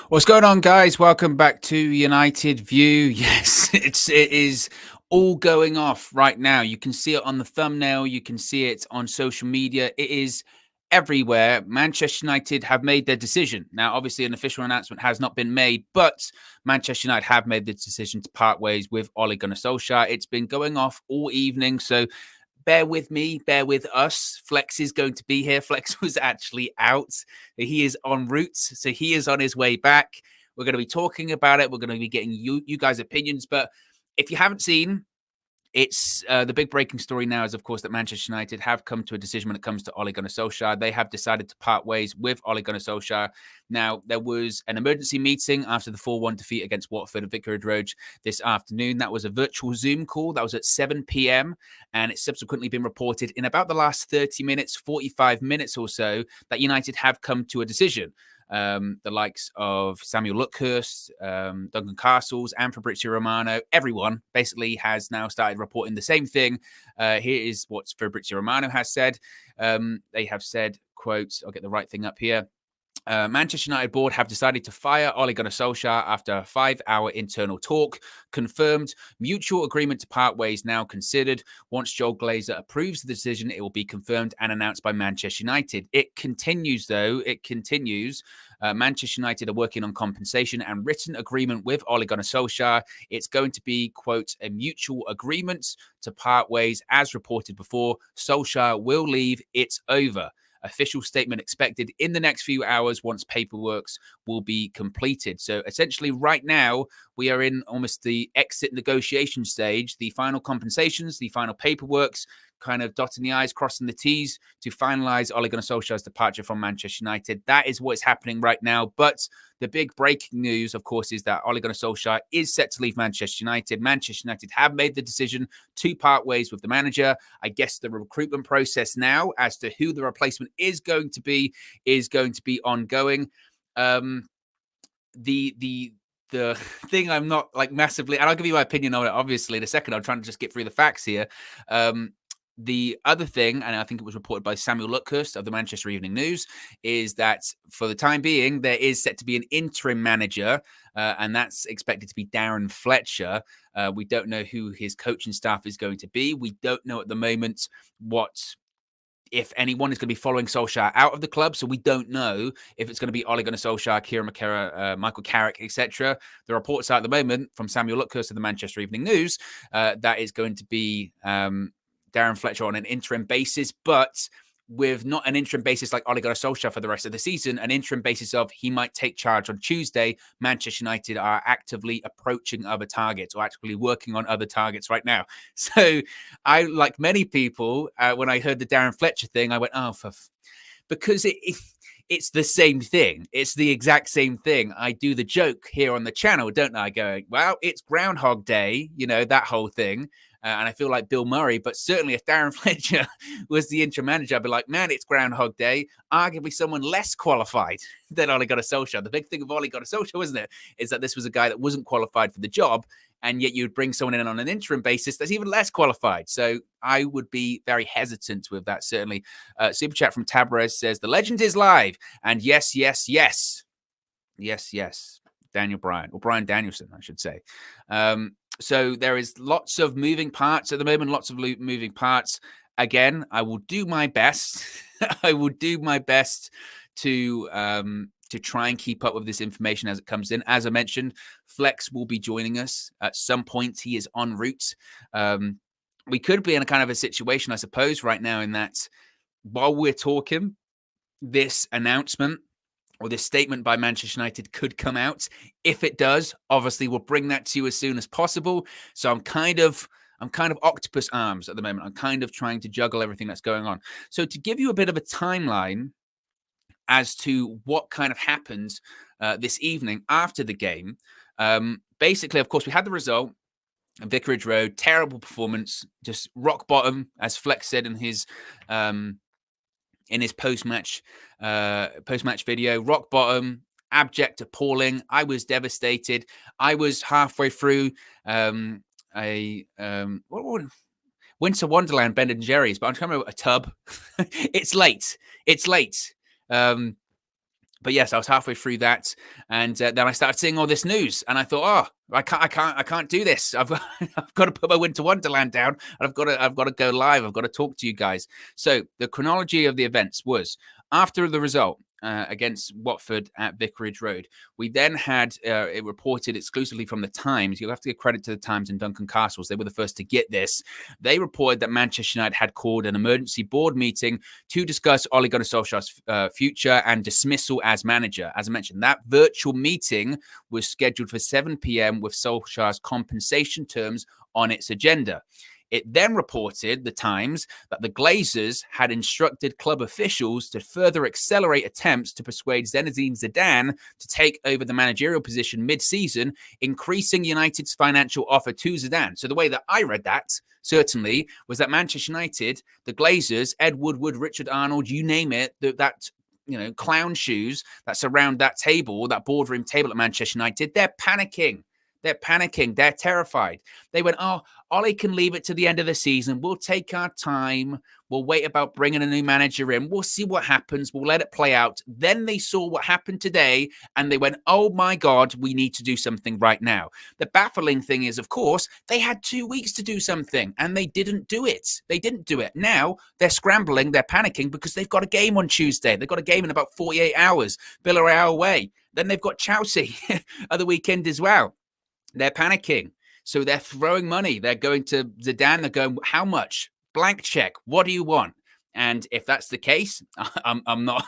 What's going on, guys? Welcome back to United View. Yes, it is all going off right now. You can see it on the thumbnail. You can see it on social media. It is everywhere. Manchester United have made their decision. Now, obviously, an official announcement has not been made, but Manchester United have made the decision to part ways with Ole Gunnar Solskjaer. It's been going off all evening, so bear with me, bear with us. Flex is going to be here. Flex was actually out. He is en route, so he is on his way back. We're going to be talking about it. We're going to be getting you guys' opinions. But if you haven't seen, it's the big breaking story now is, of course, that Manchester United have come to a decision when it comes to Ole Gunnar Solskjaer. They have decided to part ways with Ole Gunnar Solskjaer. Now, there was an emergency meeting after the 4-1 defeat against Watford at Vicarage Road this afternoon. That was a virtual Zoom call. That was at 7 p.m. And it's subsequently been reported in about the last 30 minutes, 45 minutes or so, that United have come to a decision. The likes of Samuel Luckhurst, Duncan Castles, and Fabrizio Romano, everyone basically has now started reporting the same thing. Here is what Fabrizio Romano has said. They have said, quote, I'll get the right thing up here. Manchester United board have decided to fire Ole Gunnar Solskjaer after a 5-hour internal talk. Confirmed mutual agreement to part ways now considered. Once Joel Glazer approves the decision, it will be confirmed and announced by Manchester United. It continues, though. It continues. Manchester United are working on compensation and written agreement with Ole Gunnar Solskjaer. It's going to be, quote, a mutual agreement to part ways. As reported before, Solskjaer will leave. It's over. Official statement expected in the next few hours once paperwork will be completed. So essentially right now, we are in almost the exit negotiation stage, the final compensations, the final paperworks, kind of dotting the I's, crossing the T's to finalize Ole Gunnar Solskjaer's departure from Manchester United. That is what is happening right now. But the big breaking news, of course, is that Ole Gunnar Solskjaer is set to leave Manchester United. Manchester United have made the decision to part ways with the manager. I guess the recruitment process now as to who the replacement is going to be ongoing. The thing I'm not like massively, and I'll give you my opinion on it, obviously, in a second. I'm trying to just get through the facts here. The other thing, and I think it was reported by Samuel Luckhurst of the Manchester Evening News, is that for the time being, there is set to be an interim manager, and that's expected to be Darren Fletcher. We don't know who his coaching staff is going to be. We don't know at the moment if anyone is going to be following Solskjaer out of the club. So we don't know if it's going to be Ole Gunnar Solskjaer, Kieran McKerra, Michael Carrick, etc. The reports are at the moment from Samuel Luckhurst of the Manchester Evening News that is going to be Darren Fletcher on an interim basis, but with not an interim basis like Ole Gunnar Solskjaer for the rest of the season, an interim basis of he might take charge on Tuesday. Manchester United are actively approaching other targets or actively working on other targets right now. So I, like many people, when I heard the Darren Fletcher thing, I went, because it's the same thing. It's the exact same thing. I do the joke here on the channel, don't I? Go, well, it's Groundhog Day, that whole thing. And I feel like Bill Murray, but certainly if Darren Fletcher was the interim manager, I'd be like, man, it's Groundhog Day. Arguably someone less qualified than Ole Gunnar Solskjaer. The big thing of Ole Gunnar Solskjaer, wasn't it, is that this was a guy that wasn't qualified for the job, and yet you'd bring someone in on an interim basis that's even less qualified. So I would be very hesitant with that, certainly. Super chat from Tabrez says, the legend is live. And yes, yes, yes. Yes, yes. Daniel Bryan, or Brian Danielson, I should say. So there is lots of moving parts at the moment, lots of moving parts. Again, I will do my best. I will do my best to try and keep up with this information as it comes in. As I mentioned, Flex will be joining us at some point. He is en route. We could be in a kind of a situation, I suppose, right now, in that while we're talking, this announcement or this statement by Manchester United could come out. If it does, obviously we'll bring that to you as soon as possible. So I'm kind of octopus arms at the moment. I'm kind of trying to juggle everything that's going on. So to give you a bit of a timeline as to what kind of happened this evening after the game, basically, of course, we had the result at Vicarage Road. Terrible performance, just rock bottom, as Flex said in his post-match video. Rock bottom, abject, appalling. I was devastated. I was halfway through Winter Wonderland Ben & Jerry's, but I'm talking about a tub. It's late. But But yes, I was halfway through that, and then I started seeing all this news, and I thought, oh, I can't do this. I've got to put my Winter Wonderland down, and I've got to go live. I've got to talk to you guys. So the chronology of the events was after the result against Watford at Vicarage Road. We then had it reported exclusively from the Times. You'll have to give credit to the Times and Duncan Castles. They were the first to get this. They reported that Manchester United had called an emergency board meeting to discuss Ole Gunnar Solskjaer's future and dismissal as manager. As I mentioned, that virtual meeting was scheduled for 7 p.m. with Solskjaer's compensation terms on its agenda. It then reported, the Times, that the Glazers had instructed club officials to further accelerate attempts to persuade Zinedine Zidane to take over the managerial position mid-season, increasing United's financial offer to Zidane. So the way that I read that, certainly, was that Manchester United, the Glazers, Ed Woodward, Richard Arnold, you name it, that clown shoes that surround that table, that boardroom table at Manchester United, they're panicking. They're panicking. They're terrified. They went, Ole can leave it to the end of the season. We'll take our time. We'll wait about bringing a new manager in. We'll see what happens. We'll let it play out. Then they saw what happened today, and they went, oh, my God, we need to do something right now. The baffling thing is, of course, they had 2 weeks to do something, and they didn't do it. They didn't do it. Now they're scrambling. They're panicking because they've got a game on Tuesday. They've got a game in about 48 hours, Villarreal away. Then they've got Chelsea at the weekend as well. They're panicking. So they're throwing money. They're going to Zidane. They're going, how much? Blank check. What do you want? And if that's the case, I'm not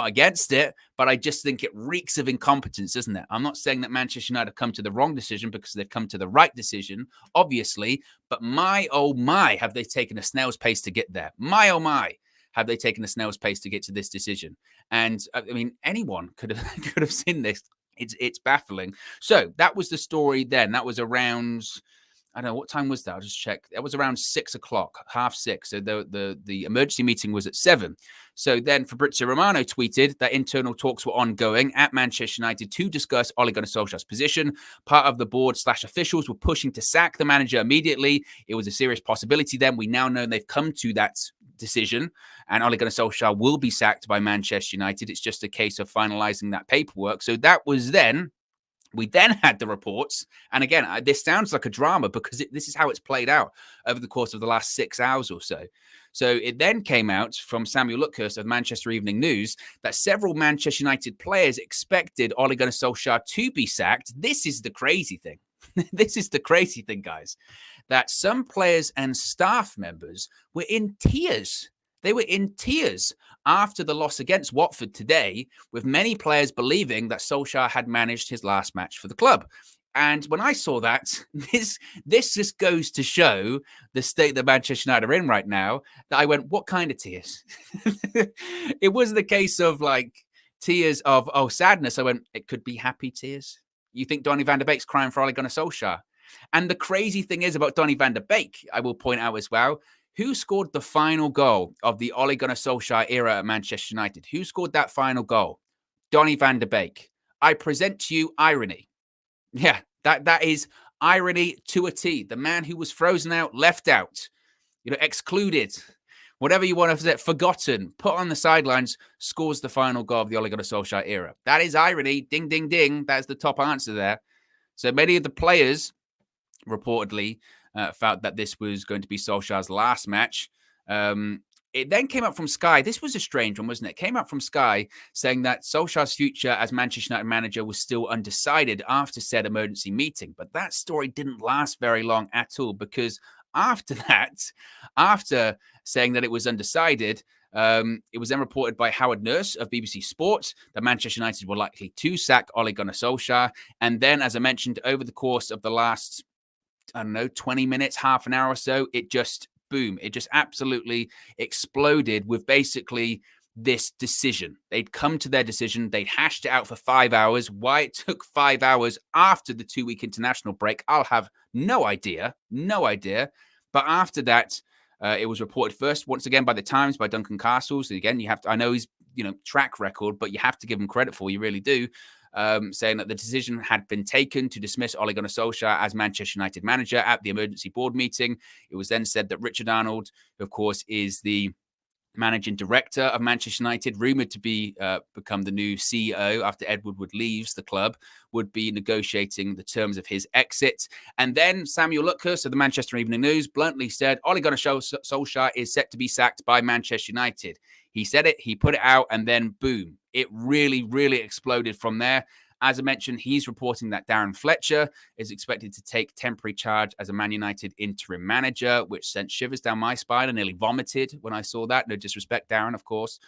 against it, but I just think it reeks of incompetence, isn't it? I'm not saying that Manchester United have come to the wrong decision because they've come to the right decision, obviously. But my, oh my, have they taken a snail's pace to get there? My, oh my, have they taken a snail's pace to get to this decision? And I mean, anyone could have seen this. It's baffling. So that was the story then. That was around, I don't know, what time was that? I'll just check. That was around 6 o'clock, 6:30. So the emergency meeting was at 7. So then Fabrizio Romano tweeted that internal talks were ongoing at Manchester United to discuss Ole Gunnar Solskjaer's position. Part of the board/officials were pushing to sack the manager immediately. It was a serious possibility then. We now know they've come to that decision, and Ole Gunnar Solskjaer will be sacked by Manchester United. It's just a case of finalizing that paperwork. So that was then. We then had the reports, and again, this sounds like a drama because this is how it's played out over the course of the last 6 hours or so. So it then came out from Samuel Luckhurst of Manchester Evening News that several Manchester United players expected Ole Gunnar Solskjaer to be sacked. This is the crazy thing. This is the crazy thing, guys, that some players and staff members were in tears. They were in tears after the loss against Watford today, with many players believing that Solskjaer had managed his last match for the club. And when I saw that, this just goes to show the state that Manchester United are in right now, that I went, what kind of tears? It was the case of like tears of, sadness. I went, it could be happy tears. You think Donny van de Beek's crying for Ole Gunnar Solskjaer? And the crazy thing is about Donny van de Beek, I will point out as well, who scored the final goal of the Ole Gunnar Solskjaer era at Manchester United? Who scored that final goal? Donny van de Beek. I present to you irony. Yeah, that is irony to a T. The man who was frozen out, left out, excluded, whatever you want to say, forgotten, put on the sidelines, scores the final goal of the Ole Gunnar Solskjaer era. That is irony. Ding, ding, ding. That's the top answer there. So many of the players reportedly felt that this was going to be Solskjaer's last match. It then came up from Sky. This was a strange one, wasn't it? It came up from Sky saying that Solskjaer's future as Manchester United manager was still undecided after said emergency meeting. But that story didn't last very long at all, because after that, after saying that it was undecided, it was then reported by Howard Nurse of BBC Sport that Manchester United were likely to sack Ole Gunnar Solskjaer. And then, as I mentioned, over the course of the last, 20 minutes, half an hour or so, it just, boom, it just absolutely exploded with basically this decision. They'd come to their decision. They'd hashed it out for 5 hours. Why it took 5 hours after the 2-week international break, I'll have no idea. But after that, it was reported first, once again, by the Times, by Duncan Castles. And again, you have to, I know he's, track record, but you have to give him credit for, you really do. Saying that the decision had been taken to dismiss Ole Gunnar Solskjaer as Manchester United manager at the emergency board meeting. It was then said that Richard Arnold, who of course is the managing director of Manchester United, rumoured to be become the new CEO after Ed Woodward leaves the club, would be negotiating the terms of his exit. And then Samuel Luckhurst of the Manchester Evening News bluntly said, Ole Gunnar Solskjaer is set to be sacked by Manchester United. He said it, he put it out, and then boom, it really, really exploded from there. As I mentioned, he's reporting that Darren Fletcher is expected to take temporary charge as a Man United interim manager, which sent shivers down my spine. I nearly vomited when I saw that. No disrespect, Darren, of course.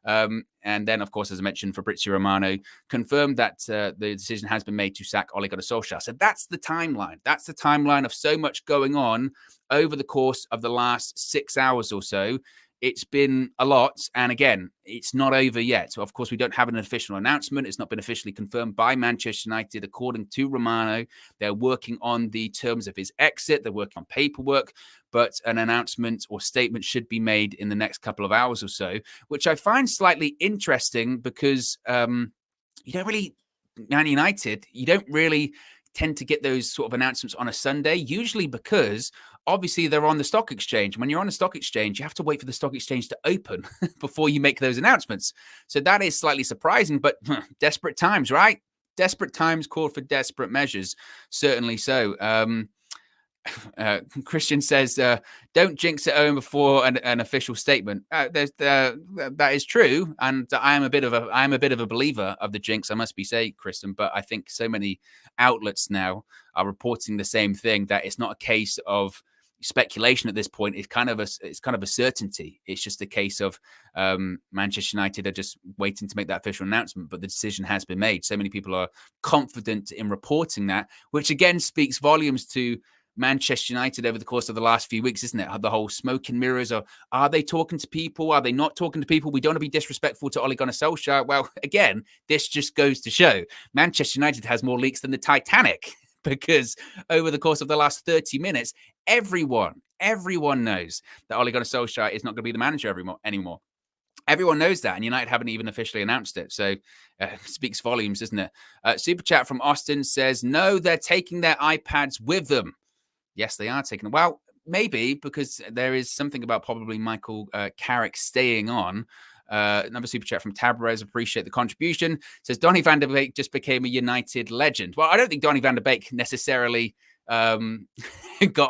And then, of course, as I mentioned, Fabrizio Romano confirmed that the decision has been made to sack Ole Gunnar Solskjaer. So that's the timeline. That's the timeline of so much going on over the course of the last 6 hours or so. It's been a lot. And again, it's not over yet. So, of course, we don't have an official announcement. It's not been officially confirmed by Manchester United. According to Romano, they're working on the terms of his exit. They're working on paperwork. But an announcement or statement should be made in the next couple of hours or so, which I find slightly interesting because you don't really, Man United, you don't really tend to get those sort of announcements on a Sunday, usually because obviously they're on the stock exchange. When you're on the stock exchange, you have to wait for the stock exchange to open before you make those announcements. So that is slightly surprising, but desperate times, right? Desperate times call for desperate measures. Certainly so. Christian says, don't jinx it, Owen, before an official statement. That is true. And I am a bit of a believer of the jinx, I must be saying, Christian, but I think so many outlets now are reporting the same thing, that it's not a case of speculation at this point. It's kind of a certainty. It's just a case of Manchester United are just waiting to make that official announcement, but the decision has been made. So many people are confident in reporting that, which again speaks volumes to Manchester United over the course of the last few weeks, isn't it? The whole smoke and mirrors of, are they talking to people? Are they not talking to people? We don't want to be disrespectful to Ole Gunnar Solskjaer. Well, again, this just goes to show Manchester United has more leaks than the Titanic, because over the course of the last 30 minutes, everyone knows that Ole Gunnar Solskjaer is not going to be the manager anymore. Everyone knows that, and United haven't even officially announced it. So speaks volumes, doesn't it? Super chat from Austin says, no, they're taking their iPads with them. Yes, they are taking it. Well, maybe, because there is something about probably Michael Carrick staying on. Another super chat from Tabarez, appreciate the contribution. Says, Donny van der Beek just became a United legend. Well, I don't think Donny van der Beek necessarily got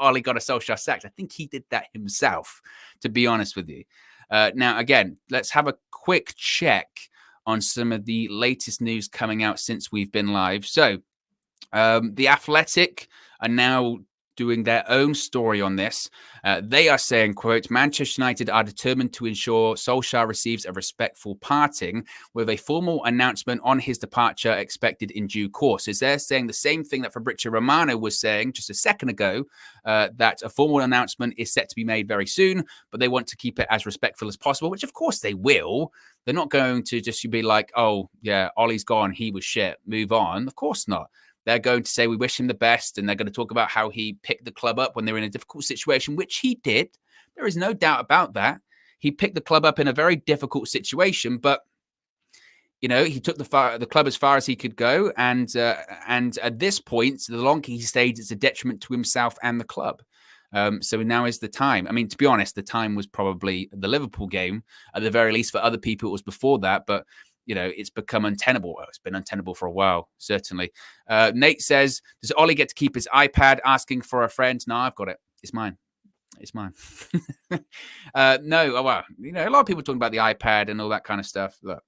Ole Gunnar Solskjaer sacked. I think he did that himself, to be honest with you. Now, again, let's have a quick check on some of the latest news coming out since we've been live. So, The Athletic are now doing their own story on this. They are saying, quote, Manchester United are determined to ensure Solskjaer receives a respectful parting, with a formal announcement on his departure expected in due course. Is they're saying the same thing that Fabrizio Romano was saying just a second ago, that a formal announcement is set to be made very soon, but they want to keep it as respectful as possible, which of course they will. They're not going to just be like, oh yeah, Ollie's gone, he was shit, move on. Of course not. They're going to say we wish him the best, and they're going to talk about how he picked the club up when they were in a difficult situation, which he did. There is no doubt about that. He picked the club up in a very difficult situation, but you know, he took the club as far as he could go, and at this point, the longer he stayed, it's a detriment to himself and the club. So now is the time. I mean, to be honest, the time was probably the Liverpool game. At the very least, for other people, it was before that, but you know, it's become untenable. Well, it's been untenable for a while, certainly. Nate says, does Ollie get to keep his iPad, asking for a friend? No, I've got it. It's mine. It's mine. No, well, you know, a lot of people talking about the iPad and all that kind of stuff. Look,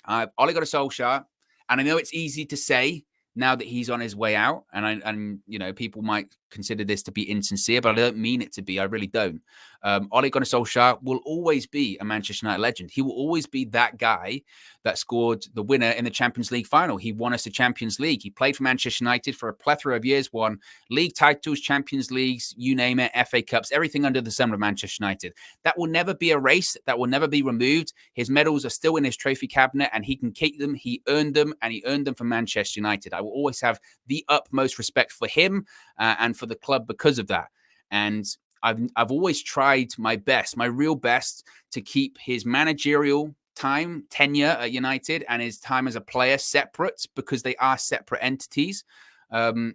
Ollie got a Solskjaer, and I know it's easy to say now that he's on his way out, and you know, people might consider this to be insincere, but I don't mean it to be. I really don't. Ole Gunnar Solskjaer will always be a Manchester United legend. He will always be that guy that scored the winner in the Champions League final. He won us the Champions League. He played for Manchester United for a plethora of years, won league titles, Champions Leagues, you name it, FA Cups, everything under the sun of Manchester United. That will never be erased. That will never be removed. His medals are still in his trophy cabinet, and he can keep them. He earned them, and he earned them for Manchester United. I will always have the utmost respect for him and for the club because of that. And I've always tried my best, my real best, to keep his managerial tenure at United and his time as a player separate, because they are separate entities. And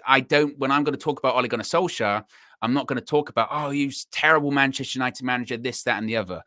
I don't, when I'm going to talk about Ole Gunnar Solskjaer, I'm not going to talk about, oh, he's terrible Manchester United manager, this, that, and the other.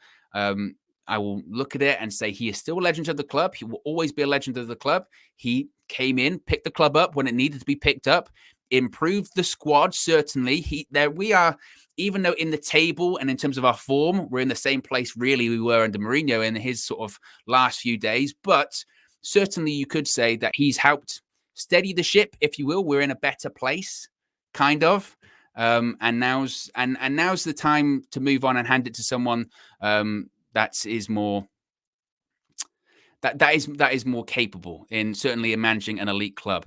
I will look at it and say he is still a legend of the club. He will always be a legend of the club. He came in, picked the club up when it needed to be picked up, improved the squad. Certainly, we are. Even though in the table and in terms of our form, we're in the same place really we were under Mourinho in his sort of last few days. But certainly you could say that he's helped steady the ship, if you will. We're in a better place, kind of. And now's the time to move on and hand it to someone that is more that is more capable in certainly in managing an elite club.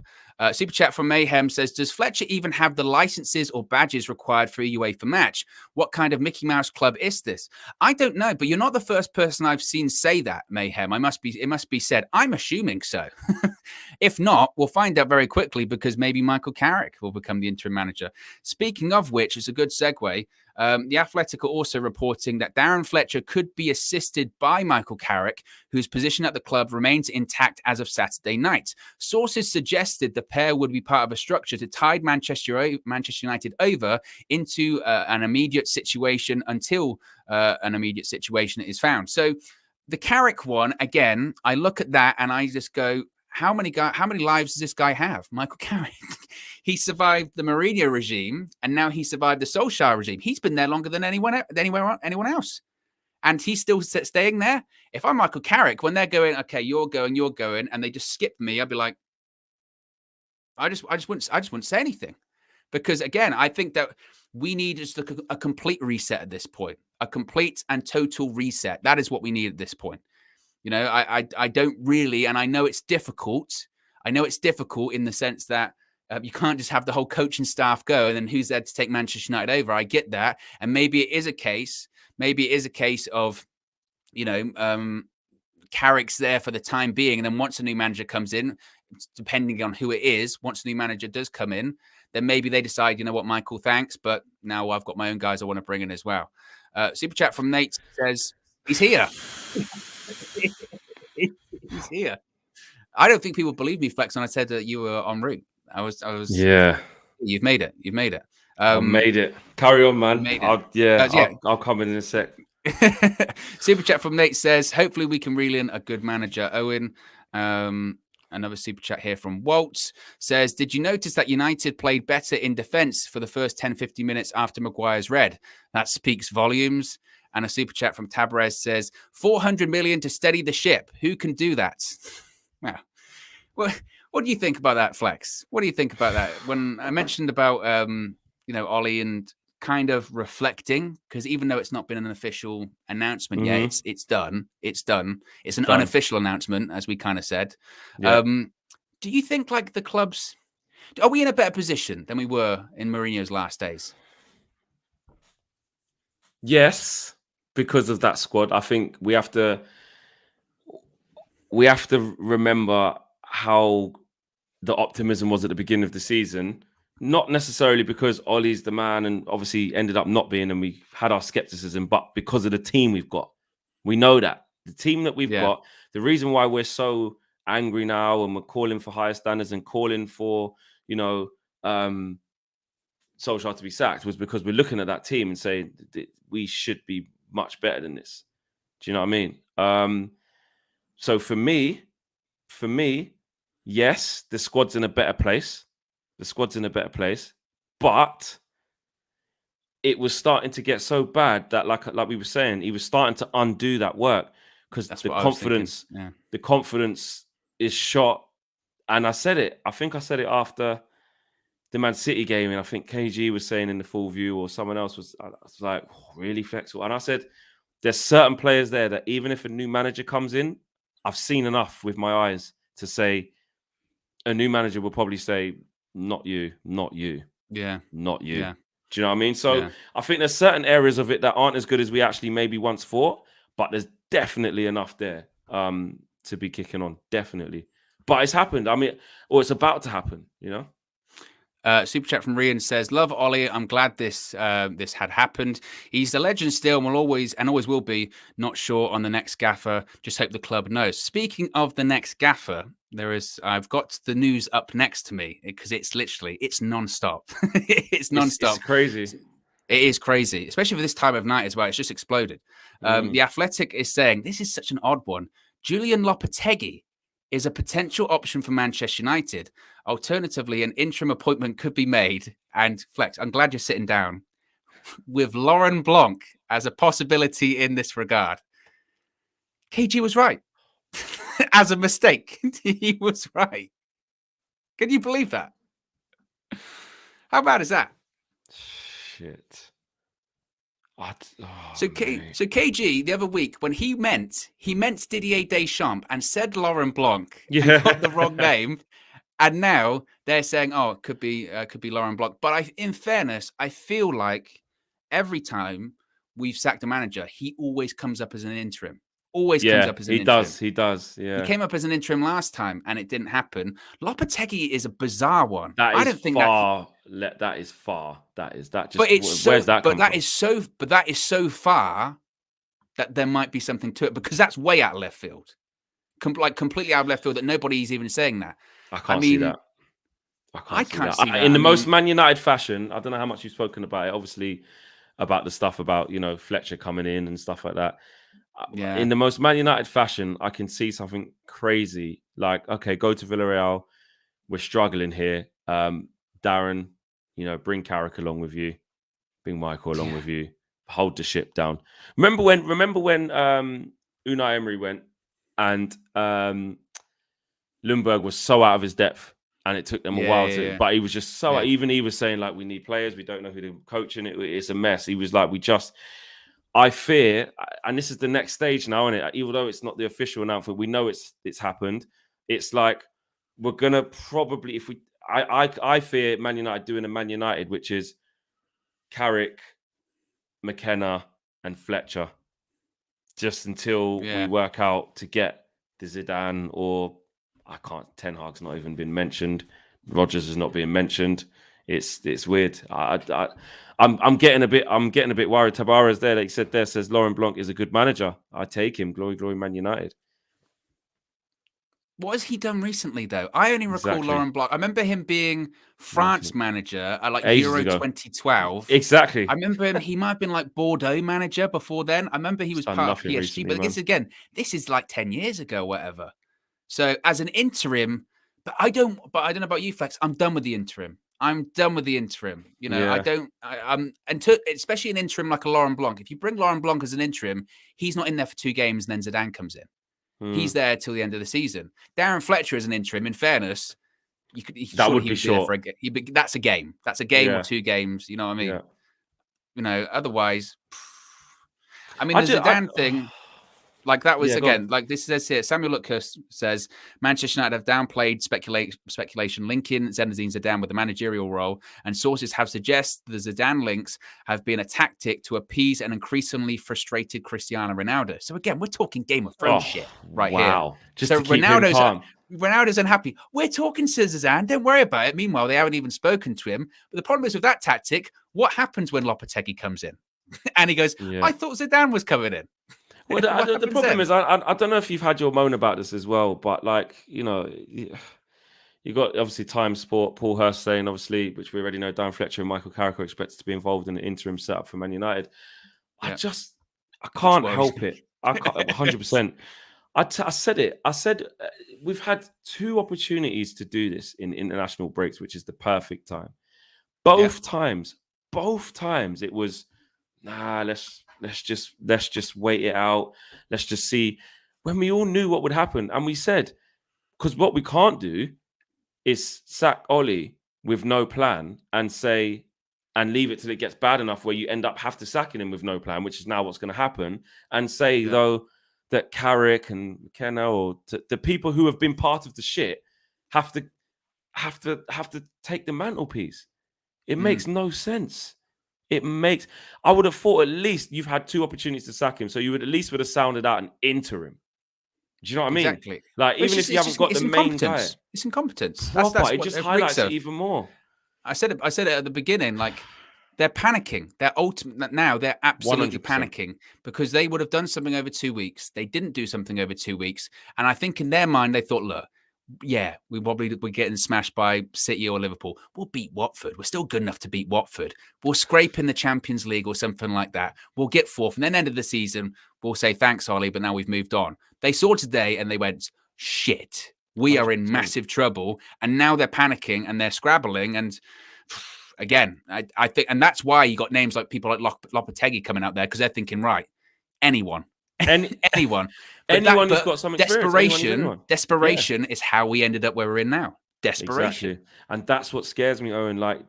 Super chat from Mayhem says, does Fletcher even have the licenses or badges required for a UEFA match? What kind of Mickey Mouse club is this? I don't know, but you're not the first person I've seen say that, Mayhem. It must be said. I'm assuming so. If not, we'll find out very quickly because maybe Michael Carrick will become the interim manager. Speaking of which, it's a good segue. The Athletic are also reporting that Darren Fletcher could be assisted by Michael Carrick, whose position at the club remains intact as of Saturday night. Sources suggested the pair would be part of a structure to tide Manchester United over into an immediate situation until an immediate situation is found. So the Carrick one, again, I look at that and I just go, how many lives does this guy have? Michael Carrick. He survived the Mourinho regime, and now he survived the Solskjaer regime. He's been there longer than anyone else, and he's still staying there. If I'm Michael Carrick, when they're going, okay, you're going, and they just skip me, I'd be like, I just wouldn't say anything, because again, I think that we need just a complete reset at this point, a complete and total reset. That is what we need at this point. You know, I don't really, and I know it's difficult. I know it's difficult in the sense that you can't just have the whole coaching staff go and then who's there to take Manchester United over. I get that. And maybe it is a case of, you know, Carrick's there for the time being. And then once a new manager comes in, depending on who it is, once a new manager does come in, then maybe they decide, you know what, Michael, thanks. But now I've got my own guys I want to bring in as well. Super chat from Nate says, he's here. He's here. I don't think people believe me, Flex, when I said that you were en route. I was. Yeah. You've made it. I made it. Carry on, man. I'll come in a sec. Super chat from Nate says, hopefully we can reel in a good manager, Owen. Another super chat here from Walt says, did you notice that United played better in defense for the first 10-15 minutes after Maguire's red? That speaks volumes. And a super chat from Tabarez says, 400 million to steady the ship. Who can do that? Well, what do you think about that, Flex? What do you think about that? When I mentioned about, you know, Ollie and kind of reflecting, because even though it's not been an official announcement yet, it's done. It's done. It's an unofficial announcement, as we kind of said. Yeah. Do you think like the clubs, are we in a better position than we were in Mourinho's last days? Yes, because of that squad. I think we have to remember how the optimism was at the beginning of the season. Not necessarily because Ollie's the man and obviously ended up not being, and we had our skepticism, but because of the team we've got. We know that the team that we've got, the reason why we're so angry now and we're calling for higher standards and calling for, you know, Solskjaer to be sacked was because we're looking at that team and saying we should be much better than this. Do you know what I mean? So for me, yes, the squad's in a better place. But it was starting to get so bad that, like we were saying, he was starting to undo that work because the confidence is shot. And I said it. I think I said it after the Man City game, and I think KG was saying in the full view, or someone else was like, oh, really flexible. And I said, there's certain players there that even if a new manager comes in, I've seen enough with my eyes to say a new manager will probably say, not you. Yeah. Not you. Yeah. Do you know what I mean? So I think there's certain areas of it that aren't as good as we actually maybe once thought, but there's definitely enough there to be kicking on. Definitely. But it's happened. I mean, or it's about to happen, you know? Super chat from Rian says, love Ollie. I'm glad this had happened. He's a legend still and will always will be. Not sure on the next gaffer. Just hope the club knows. Speaking of the next gaffer, I've got the news up next to me because it's non-stop. It's non-stop. It's crazy. It is crazy, especially for this time of night as well. It's just exploded. The Athletic is saying, this is such an odd one. Julian Lopetegui is a potential option for Manchester United. Alternatively, an interim appointment could be made. And Flex, I'm glad you're sitting down, with Laurent Blanc as a possibility in this regard. KG was right. As a mistake, he was right. Can you believe that? How bad is that? Shit. So KG the other week, when he meant Didier Deschamps and said Laurent Blanc and got the wrong name, and now they're saying, oh, it could be Laurent Blanc. But in fairness, I feel like every time we've sacked a manager, he always comes up as an interim. Always comes up as an interim. He does. Yeah. He came up as an interim last time and it didn't happen. Lopetegui is a bizarre one. That is far. Where's that come from? That is so far that there might be something to it, because that's way out of left field. Completely out of left field, that nobody's even saying that. I can't see that. I can't see that. In the most Man United fashion, I don't know how much you've spoken about it, obviously, about the stuff about, Fletcher coming in and stuff like that. Yeah. In the most Man United fashion, I can see something crazy. Like, okay, go to Villarreal. We're struggling here. Darren, bring Carrick along with you. Bring Michael along with you. Hold the ship down. Remember when Unai Emery went and Lundberg was so out of his depth, and it took them a while to. But he was just so. Even he was saying, like, we need players. We don't know who to coach, and it's a mess. He was like, I fear, and this is the next stage now, isn't it? Even though it's not the official announcement, we know it's happened. It's like we're gonna probably, I fear Man United doing a Man United, which is Carrick, McKenna, and Fletcher, just until we work out to get the Zidane, or Ten Hag's not even been mentioned. Rodgers is not being mentioned. It's weird. I'm getting a bit worried. Tabara's there. Like he said, says Laurent Blanc is a good manager. I take him. Glory, glory, Man United. What has he done recently, though? I only recall Laurent Blanc. I remember him being France manager at Euro 2012. Exactly. I remember him. He might have been Bordeaux manager before then. I remember he was part of PSG. Recently, but this is 10 years ago, whatever. So as an interim, but I don't know about you, Flex. I'm done with the interim. I'm done with the interim. Especially an interim like a Laurent Blanc. If you bring Laurent Blanc as an interim, he's not in there for 2 games and then Zidane comes in. He's there till the end of the season. Darren Fletcher as an interim, in fairness, that would be short. That's a game. That's a game or 2 games. You know what I mean? Yeah. Otherwise, the Zidane thing. That was, this says here, Samuel Luckhurst says, Manchester United have downplayed speculation linking Zinedine Zidane with the managerial role, and sources have suggested the Zidane links have been a tactic to appease an increasingly frustrated Cristiano Ronaldo. So again, we're talking Game of Thrones shit here. Just so Ronaldo's unhappy. We're talking to Zidane, don't worry about it. Meanwhile, they haven't even spoken to him. But the problem is with that tactic, what happens when Lopetegui comes in? And he goes, I thought Zidane was coming in. Well, the problem is, I don't know if you've had your moan about this as well, but you got obviously Time Sport, Paul Hurst saying, obviously, which we already know, Dan Fletcher and Michael Carrick are expected to be involved in the interim setup for Man United. I can't help it. I can't, 100%. I said it. I said we've had 2 opportunities to do this in international breaks, which is the perfect time. Both times it was, let's just wait it out. Let's just see. When we all knew what would happen, and we said, because what we can't do is sack Oli with no plan and leave it till it gets bad enough where you end up have to sacking him with no plan, which is now what's going to happen, and say though that Carrick and McKenna or the people who have been part of the shit have to take the mantelpiece. It makes no sense. I would have thought at least you've had 2 opportunities to sack him, so you would have sounded out an interim. Do you know what I mean? Exactly. Even if you haven't got the main guy, it's incompetence. It just highlights it even more. I said it at the beginning. They're panicking. They're absolutely 100%. Panicking because they would have done something over 2 weeks. They didn't do something over 2 weeks, and I think in their mind they thought, look, yeah, we're getting smashed by City or Liverpool. We'll beat Watford. We're still good enough to beat Watford. We'll scrape in the Champions League or something like that. We'll get fourth. And then end of the season, we'll say, thanks, Ollie, but now we've moved on. They saw today and they went, shit, we 100%. Are in massive trouble. And now they're panicking and they're scrabbling. And again, I think, and that's why you got names like people like Lopetegui coming out there, because they're thinking, right, anyone. Anyone. Anyone who's got some experience. Desperation is how we ended up where we're in now. Desperation. Exactly. And that's what scares me, Owen. Like,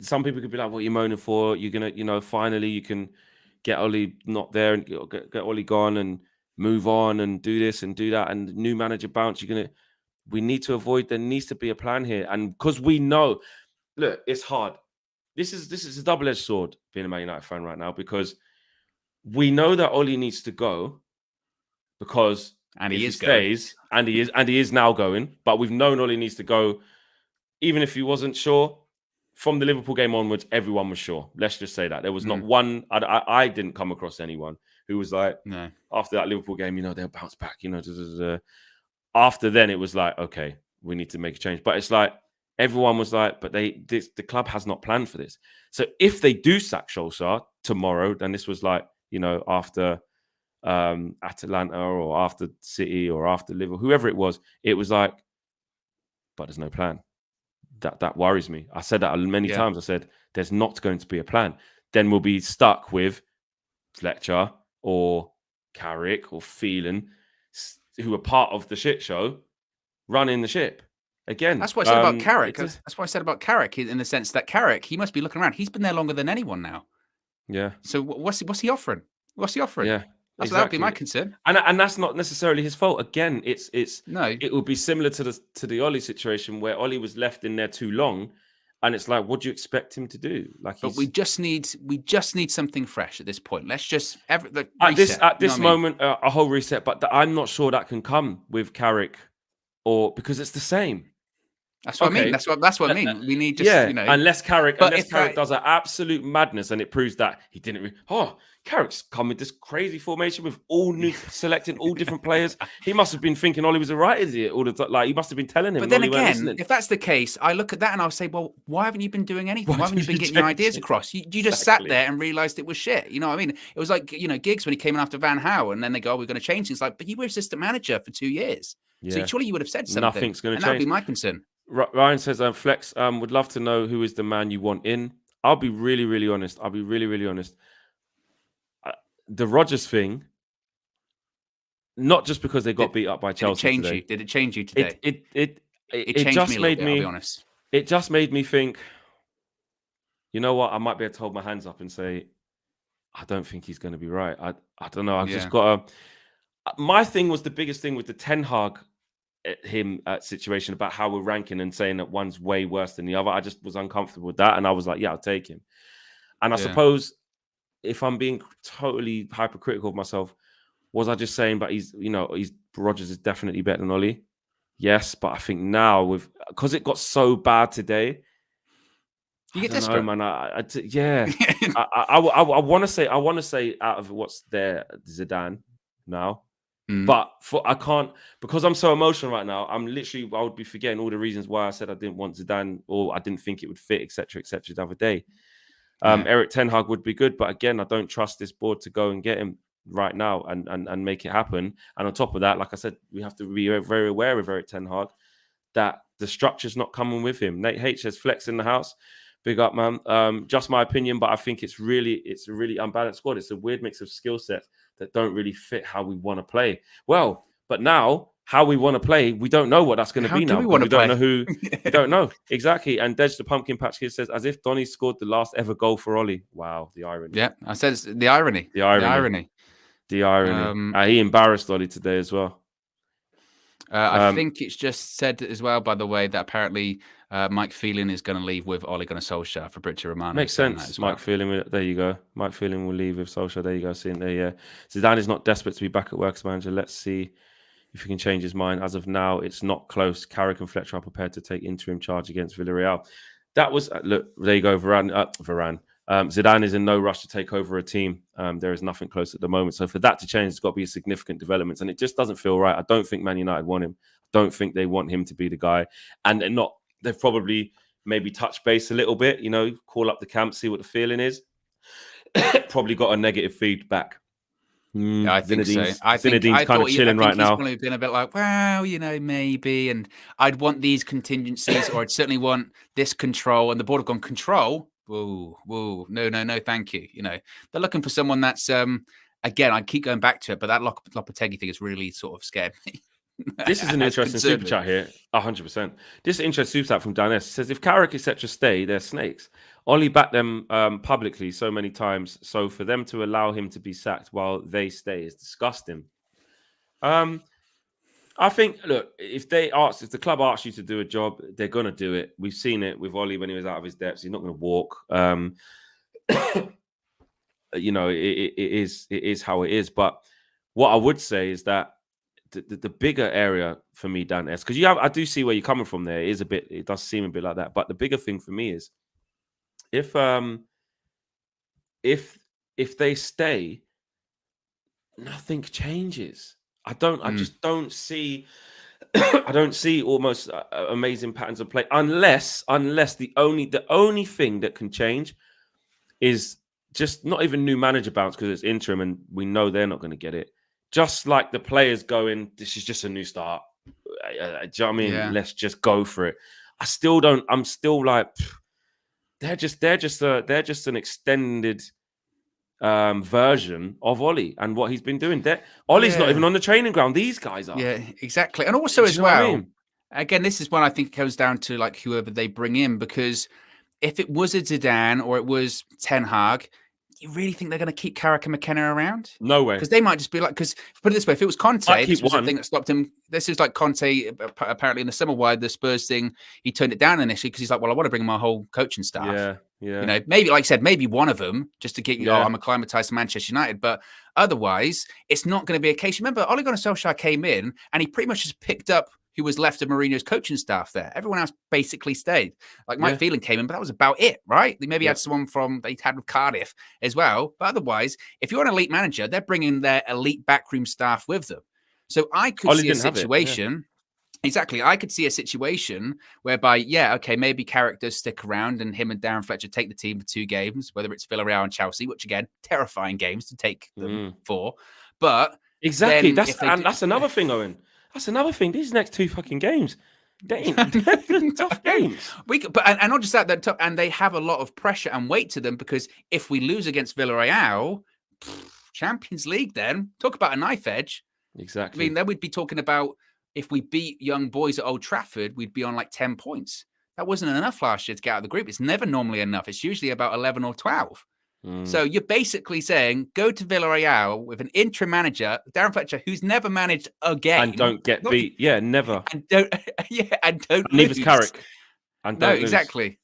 some people could be like, what are you moaning for? You're going to, finally you can get Ollie not there and get Ollie gone and move on and do this and do that. And new manager bounce. We need to avoid, there needs to be a plan here. And because we know, look, it's hard. This is a double-edged sword being a Man United fan right now, because we know that Ollie needs to go because he stays, and he is now going. But we've known Ollie needs to go, even if he wasn't sure. From the Liverpool game onwards, everyone was sure. Let's just say that there was not one. I didn't come across anyone who was like, no. After that Liverpool game, they'll bounce back. After then, it was like, okay, we need to make a change. But it's like everyone was like, but the club has not planned for this. So if they do sack Solskjaer tomorrow, then this was like, after Atalanta or after City or after Liverpool, whoever it was like, but there's no plan. That worries me. I said that many times. I said, there's not going to be a plan. Then we'll be stuck with Fletcher or Carrick or Phelan, who are part of the shit show, running the ship. Again, that's what I said about Carrick. That's what I said about Carrick, in the sense that Carrick, he must be looking around. He's been there longer than anyone now. Yeah. So what's he offering? What's he offering? Yeah. That would be my concern. And that's not necessarily his fault. Again, it would be similar to the Ollie situation, where Ollie was left in there too long, and it's like, what do you expect him to do? Like, but we just need something fresh at this point. Let's just at this moment a whole reset. But I'm not sure that can come with Carrick, because it's the same. That's what I mean. That's what I mean. We need unless Carrick does an absolute madness and it proves that he didn't. Carrick's come with this crazy formation with selecting all different players. He must have been thinking Ollie was a right idiot all the time. Like, he must have been telling him. But then again, if that's the case, I look at that and I'll say, well, why haven't you been doing anything? Why haven't you been getting your ideas across? You just sat there and realised it was shit. You know what I mean? It was like, Giggs when he came in after Van Gaal, and then they go, we're going to change things. Like, but you were assistant manager for 2 years. Yeah. So surely you would have said something. Nothing's going to change. That would be my concern. Ryan says, Flex, would love to know who is the man you want in. I'll be really, really honest. The Rodgers thing, not just because they got beat up by Chelsea today. Did it change you today? It just made me, I'll be honest. It just made me think, you know what? I might be able to hold my hands up and say, I don't think he's going to be right. I don't know. I've just got to... My thing was the biggest thing with the Ten Hag situation about how we're ranking and saying that one's way worse than the other. I just was uncomfortable with that, and I was like, yeah, I'll take him. And I suppose, if I'm being totally hypercritical of myself, was I just saying, but Rodgers is definitely better than Ollie? Yes, but I think now because it got so bad today, you get desperate, man. I want to say out of what's there, Zidane now. But I can't, because I'm so emotional right now. I would be forgetting all the reasons why I said I didn't want Zidane, or I didn't think it would fit, etc., the other day. Eric Ten Hag would be good, but again, I don't trust this board to go and get him right now and make it happen. And on top of that, like I said, we have to be very aware of Eric Ten Hag that the structure's not coming with him. Nate H says, Flex in the house. Big up, man. Just my opinion, but I think it's a really unbalanced squad. It's a weird mix of skill sets that don't really fit how we want to play. Well, but now how we want to play, we don't know what that's going to be now. We don't know who. We don't know exactly. And Dej the Pumpkin Patch Kid says, as if Donny scored the last ever goal for Ollie. Wow, the irony. Yeah, I said it's the irony. The irony. He embarrassed Ollie today as well. I think it's just said as well, by the way, that apparently Mike Phelan is going to leave with Ole Gunnar Solskjaer for Britcher Romano. Makes sense. Mike Phelan, there you go. Mike Phelan will leave with Solskjaer. There you go. Seeing there, yeah. Zidane is not desperate to be back at work as manager. Let's see if he can change his mind. As of now, it's not close. Carrick and Fletcher are prepared to take interim charge against Villarreal. That was look. There you go, Varane. Zidane is in no rush to take over a team. There is nothing close at the moment. So for that to change, it's got to be a significant development. And it just doesn't feel right. I don't think Man United want him. I don't think they want him to be the guy. And they've probably maybe touched base a little bit, call up the camp, see what the feeling is. Probably got a negative feedback. Yeah, I think so. Zinedine's kind of chilling right now. He's probably been a bit like, well, maybe, and I'd want these contingencies, or I'd certainly want this control. And the board have gone, control? Whoa, no, thank you. They're looking for someone that's, again, I keep going back to it, but that Lopetegui thing has really sort of scared me. This is an interesting super chat here, 100%. This is an interesting super chat from Danes. It says, if Carrick, etc. stay, they're snakes. Ollie backed them publicly so many times, so for them to allow him to be sacked while they stay is disgusting. I think, look, if the club asks you to do a job, they're going to do it. We've seen it with Ollie when he was out of his depths. He's not going to walk. It is how it is. But what I would say is that the bigger area for me, Dan S, because I do see where you're coming from there. It does seem a bit like that. But the bigger thing for me is if they stay, nothing changes. I just don't see. I don't see almost amazing patterns of play unless the only thing that can change is just not even new manager bounce because it's interim and we know they're not going to get it. Just like the players going, this is just a new start. Do you know what I mean? Yeah. Let's just go for it. I'm still like, they're just an extended version of Ollie and what he's been doing. Ollie's not even on the training ground. These guys are. Yeah, exactly. And also as well, again, this is when I think it comes down to like whoever they bring in, because if it was a Zidane or it was Ten Hag, you really think they're going to keep Carrick and McKenna around? No way. Because they might just be like, because put it this way, if it was Conte, this was the thing that stopped him. This is like Conte, apparently in the summer wide, the Spurs thing, he turned it down initially because he's like, well, I want to bring my whole coaching staff. Yeah. Maybe, like I said, maybe one of them just to get you, I'm acclimatized to Manchester United. But otherwise, it's not going to be a case. Remember, Ole Gunnar Solskjaer came in and he pretty much just picked up who was left of Mourinho's coaching staff there. Everyone else basically stayed. Like Mike Phelan came in, but that was about it, right? They maybe had someone they had with Cardiff as well. But otherwise, if you're an elite manager, they're bringing their elite backroom staff with them. So I could see a situation. Exactly. I could see a situation whereby, maybe Carrick does stick around and him and Darren Fletcher take the team for 2 games, whether it's Villarreal and Chelsea, which again, terrifying games to take them for. But exactly, that's another thing, Owen. That's another thing. These next 2 fucking games, they're tough games. And not just that, tough, and they have a lot of pressure and weight to them because if we lose against Villarreal, Champions League, then talk about a knife edge. Exactly. I mean, then we'd be talking about if we beat young boys at Old Trafford, we'd be on like 10 points. That wasn't enough last year to get out of the group. It's never normally enough. It's usually about 11 or 12. So you're basically saying go to Villarreal with an interim manager, Darren Fletcher, who's never managed a game and don't get beat. Yeah, never. And don't. Neither's Carrick. And don't lose. Exactly.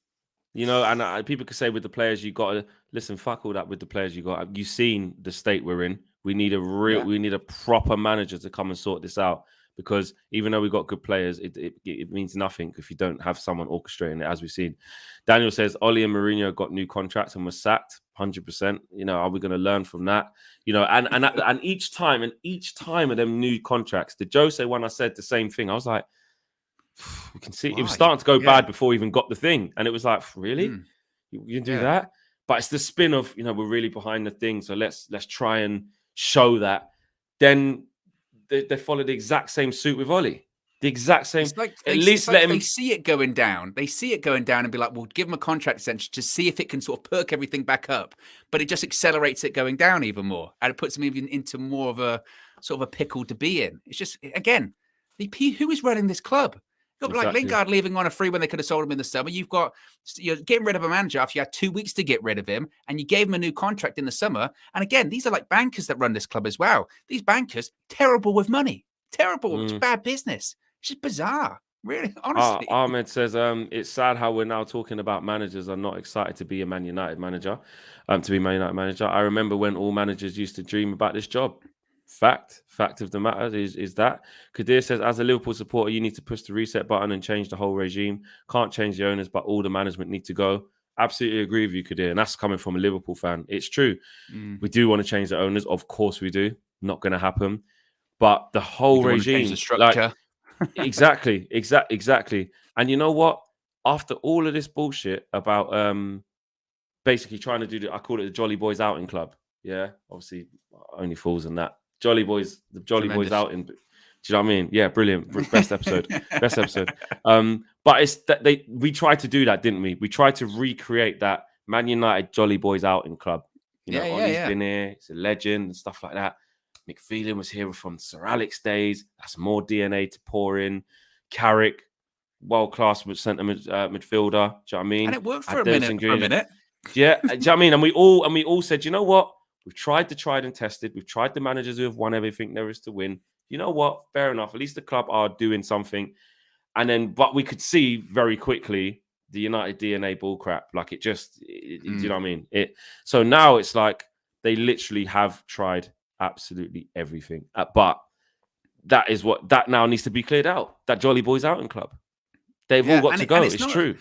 And people could say with the players you got to listen. Fuck all that. With the players you got, you've seen the state we're in. We need we need a proper manager to come and sort this out. Because even though we've got good players, it means nothing if you don't have someone orchestrating it, as we've seen. Daniel says, Ollie and Mourinho got new contracts and were sacked, 100%. Are we going to learn from that? And each time of them new contracts, the Jose one, I said the same thing. I was like, we can see it was starting to go bad before we even got the thing. And it was like, really? You can do that? But it's the spin of, we're really behind the thing. So let's try and show that. Then they follow the exact same suit with Ollie. The exact same. They see it going down. They see it going down and be like, "We'll give them a contract extension to see if it can sort of perk everything back up." But it just accelerates it going down even more, and it puts them even into more of a sort of a pickle to be in. It's just again, who is running this club? You've got like Lingard leaving on a free when they could have sold him in the summer. You're getting rid of a manager after you had 2 weeks to get rid of him, and you gave him a new contract in the summer. And again, these are like bankers that run this club as well. These bankers, terrible with money. Terrible. It's bad business. It's just bizarre. Really, honestly. Ahmed says, it's sad how we're now talking about managers are not excited to be a Man United manager, I remember when all managers used to dream about this job. Fact of the matter is that Kadir says, as a Liverpool supporter, you need to push the reset button and change the whole regime. Can't change the owners, but all the management need to go. absolutely agree with you, Kadir, and that's coming from a Liverpool fan. It's true. We do want to change the owners. Of course we do. Not going to happen. But the whole regime, the structure. Like, exactly. And you know what? After all of this bullshit about basically trying to do I call it the Jolly Boys Outing Club. Yeah, obviously only fools in that. The Jolly Boys Outing. Do you know what I mean? Yeah, brilliant. Best episode. Best episode. But it's that we tried to do that, didn't we? We tried to recreate that Man United Jolly Boys Outing Club. You know, Ollie's been here, he's a legend and stuff like that. Mick Phelan was here from Sir Alex days. That's more DNA to pour in. Carrick, world-class centre midfielder. Do you know what I mean? And it worked for a minute. Yeah, do you know what I mean? And we all said, you know what? We've tried the tried and tested. We've tried the managers who have won everything there is to win. You know what? Fair enough. At least the club are doing something. And then, but we could see very quickly the United DNA bullcrap. Like it just, do you know what I mean? So now it's like they literally have tried absolutely everything. But that now needs to be cleared out. That Jolly Boys Outing Club. They've all got to go. It's true.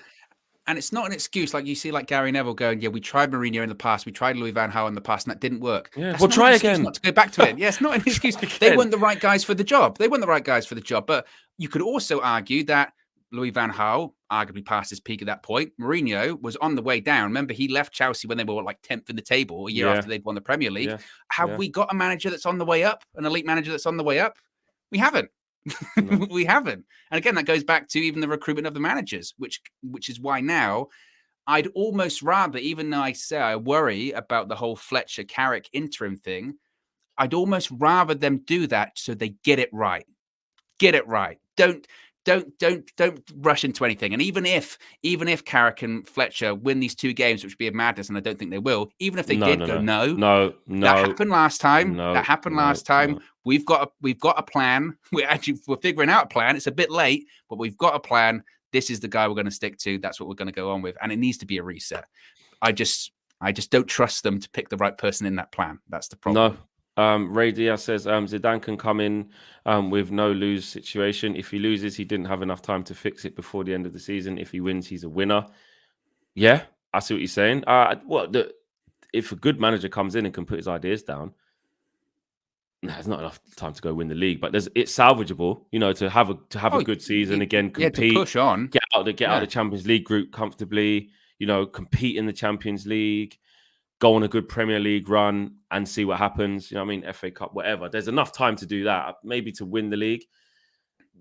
And it's not an excuse like you see, like Gary Neville going, yeah, we tried Mourinho in the past, we tried Louis van Gaal in the past, and that didn't work. Yeah, we'll try again. Not to go back to it. Yeah, it's not an excuse. They weren't the right guys for the job. But you could also argue that Louis van Gaal arguably passed his peak at that point. Mourinho was on the way down. Remember, he left Chelsea when they were like 10th in the table a year after they'd won the Premier League. Have we got a manager that's on the way up, an elite manager that's on the way up? We haven't. No. We haven't. And again, that goes back to even the recruitment of the managers, which is why now I'd almost rather, even though I say I worry about the whole Fletcher Carrick interim thing, I'd almost rather them do that so they get it right. Get it right. Don't rush into anything. And even if Carrick and Fletcher win these 2 games, which would be a madness, and I don't think they will, even if they did, no. That happened last time. We've got a plan. We're figuring out a plan. It's a bit late, but we've got a plan. This is the guy we're going to stick to. That's what we're going to go on with. And it needs to be a reset. I just don't trust them to pick the right person in that plan. That's the problem. No. Ray Diaz says Zidane can come in with no lose situation. If he loses, he didn't have enough time to fix it before the end of the season. If he wins, he's a winner. Yeah, I see what you're saying. If a good manager comes in and can put his ideas down, there's not enough time to go win the league. But it's salvageable, you know, to have a good season again, compete, to push on, get out of the Champions League group comfortably. You know, compete in the Champions League. Go on a good Premier League run and see what happens. You know what I mean? FA Cup, whatever. There's enough time to do that. Maybe to win the league.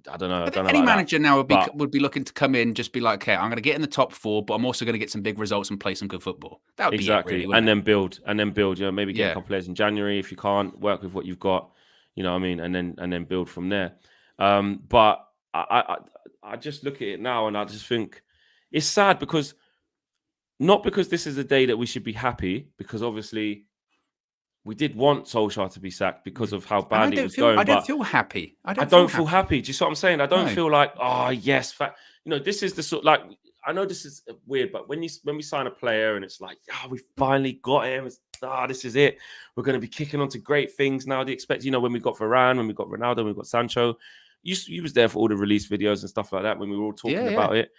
I don't know. Any manager now would be looking to come in, just be like, okay, I'm going to get in the top 4, but I'm also going to get some big results and play some good football. That would be it, really, and then build. You know, maybe get a couple players in January if you can't work with what you've got. You know what I mean? And then build from there. But I just look at it now and I just think it's sad because. Not because this is the day that we should be happy, because obviously we did want Solskjaer to be sacked because of how badly it was going. I don't feel happy. I don't feel happy. Do you see what I'm saying? I don't feel like, oh, yes. You know, this is the sort, like, I know this is weird, but when we sign a player and it's like, we finally got him. This is it. We're going to be kicking on to great things now. Do you expect, you know, when we got Varane, when we got Ronaldo, when we got Sancho, you was there for all the release videos and stuff like that when we were all talking about it.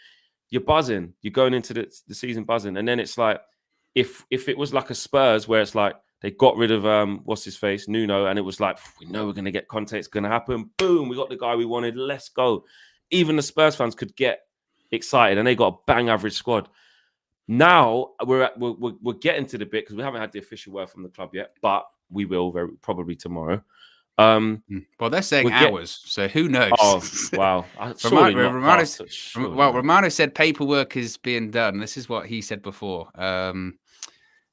You're buzzing. You're going into the season buzzing. And then it's like, if it was like a Spurs where it's like they got rid of, what's his face, Nuno, and it was like, we know we're going to get Conte. It's going to happen. Boom, we got the guy we wanted. Let's go. Even the Spurs fans could get excited and they got a bang average squad. Now we're getting to the bit because we haven't had the official word from the club yet, but we will very probably tomorrow. Well, they're saying hours, so who knows? Oh, wow. Romano said paperwork is being done. This is what he said before.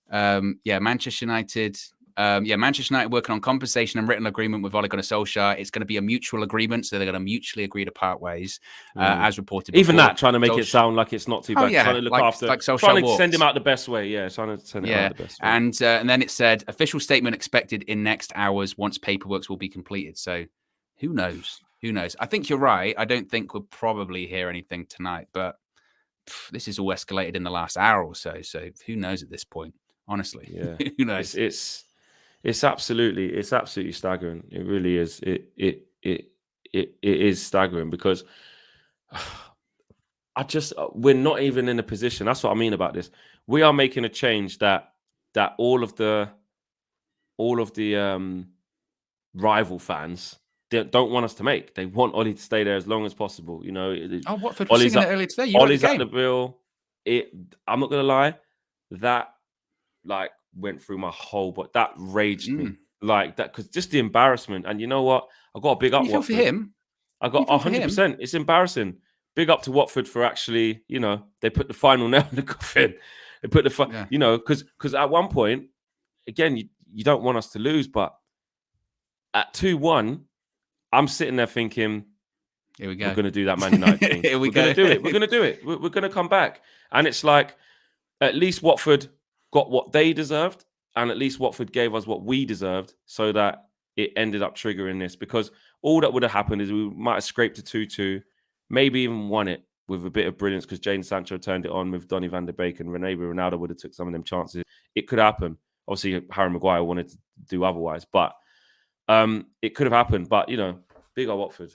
Manchester United working on compensation and written agreement with Ole Gunnar Solskjaer. It's going to be a mutual agreement, so they're going to mutually agree to part ways, as reported before. Even that, trying to make it sound like it's not too bad. Trying to look after, trying to send him out the best way. Yeah, trying to send him out the best way. And then it said, official statement expected in next hours once paperwork will be completed. So who knows? Who knows? I think you're right. I don't think we'll probably hear anything tonight, but this is all escalated in the last hour or so. So who knows at this point? Honestly, who knows? It's absolutely staggering. It really is. It is staggering because we're not even in a position. That's what I mean about this. we are making a change that all of the rival fans don't want us to make. They want Ollie to stay there as long as possible. You know, Watford were singing it earlier today. You Ollie's at the bill. I'm not gonna lie, that like went through my whole, but that raged me like that, because just the embarrassment. And you know what? I got a big up. You feel Watford. for him. I got 100%. It's embarrassing. Big up to Watford for actually, you know, they put the final nail in the coffin. They put the, you know, because at one point, again, you don't want us to lose, but at 2-1, I'm sitting there thinking, here we go. We're going to do that Man United thing. Here we're going to do it. We're going to do it. We're going to come back. And it's like, at least Watford got what they deserved, and at least Watford gave us what we deserved, so that it ended up triggering this. Because all that would have happened is we might have scraped a 2-2, maybe even won it with a bit of brilliance, because Jadon Sancho turned it on with Donny van der Beek, and Ronaldo would have took some of them chances. It could happen. Obviously, Harry Maguire wanted to do otherwise, but it could have happened. But, you know, big old Watford.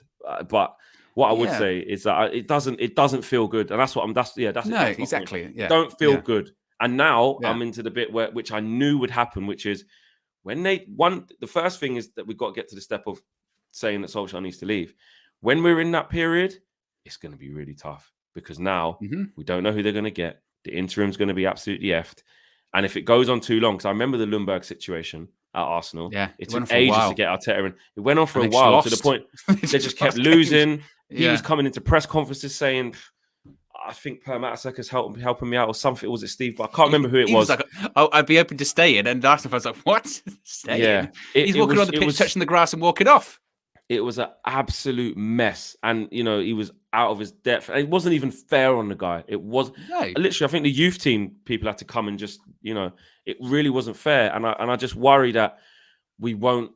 But what I would say is that it doesn't feel good, and that's what I'm. That's exactly. Yeah, don't feel good. And now I'm into the bit which I knew would happen, which is when the first thing is that we've got to get to the step of saying that Solskjaer needs to leave. When we're in that period, it's going to be really tough, because now we don't know who they're going to get. The interim's going to be absolutely effed. And if it goes on too long, because I remember the Lundberg situation at Arsenal. Yeah, it took ages to get Arteta in. It went on for a while to the point they just kept losing. He was coming into press conferences saying, I think Per Mertesacker is helping me out or something. Was it Steve? But I can't remember who it was. Like, oh, I'd be open to staying. And Arsenal fans like, what? Staying? Yeah. He's walking on the pitch, touching the grass and walking off. It was an absolute mess. And, you know, he was out of his depth. And it wasn't even fair on the guy. It was literally, I think the youth team people had to come and just, you know, it really wasn't fair. And I just worry that we're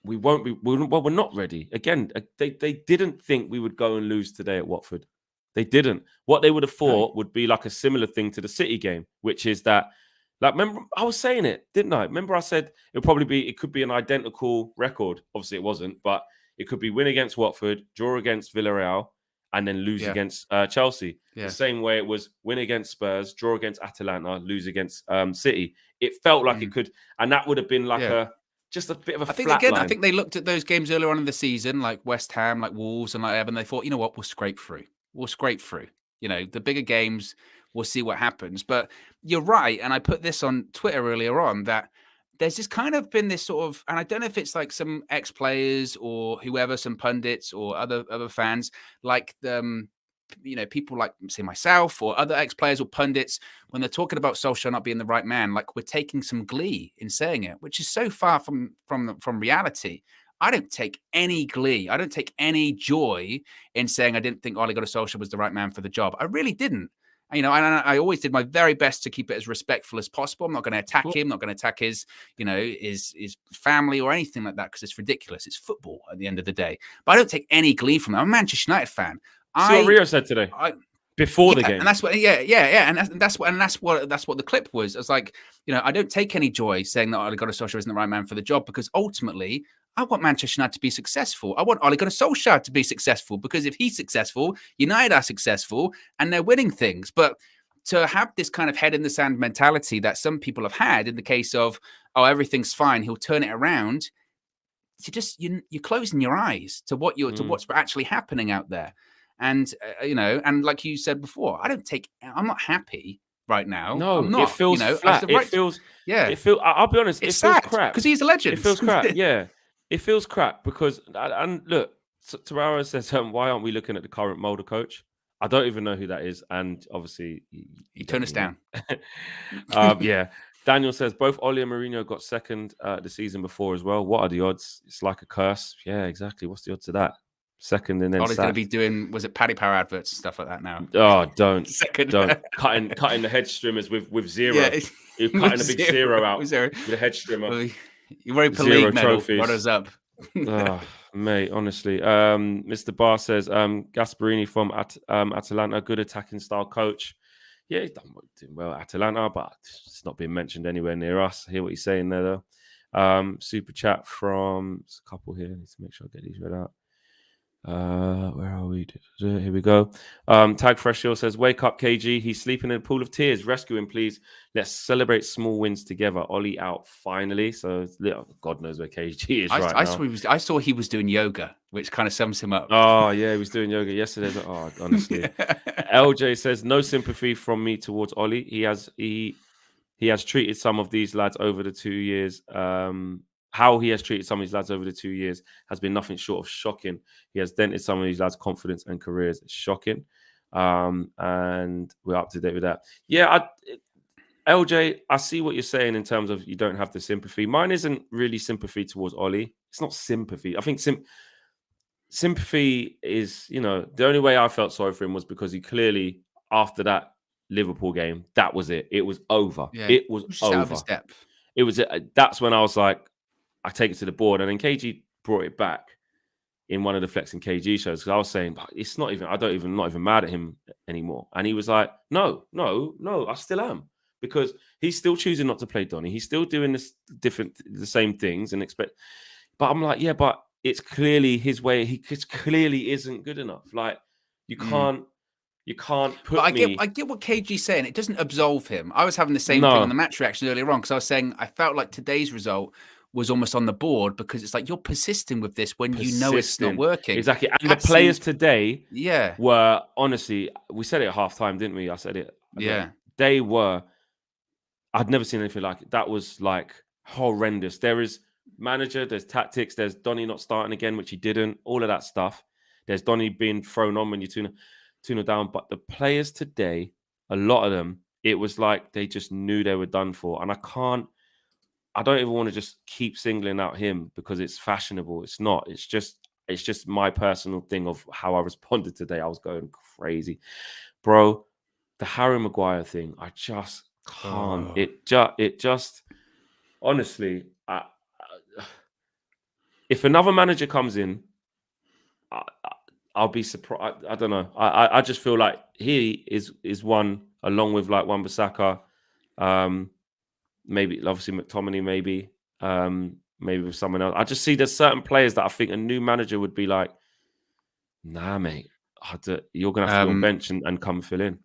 not ready. Again, they didn't think we would go and lose today at Watford. They didn't. What they would have thought would be like a similar thing to the City game, which is that, like, remember, I was saying it, didn't I? Remember I said it could be an identical record. Obviously it wasn't, but it could be win against Watford, draw against Villarreal, and then lose against Chelsea. The same way it was win against Spurs, draw against Atalanta, lose against City. It felt like it could, and that would have been like just a bit of a flat line. I think they looked at those games earlier on in the season, like West Ham, like Wolves, and like Everton. They thought, you know what, we'll scrape through. You know, the bigger games, we'll see what happens. But you're right. And I put this on Twitter earlier on, that there's just kind of been this sort of, and I don't know if it's like some ex-players or whoever, some pundits or other fans, like you know, people like, say, myself or other ex-players or pundits, when they're talking about Solskjaer not being the right man, like we're taking some glee in saying it, which is so far from reality. I don't take any glee. I don't take any joy in saying I didn't think Ole Gunnar Solskjaer was the right man for the job. I really didn't. You know, and I always did my very best to keep it as respectful as possible. I'm not going to attack him, not going to attack his, you know, his family or anything like that, because it's ridiculous. It's football at the end of the day. But I don't take any glee from that. I'm a Manchester United fan. See what Rio said today before the game, and that's what, and that's what the clip was. It's like, you know, I don't take any joy saying that Ole Gunnar Solskjaer isn't the right man for the job, because ultimately, I want Manchester United to be successful. I want Ole Gunnar Solskjaer to be successful, because if he's successful, United are successful and they're winning things. But to have this kind of head in the sand mentality that some people have had in the case of, oh, everything's fine, he'll turn it around. You're closing your eyes to to what's actually happening out there. And, you know, and like you said before, I'm not happy right now. No, I'm not, it feels flat. I'll be honest, it feels crap. Because he's a legend. It feels crap, yeah. It feels crap because, and look, Torara says, why aren't we looking at the current Mulder coach? I don't even know who that is. And obviously, you turn us down. Yeah. Daniel says, both Ole and Mourinho got second the season before as well. What are the odds? It's like a curse. Yeah, exactly. What's the odds of that? Second and then Ole's going to be doing, was it Paddy Power adverts and stuff like that now? Oh, don't. Second. Don't. Cutting the hedge trimmers with zero. Yeah. You're cutting a big zero out with a hedge trimmer. You're wearing League medal, runners up. Oh, mate, honestly. Mr. Barr says, Gasparini from Atalanta, good attacking style coach. Yeah, he's done well at Atalanta, but it's not being mentioned anywhere near us. I hear what he's saying there, though. Super chat from a couple here. I need to make sure I get these read out. Where are we? Here we go. Tag Fresh Hill says, "Wake up, KG. He's sleeping in a pool of tears. Rescue him, please. Let's celebrate small wins together. Ollie out finally." So God knows where KG is now. I saw he was doing yoga, which kind of sums him up. Oh yeah, he was doing yoga yesterday. Oh, honestly. LJ says, "No sympathy from me towards Ollie. He has treated some of these lads over the 2 years. How he has treated some of these lads over the 2 years has been nothing short of shocking. He has dented some of these lads' confidence and careers. It's shocking." And we're up to date with that. Yeah, LJ, I see what you're saying in terms of you don't have the sympathy. Mine isn't really sympathy towards Ollie. It's not sympathy. I think sympathy is, the only way I felt sorry for him was because he clearly, after that Liverpool game, that was it. It was over. Yeah, it was just over. Out of his depth. It was. That's when I was like, I take it to the board, and then KG brought it back in one of the Flexing KG shows because I was saying it's not even. Not even mad at him anymore, and he was like, no, I still am, because he's still choosing not to play Donny. He's still doing the same things and expect. But I'm like, yeah, but it's clearly his way. He clearly isn't good enough. Like you can't. You can't put I get what KG's saying. It doesn't absolve him. I was having the same thing on the match reaction earlier on because I was saying I felt like today's result was almost on the board because it's like you're persisting with this when you know it's not working. Exactly. And the players today were, honestly, we said it at halftime, didn't we? I said it. Yeah. They were, I'd never seen anything like it. That was like horrendous. There is manager, there's tactics, there's Donny not starting again, which he didn't, all of that stuff. There's Donny being thrown on when you tune down. But the players today, a lot of them, it was like they just knew they were done for. And I don't even want to just keep singling out him because it's fashionable. It's not. It's just my personal thing of how I responded today. I was going crazy. Bro, the Harry Maguire thing, I just can't. It just honestly, if another manager comes in, I'll be surprised. I don't know. I just feel like he is one, along with like Wan-Bissaka, maybe obviously McTominay, maybe with someone else. I just see there's certain players that I think a new manager would be like, nah, mate, you're gonna have to go on bench and come fill in.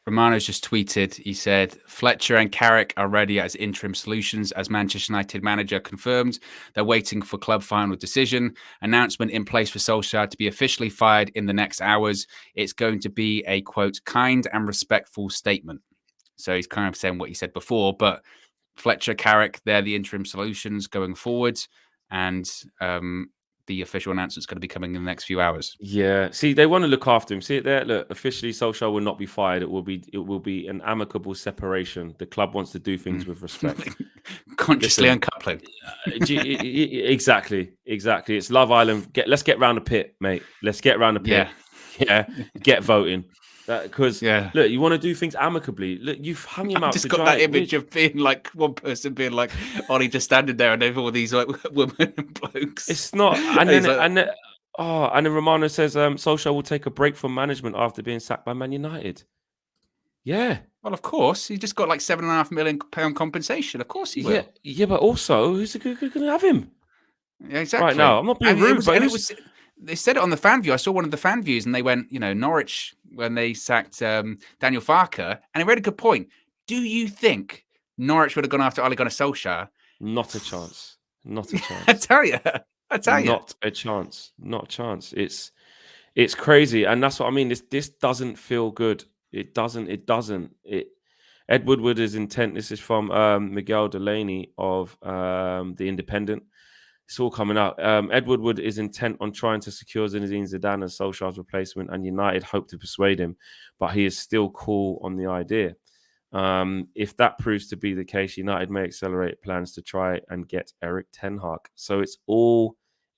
Romano's just tweeted, he said, Fletcher and Carrick are ready as interim solutions as Manchester United manager confirmed. They're waiting for club final decision. Announcement in place for Solskjaer to be officially fired in the next hours. It's going to be a, quote, kind and respectful statement. So he's kind of saying what he said before, but Fletcher, Carrick, they're the interim solutions going forward. And the official announcement's going to be coming in the next few hours. Yeah. See, they want to look after him. See it there? Look, officially Solskjaer will not be fired. It will be an amicable separation. The club wants to do things with respect. Consciously uncoupling. Exactly. It's Love Island. Let's get round the pit, mate. Let's get round the pit. Yeah. Get voting. Because look, you want to do things amicably. Look, you've hung him out. Just got that image of being like one person being like, Ollie just standing there and they've all these like women and blokes. It's not. And then Romano says Solskjaer will take a break from management after being sacked by Man United. Yeah. Well, of course, he just got like £7.5 million compensation. Of course he will. Yeah, but also, who's going to have him? Yeah, exactly. Right now, I'm not being rude, but they said it on the fan view. I saw one of the fan views and they went, Norwich, when they sacked Daniel Farke, and he made a good point. Do you think Norwich would have gone after Ole Gunnar Solskjaer? Not a chance. I tell you. Not a chance. Not a chance. It's crazy. And that's what I mean. This doesn't feel good. It doesn't. Ed Woodward is intent. This is from Miguel Delaney of The Independent. It's all coming out. Ed Woodward is intent on trying to secure Zinedine Zidane as Solskjaer's replacement, and United hope to persuade him, but he is still cool on the idea. If that proves to be the case, United may accelerate plans to try and get Erik ten Hag. So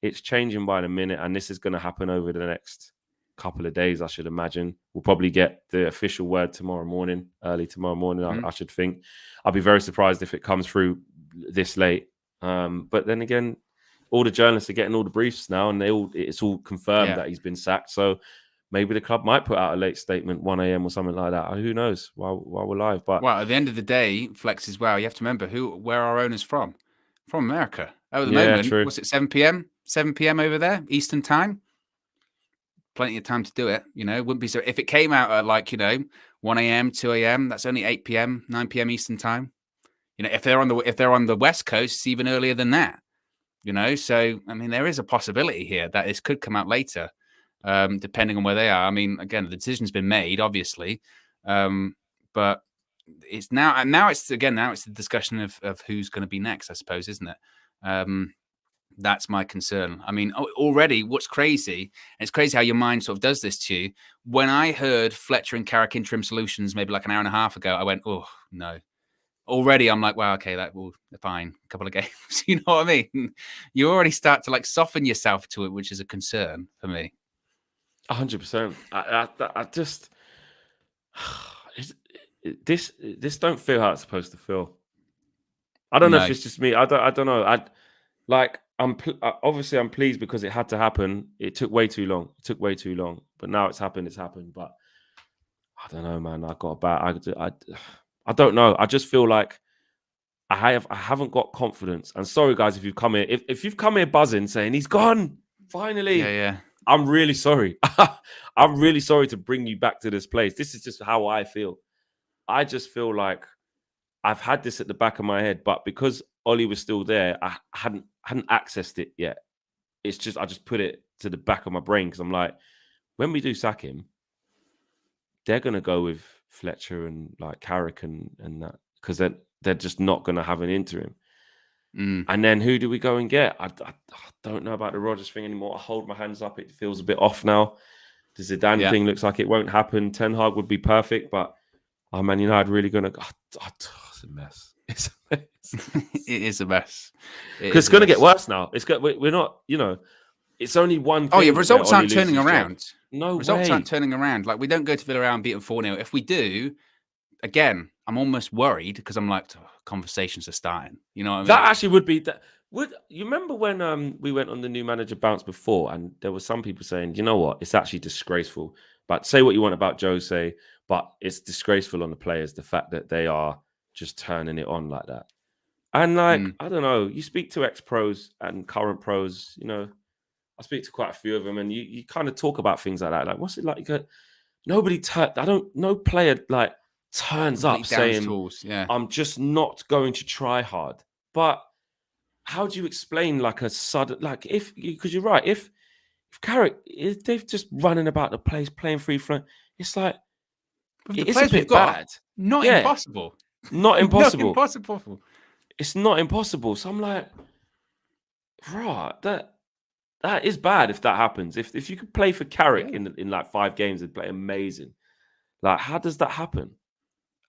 it's changing by the minute, and this is going to happen over the next couple of days, I should imagine. We'll probably get the official word early tomorrow morning, I should think. I'll be very surprised if it comes through this late. But then again, all the journalists are getting all the briefs now, and it's all confirmed that he's been sacked. So maybe the club might put out a late statement, 1 a.m. or something like that. Who knows while we're live. But at the end of the day, Flex as well, you have to remember where our owner's from America. At the moment, true. What's it, 7 p.m.? 7 p.m. over there, Eastern time. plenty of time to do it. You know, wouldn't be so if it came out at like, you know, 1 a.m., 2 a.m., that's only 8 p.m., 9 p.m. Eastern time. You know, if they're on the West Coast, it's even earlier than that. You know, so I mean, there is a possibility here that this could come out later, depending on where they are. I mean, again, the decision's been made, obviously, but it's now it's the discussion of who's going to be next, I suppose, isn't it? That's my concern. I mean, already what's crazy, and it's crazy how your mind sort of does this to you. When I heard Fletcher and Carrick interim solutions maybe like an hour and a half ago, I went, oh, no. Already I'm like, wow, okay, that will fine. A couple of games. You know what I mean? You already start to like soften yourself to it, which is a concern for me. 100%. I just... This don't feel how it's supposed to feel. I don't know if it's just me. I don't know. Obviously I'm pleased because it had to happen. It took way too long. But now it's happened. But I don't know, man. I don't know. I just feel like I haven't got confidence. And sorry, guys, if you've come here, if you've come here buzzing saying he's gone finally, yeah. I'm really sorry. I'm really sorry to bring you back to this place. This is just how I feel. I just feel like I've had this at the back of my head, but because Ollie was still there, I hadn't accessed it yet. It's just I just put it to the back of my brain because I'm like, when we do sack him, they're gonna go with Fletcher and like Carrick and that because they're just not gonna have an interim. And then who do we go and get? I don't know about the Rodgers thing anymore. I hold my hands up. It feels a bit off now. The Zidane thing looks like it won't happen. Ten Hag would be perfect, but Man United really gonna go. It's a mess. It's a mess. It is a mess. Because it's going to get worse now. We're not, you know, it's only one thing. Oh, yeah, results aren't turning around. No results aren't turning around. Like, we don't go to Villarreal beaten 4-0. If we do, again, I'm almost worried because I'm like, conversations are starting. You know what I mean? That actually would be that. You remember when we went on the new manager bounce before, and there were some people saying, you know what, it's actually disgraceful. But say what you want about Jose, but it's disgraceful on the players, the fact that they are just turning it on like that. And like, I don't know, you speak to ex-pros and current pros, you know, I speak to quite a few of them, and you kind of talk about things like that. Like, what's it like? No player like turns up saying, tools. I'm just not going to try hard. But how do you explain like a sudden, like because you're right, if Carrick, if they've just running about the place, playing free flow, it's like, it's a bit bad. Not impossible. Not impossible. Not impossible. It's not impossible. So I'm like, right, that is bad if that happens. If you could play for Carrick in like 5 games and play amazing, like how does that happen?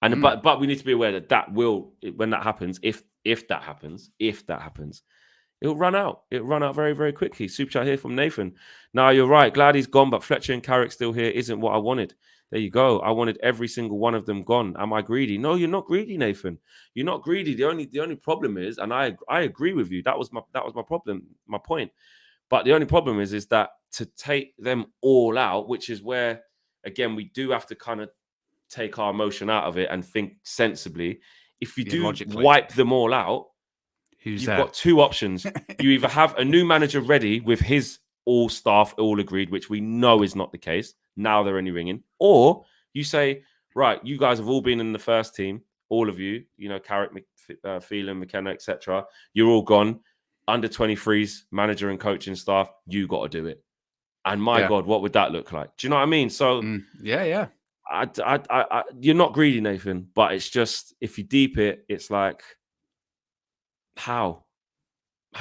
And but we need to be aware that will, when that happens, if that happens, it'll run out. It'll run out very, very quickly. Super chat here from Nathan. No, you're right. Glad he's gone, but Fletcher and Carrick still here isn't what I wanted. There you go. I wanted every single one of them gone. Am I greedy? No, you're not greedy, Nathan. You're not greedy. The only problem is, and I agree with you. That was my problem, my point. But the only problem is that to take them all out, which is where, again, we do have to kind of take our emotion out of it and think sensibly. If you do wipe them all out, you've got 2 options. You either have a new manager ready with his all staff all agreed, which we know is not the case. Now they're only ringing. Or you say, right, you guys have all been in the first team, all of you, you know, Carrick, Phelan, McKenna, etc. You're all gone. Under 23s, manager and coaching staff, you got to do it. And my God, what would that look like? Do you know what I mean? So yeah. You're not greedy, Nathan, but it's just, if you deep it, it's like, how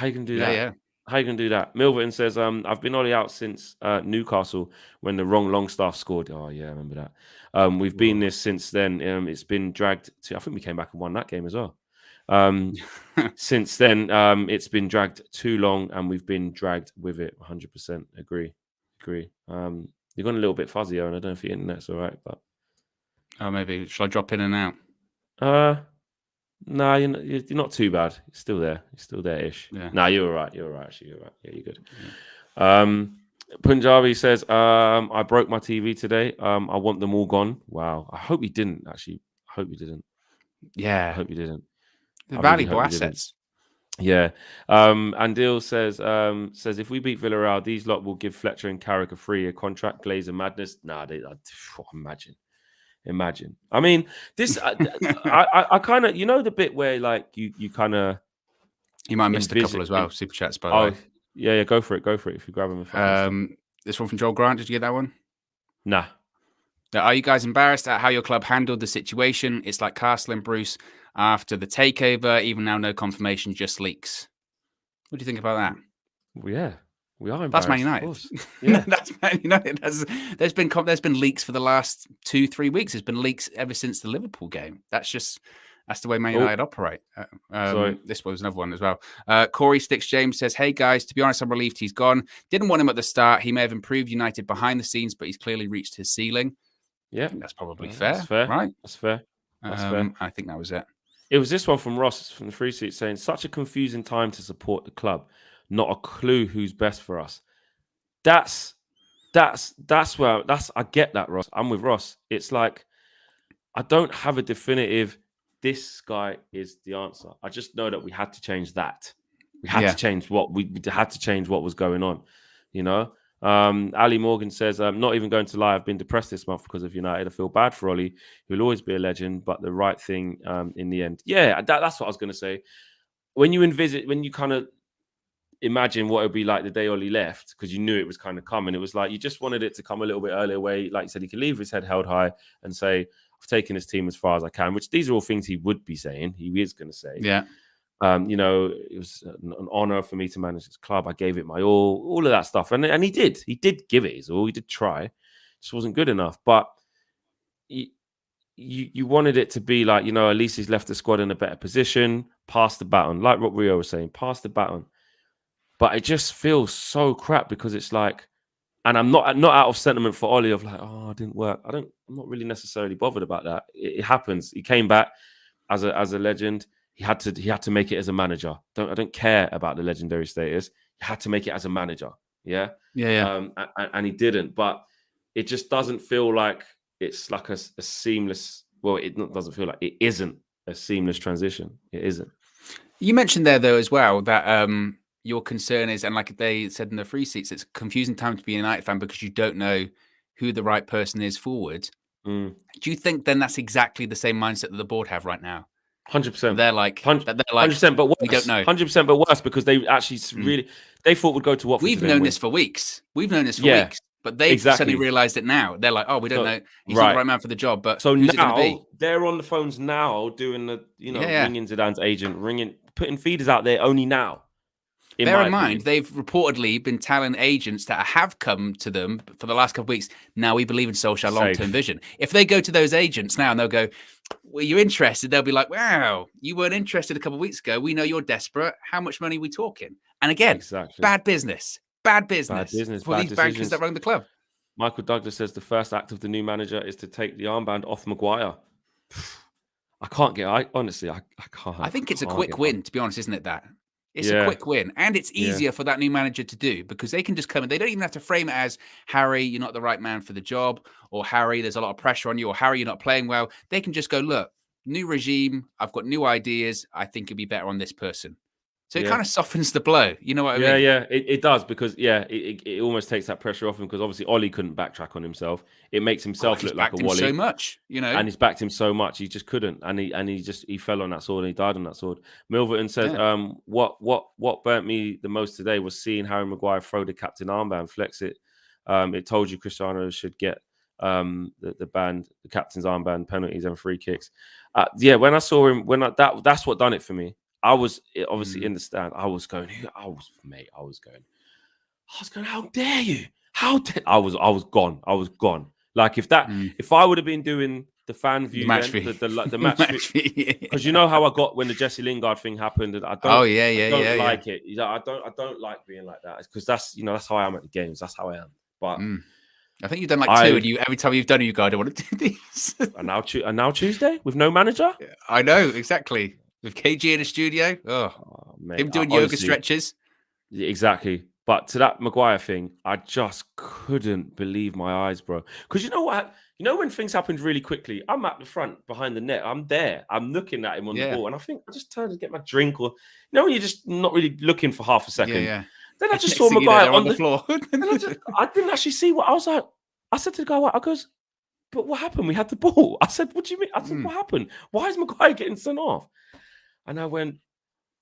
you can do that? Yeah. How you can do that? Milverton says, I've been Ollie out since Newcastle when the wrong Longstaff scored. Oh yeah, I remember that. We've been this since then. It's been dragged to, I think we came back and won that game as well. Since then, it's been dragged too long, and we've been dragged with it. 100% agree. You're going a little bit fuzzy, and I don't know if your internet's all right, but maybe shall I drop in and out? No, you're not too bad. You're still there. You're still there-ish. Yeah. No, you're all right. Actually, you're right. Yeah, you're good. Yeah. Punjabi says, I broke my TV today. I want them all gone. Wow. I hope you didn't, actually. I hope you didn't. Yeah. I hope you didn't. They're valuable assets. Yeah. Andil says if we beat Villarreal, these lot will give Fletcher and Carrick a 3-year contract. Glazer madness. Nah, imagine. I mean, this. I kind of, the bit where like you kind of. You might have missed a couple as well. Super chats, by the way. Yeah. Go for it. If you grab them. This one from Joel Grant. Did you get that one? Nah. Are you guys embarrassed at how your club handled the situation? It's like Castle and Bruce after the takeover. Even now, no confirmation, just leaks. What do you think about that? Well, yeah, we are embarrassed. That's Man United. Yeah, that's Man United. There's been leaks for the last 2-3 weeks. There's been leaks ever since the Liverpool game. That's the way Man United operate. This was another one as well. Corey Sticks James says, "Hey guys, to be honest, I'm relieved he's gone. Didn't want him at the start. He may have improved United behind the scenes, but he's clearly reached his ceiling." Yeah, I think that's probably fair. That's fair, right? That's fair. I think that was it. It was this one from Ross from the Free Seat saying, "Such a confusing time to support the club. Not a clue who's best for us." That's where I get that, Ross. I'm with Ross. It's like I don't have a definitive. This guy is the answer. I just know that we had to change that. We had to change what we had to change what was going on. Ali Morgan says, "Not even going to lie, I've been depressed this month because of United. I feel bad for Ollie. He'll always be a legend, but the right thing in the end." Yeah, that's what I was going to say. When you kind of imagine what it would be like the day Ollie left, because you knew it was kind of coming. It was like you just wanted it to come a little bit earlier, where, like you said, he could leave his head held high and say, "I've taken his team as far as I can," which these are all things he would be saying. He is going to say. Yeah. It was an honor for me to manage this club. I gave it my all of that stuff. And he did. He did give it his all. He did try. It just wasn't good enough. But you wanted it to be like, at least he's left the squad in a better position, pass the baton. Like what Rio was saying, pass the baton. But it just feels so crap because it's like, and I'm not out of sentiment for Ollie of like, oh, it didn't work. I'm not really necessarily bothered about that. It happens. He came back as a legend. He had to make it as a manager. I don't care about the legendary status. He had to make it as a manager. Yeah. And he didn't. But it just doesn't feel like it's like a seamless. Well, it doesn't feel like it isn't a seamless transition. It isn't. You mentioned there though as well that your concern is, and like they said in the free seats, it's a confusing time to be a United fan because you don't know who the right person is forward. Do you think then that's exactly the same mindset that the board have right now? 100%. They're like 100%, but worse. We don't know. 100%, but worse because they actually really they thought would go to Watford. We've known this for weeks. But they've suddenly realised it now. They're like, oh, we don't know. He's not the right man for the job. But so who's now it gonna be? They're on the phones now doing the ringing Zidane's agent, putting feeders out there only now. Bear in mind, they've reportedly been telling agents that have come to them for the last couple of weeks. Now we believe in Solskjaer long-term vision. If they go to those agents now and they'll go, well, you're interested, they'll be like, wow, you weren't interested a couple of weeks ago. We know you're desperate. How much money are we talking? And again, bad business for these bankers that run the club. Michael Douglas says the first act of the new manager is to take the armband off Maguire. Honestly, I can't. I think it's a quick win, to be honest, isn't it, that? It's a quick win. And it's easier for that new manager to do because they can just come in. They don't even have to frame it as, Harry, you're not the right man for the job, or Harry, there's a lot of pressure on you, or Harry, you're not playing well. They can just go, look, new regime. I've got new ideas. I think it'd be better on this person. So it kind of softens the blow. You know what I mean? Yeah, it does because, it almost takes that pressure off him because obviously Ollie couldn't backtrack on himself. It makes himself look like a Wally. So much, And he's backed him so much. He just couldn't. And he fell on that sword and he died on that sword. Milverton says, what burnt me the most today was seeing Harry Maguire throw the captain armband, flex it. It told you Cristiano should get the captain's armband, penalties and free kicks. When I saw him, that's what done it for me. I was obviously in the stand. I was going, how dare you? I was gone. Like if I would have been doing the fan view, the match view, because you know how I got when the Jesse Lingard thing happened. And I don't like it. I don't like being like that because that's how I am at the games. That's how I am. But I think you've done like two, and every time you've done it, you go, I don't want to do these. and now Tuesday with no manager. I know exactly. With KG in the studio, him doing yoga stretches. Exactly. But to that Maguire thing, I just couldn't believe my eyes, bro. Because you know what? You know when things happened really quickly, I'm at the front behind the net. I'm there. I'm looking at him on the ball. And I think I just turned to get my drink, or when you're just not really looking for half a second. Yeah. Then I just saw Maguire on the floor. I didn't actually see what I was like. I said to the guy, I goes, but what happened? We had the ball. I said, what do you mean? I said, what happened? Why is Maguire getting sent off? And I went,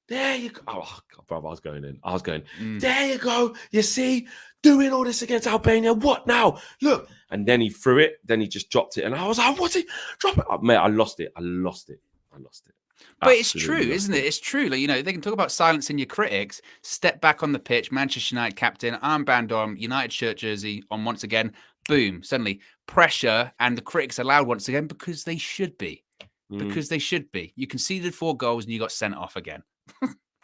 there you go. Oh, God, bro, I was going, there you go. You see, doing all this against Albania. What now? Look. And then he threw it. Then he just dropped it. And I was like, what's he? Drop it. Oh, mate, I lost it. But it's true, isn't it? It's true. Like, they can talk about silencing your critics. Step back on the pitch. Manchester United captain, armband on, United shirt jersey on once again. Boom. Suddenly pressure, and the critics allowed once again because they should be. Because they should be. You conceded 4 goals and you got sent off again.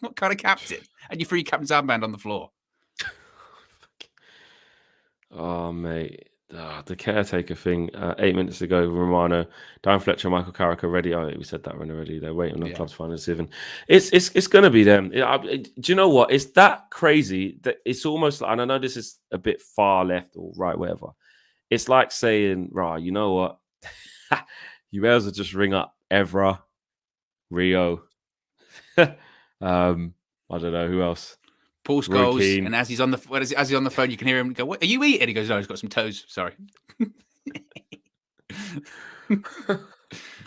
What kind of captain? And you threw your captain's armband on the floor. Oh, mate. The caretaker thing. 8 minutes ago, Romano, Darren Fletcher, Michael Carrick are ready. Oh, we said that one already. They're waiting on the club's final decision. It's going to be them. Do you know what? It's that crazy that it's almost like, and I know this is a bit far left or right, whatever. It's like saying, right, you know what? You may as well just ring up Evra, Rio. I don't know who else. Paul Scholes, and as he's on the phone, you can hear him go, "What are you eating?" He goes, "No, he's got some toes. Sorry."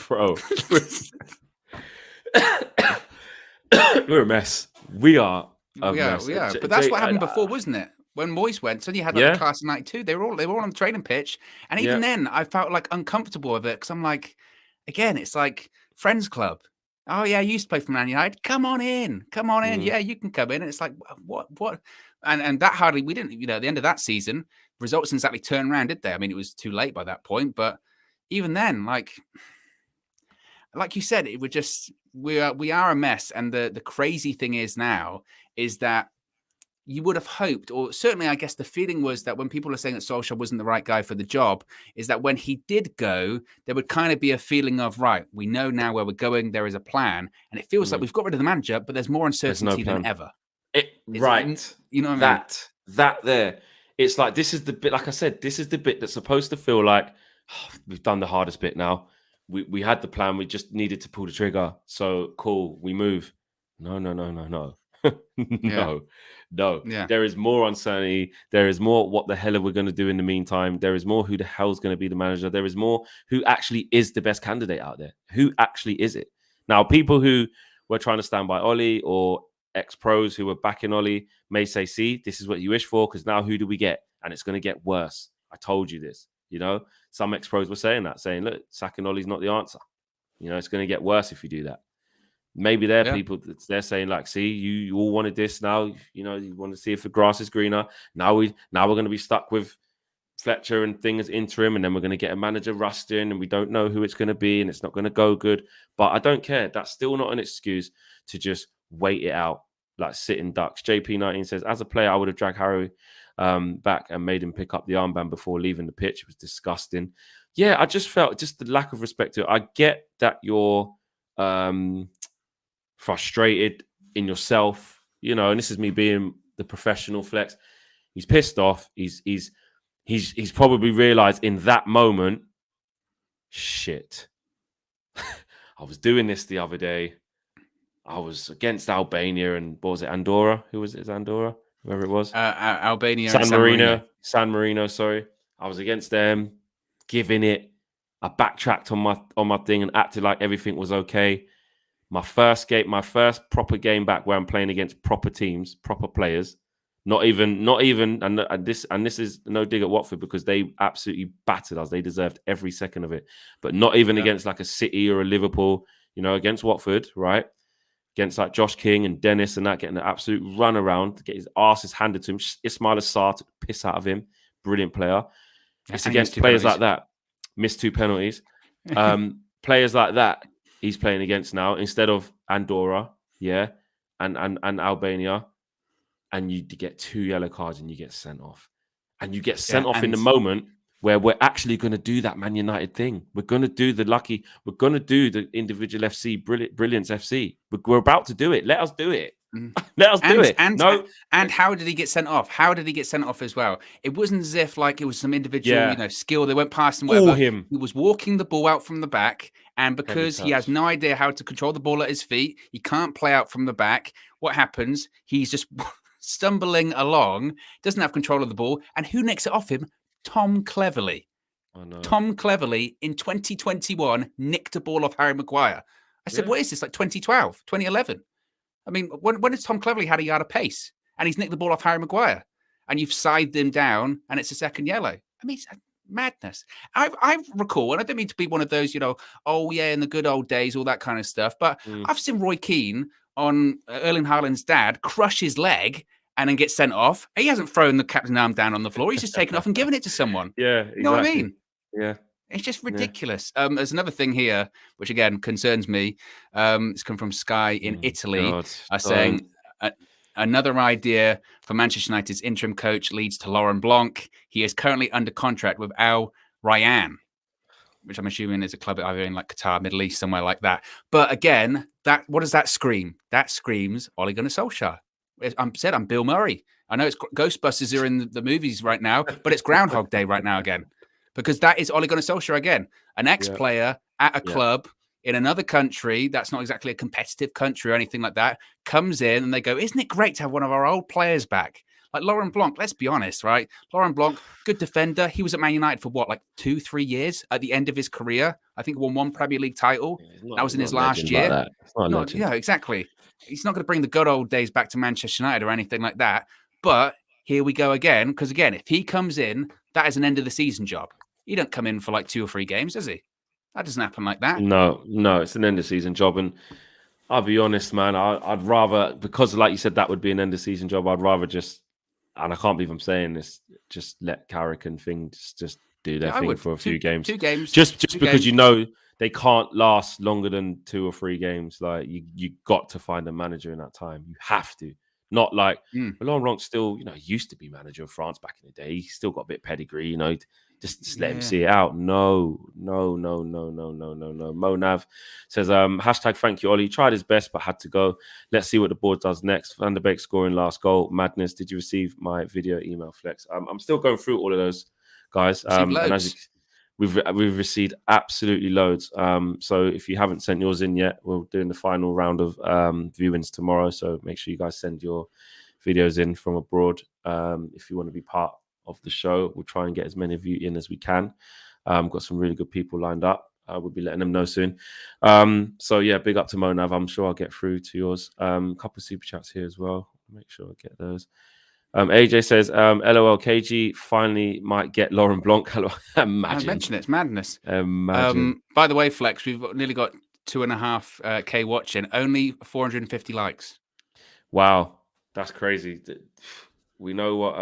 Bro, we're a mess. We are a mess. We are. But that's what happened before, wasn't it? When Moyes went, so you had like the class of '92. They were all on the training pitch, and even then, I felt like uncomfortable with it because I'm like, again, it's like Friends Club. Oh yeah, you used to play for Man United. Come on in. Yeah, you can come in. And it's like, what? And that hardly, we didn't, at the end of that season, results didn't exactly turn around, did they? I mean, it was too late by that point. But even then, like you said, it would just, we are a mess. And the crazy thing is now is that you would have hoped, or certainly I guess the feeling was that when people are saying that Solskjaer wasn't the right guy for the job, is that when he did go, there would kind of be a feeling of, right, we know now where we're going, there is a plan. And it feels like we've got rid of the manager, but there's more uncertainty than ever. Right. You know what I mean? That there. It's like, this is the bit, like I said, this is the bit that's supposed to feel like, we've done the hardest bit now. We had the plan, we just needed to pull the trigger. So cool, we move. No. No. Yeah. There is more uncertainty. There is more what the hell are we going to do in the meantime. There is more who the hell's going to be the manager. There is more who actually is the best candidate out there. Who actually is it? Now, people who were trying to stand by Ollie or ex-pros who were backing Ollie may say, see, this is what you wish for, because now who do we get? And it's going to get worse. I told you this. Some ex-pros were saying, look, sacking Ollie's not the answer. It's going to get worse if you do that. Maybe there are people that they're saying, like, see, you all wanted this now. You want to see if the grass is greener. Now we're going to be stuck with Fletcher and thing as interim, and then we're going to get a manager rusty in, and we don't know who it's going to be, and it's not going to go good. But I don't care. That's still not an excuse to just wait it out, like sitting ducks. JP19 says, as a player, I would have dragged Harry back and made him pick up the armband before leaving the pitch. It was disgusting. Yeah, I just felt just the lack of respect to it. I get that you're frustrated in yourself, and this is me being the professional flex. He's pissed off. He's probably realized in that moment, shit. I was doing this the other day. I was against Albania and what was it, Andorra? Who was it? Is Andorra? Whoever it was. Albania. San Marino, sorry. I was against them, giving it. I backtracked on my thing and acted like everything was okay. My first proper game back where I'm playing against proper teams, proper players. Not even, and this is no dig at Watford because they absolutely battered us. They deserved every second of it. But not even against like a City or a Liverpool, against Watford, right? Against like Josh King and Dennis and that, getting an absolute run around to get his asses handed to him. Ismail Assar took the piss out of him. Brilliant player. It's against players like that. Missed 2 penalties. Players like that he's playing against now instead of Andorra, and Albania. And you get 2 yellow cards and you get sent off. And you get sent off in the moment where we're actually going to do that Man United thing. We're going to do we're going to do the individual FC, Brilliance FC. We're about to do it. Let us do it. Let us do it. And how did he get sent off? How did he get sent off as well? It wasn't as if like it was some individual, skill. They went past him. Whatever. Him. He was walking the ball out from the back, and because he has no idea how to control the ball at his feet, he can't play out from the back. What happens? He's just stumbling along, doesn't have control of the ball, and who nicks it off him? Tom Cleverley. Tom Cleverley in 2021 nicked a ball off Harry Maguire. I said, what is this? Like 2012, 2011? I mean, when has Tom Cleverley had a yard of pace and he's nicked the ball off Harry Maguire and you've sided him down and it's a second yellow? I mean, it's madness. I recall, and I don't mean to be one of those, oh yeah, in the good old days, all that kind of stuff. But I've seen Roy Keane on Erling Haaland's dad crush his leg and then get sent off. He hasn't thrown the captain's arm down on the floor. He's just taken off and given it to someone. Yeah, exactly. You know what I mean? Yeah. It's just ridiculous. There's another thing here, which again concerns me. It's come from Sky in Italy, saying another idea for Manchester United's interim coach leads to Laurent Blanc. He is currently under contract with Al Rayyan, which I'm assuming is a club either in like Qatar, Middle East, somewhere like that. But again, what does that scream? That screams Ole Gunnar Solskjaer. I'm Bill Murray. I know it's Ghostbusters are in the movies right now, but it's Groundhog Day right now again. Because that is Ole Gunnar Solskjaer again, an ex-player at a club in another country that's not exactly a competitive country or anything like that, comes in and they go, isn't it great to have one of our old players back? Like Laurent Blanc, let's be honest, right? Laurent Blanc, good defender. He was at Man United for what, like 2-3 years at the end of his career? I think won one Premier League title. That was in his last year. Yeah, exactly. He's not going to bring the good old days back to Manchester United or anything like that. But here we go again, because again, if he comes in, that is an end of the season job. He don't come in for like 2 or 3 games, does he? That doesn't happen like that. No, it's an end of season job. And I'll be honest, man, I'd rather, because like you said, that would be an end of season job. I'd rather just, and I can't believe I'm saying this, just let Carrick and things just do their thing for a few games. 2 games. Just because games. They can't last longer than 2 or 3 games. Like you got to find a manager in that time. You have to. Not like Laurent Blanc still, used to be manager of France back in the day. He's still got a bit of pedigree, Just let him see it out. No. Monav says, hashtag thank you, Ollie. Tried his best, but had to go. Let's see what the board does next. Van der Beek scoring last goal. Madness. Did you receive my video email, Flex? I'm still going through all of those, guys. And as we've received absolutely loads. So if you haven't sent yours in yet, we're doing the final round of viewings tomorrow. So make sure you guys send your videos in from abroad if you want to be part of the show. We'll try and get as many of you in as we can. Got some really good people lined up. We'll be letting them know soon. So yeah, big up to Monav. I'm sure I'll get through to yours. Couple of super chats here as well. Make sure I get those. AJ says, LOL KG finally might get Laurent Blanc. Imagine. I mentioned it's madness. Imagine. By the way, Flex, we've nearly got 2.5K watching, only 450 likes. Wow, that's crazy. We know what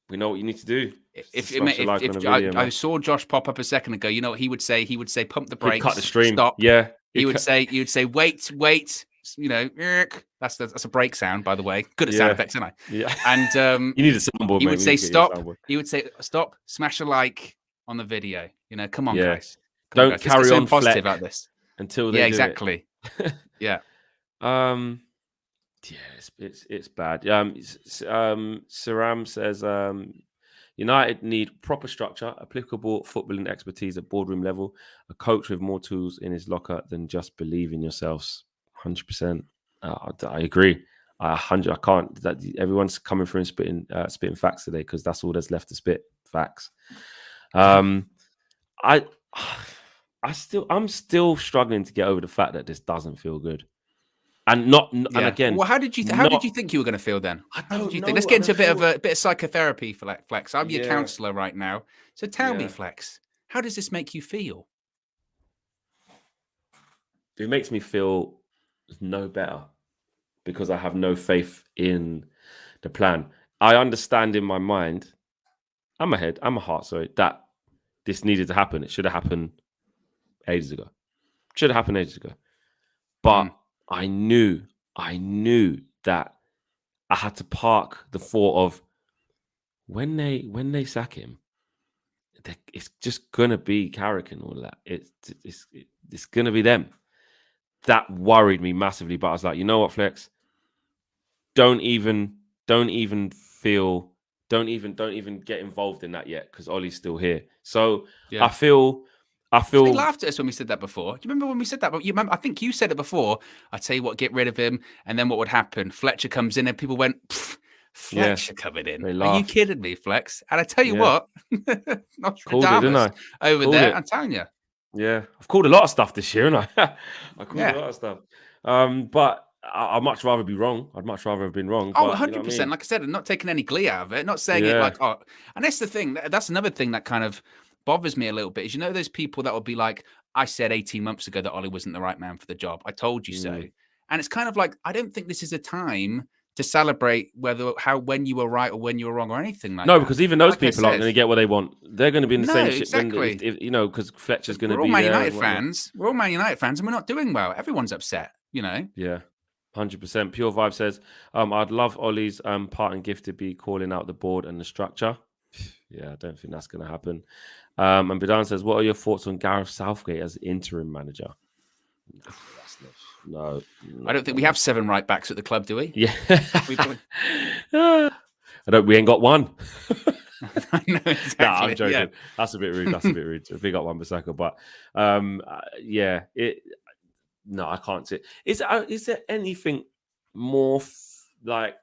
you need to do. I saw Josh pop up a second ago, you know what he would say? He would say, pump the brakes, cut the stream. Stop. Yeah. He would say, wait. That's a brake sound, by the way. Good at sound effects, isn't I? Yeah. And you need a soundboard. He would say stop. He would say stop. Smash a like on the video. Come on, guys. Don't carry on positive about this until they do exactly. It. Yeah. Yeah, it's bad. Saram says United need proper structure, applicable footballing expertise at boardroom level, a coach with more tools in his locker than just believe in yourselves. 100%. I agree. I can't. Everyone's coming through and spitting facts today because that's all there's left to spit. Facts. I'm still struggling to get over the fact that this doesn't feel good. And again, well, how did you think you were going to feel then? How did you think? Let's get into a bit of psychotherapy, Flex. I'm your counselor right now, so tell me, Flex, how does this make you feel? It makes me feel no better because I have no faith in the plan. I understand in my mind, I'm a heart, sorry, that this needed to happen. It should have happened ages ago. But I knew that I had to park the thought of when they sack him, it's just gonna be Carrick and all of that. It's gonna be them. That worried me massively. But I was like, you know what, Flex? don't even get involved in that yet because Ollie's still here. So Yeah. I feel they laughed at us when we said that before. Do you remember when we said that? But you remember, I think you said it before. I tell you what, get rid of him, and then what would happen? Fletcher comes in, and people went, Fletcher coming in. Are you kidding me, Flex? And I tell you what, Nostradamus over there. I'm telling you. Yeah, I've called a lot of stuff this year, and I called a lot of stuff. But I'd much rather be wrong. I'd much rather have been wrong. Oh, 100%. Like I said, I'm not taking any glee out of it. Not saying it like, oh, and that's the thing. That's another thing that kind of bothers me a little bit is, you know, those people that will be like, I said 18 months ago that Ollie wasn't the right man for the job. I told you so. And it's kind of like, I don't think this is a time to celebrate when you were right or when you were wrong or anything like that. No, because even those people aren't going to get what they want. They're going to be in the same shit. Exactly. If, you know, because Fletcher's going to be We're all Man United fans. We're all Man United fans, and we're not doing well. Everyone's upset, you know? Yeah. 100%. Pure Vibe says, I'd love Ollie's parting gift to be calling out the board and the structure. Yeah, I don't think that's going to happen. And Bidan says, what are your thoughts on Gareth Southgate as interim manager? No. I don't think we have 7 right backs at the club, do we? Yeah. We ain't got one. I know, exactly. Nah, I'm joking. Yeah. That's a bit rude. We got one Bissaka, but yeah, no, I can't see it. Is there anything more like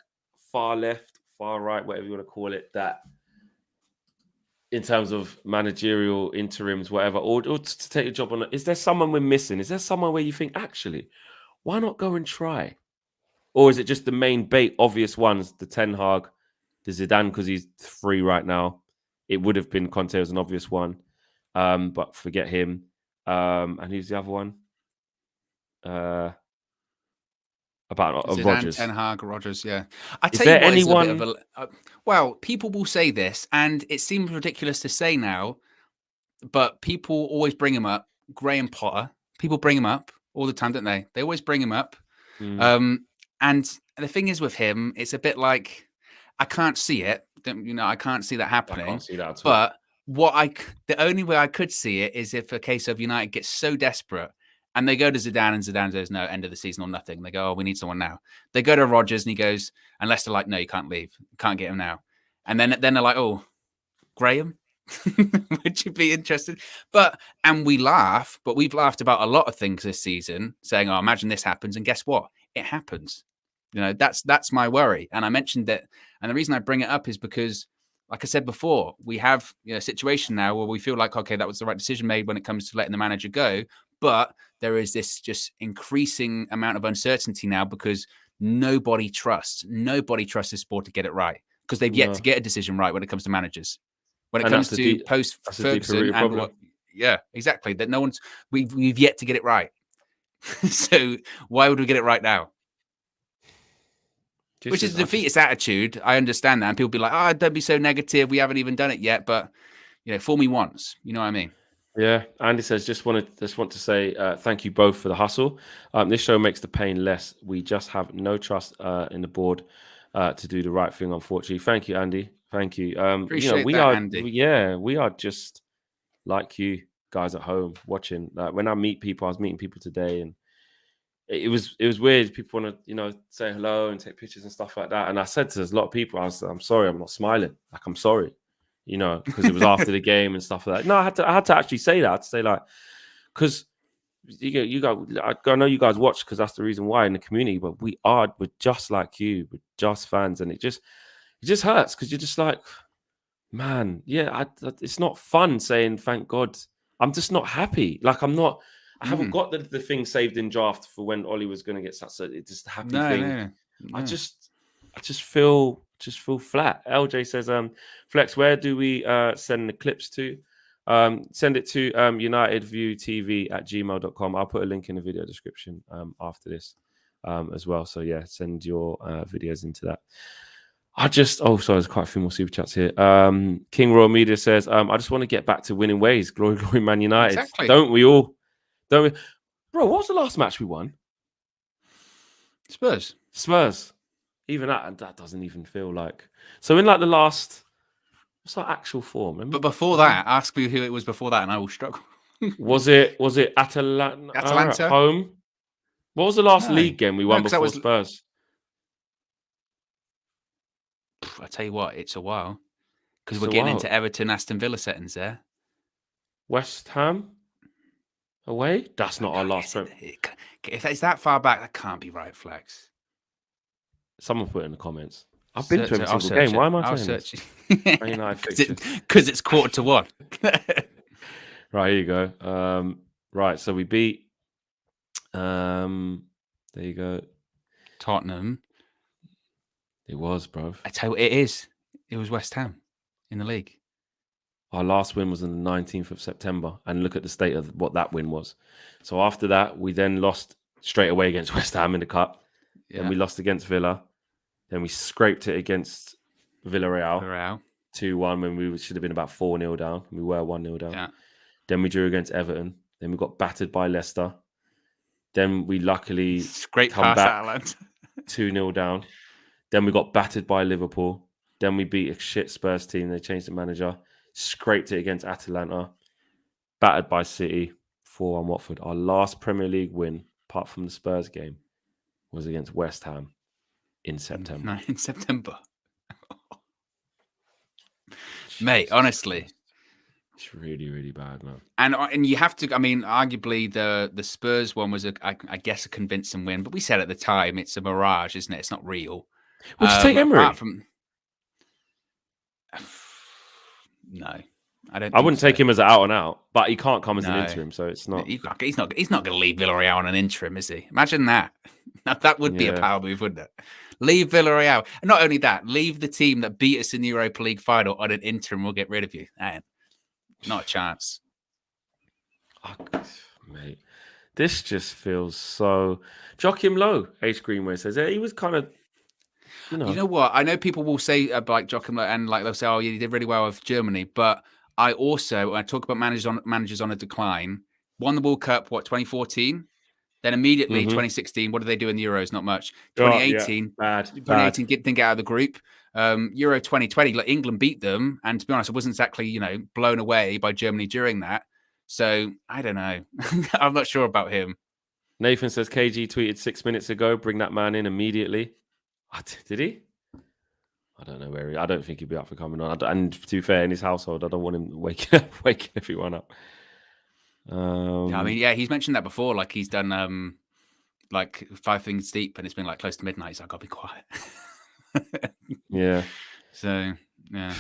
far left, far right, whatever you want to call it, that in terms of managerial interims, whatever, or to take a job on? Is there someone we're missing? Is there someone where you think, actually, why not go and try? Or is it just the main obvious ones, the Ten Hag, the Zidane, because he's free right now? It would have been Conte as an obvious one, but forget him. And who's the other one? About Zidane, Rodgers. Ten Hag, Rodgers, yeah. I tell you what, anyone? Well, people will say this, and it seems ridiculous to say now, but people always bring him up. Graham Potter. People bring him up all the time, don't they? They always bring him up. And the thing is with him, it's a bit like, I can't see it. You know, I can't see that happening. I can't see that at all. But the only way I could see it is if a case of United gets so desperate and they go to Zidane and Zidane says, no, end of the season or nothing. They go, oh, we need someone now. They go to Rodgers and he goes, and Leicester like, no, you can't leave. You can't get him now. And then they're like, oh, Graham? Would you be interested? And we laugh, but we've laughed about a lot of things this season, saying, oh, imagine this happens. And guess what? It happens. You know, that's my worry. And I mentioned that. And the reason I bring it up is because, like I said before, we have a situation now where we feel like, okay, that was the right decision made when it comes to letting the manager go. But there is this just increasing amount of uncertainty now because nobody trusts this sport to get it right because they've yet to get a decision right when it comes to managers. When it comes to post Ferguson and yeah, exactly. That no one's we've yet to get it right. So why would we get it right now? Which is a defeatist attitude. I understand that. And people be like, oh, don't be so negative. We haven't even done it yet. But, you know, fool me once. You know what I mean? Yeah. Andy says, just want to say thank you both for the hustle. This show makes the pain less. We just have no trust in the board to do the right thing, unfortunately. Thank you, Andy. Thank you. Appreciate that, Andy. We are just like you guys at home watching. When I meet people, I was meeting people today and it was weird. People want to, say hello and take pictures and stuff like that. And I said to a lot of people, I'm sorry, I'm not smiling. Like, I'm sorry, because it was after the game and stuff like that. No, I had to actually say that. I had to say like, because you guys, I know you guys watch because that's the reason why in the community. But we're just like you. We're just fans, and it just hurts because you're just like, man, yeah, it's not fun saying thank God. I'm just not happy. Like I haven't got the thing saved in draft for when Ollie was going to get such it's just a happy thing. No. I just feel flat. LJ says, Flex, where do we send the clips to? Send it to unitedviewtv@gmail.com. I'll put a link in the video description after this as well. So yeah, send your videos into that. Sorry, there's quite a few more super chats here. King Royal Media says, I just want to get back to winning ways. Glory, glory, Man United. Exactly. Don't we all? Don't we? Bro, what was the last match we won? Spurs. Even that doesn't even feel like. So in like the last, what's our actual form? But before that, ask me who it was before that and I will struggle. Was it Atalanta at home? What was the last league game we won before Spurs? I tell you what, it's a while because we're getting into Everton, Aston Villa settings there. West Ham away. That's not our last trip. If it's that far back, that can't be right, Flex. Someone put it in the comments. I've been to every single game. Why am I saying this? Because it's 1:45. Right, here you go. Right, so we beat. There you go. Tottenham. It was, bro. I tell you what, it is. It was West Ham in the league. Our last win was on the 19th of September, and look at the state of what that win was. So after that, we then lost straight away against West Ham in the cup. Yeah. Then we lost against Villa. Then we scraped it against Villarreal. 2-1 when we should have been about 4-0 down. We were 1-0 down. Yeah. Then we drew against Everton. Then we got battered by Leicester. Then we luckily come back 2-0 down. Then we got battered by Liverpool. Then we beat a shit Spurs team. They changed the manager. Scraped it against Atalanta. Battered by City. 4-1 Watford. Our last Premier League win, apart from the Spurs game, was against West Ham in September. No, in September. Mate, honestly. It's really, really bad, man. And you have to, I mean, arguably the Spurs one was, I guess, a convincing win. But we said at the time, it's a mirage, isn't it? It's not real. Would you take Emery? No, I don't. I wouldn't take him as an out and out, but he can't come as an interim, so it's not. He's not going to leave Villarreal on an interim, is he? Imagine that. That would be a power move, wouldn't it? Leave Villarreal. And not only that, leave the team that beat us in the Europa League final on an interim. We'll get rid of you. Man, not a chance. Mate, this just feels so. Joachim Low, H. Greenway says he was kind of. You know what? I know people will say like Joachim Low, and like they'll say, "Oh, you did really well with Germany," but I also, when I talk about managers on a decline, won the World Cup, 2014? Then immediately 2016, what did they do in the Euros? Not much. 2018, bad. 2018 didn't get out of the group. Euro 2020, like England beat them, and to be honest, I wasn't exactly blown away by Germany during that. So I don't know. I'm not sure about him. Nathan says KG tweeted 6 minutes ago, bring that man in immediately. What? Did he? I don't know where he. I don't think he'd be up for coming on. And to be fair, in his household, I don't want him waking everyone up. I mean, yeah, he's mentioned that before. Like he's done like 5 things deep, and it's been like close to midnight. He's like, I'll be quiet. Yeah. So yeah.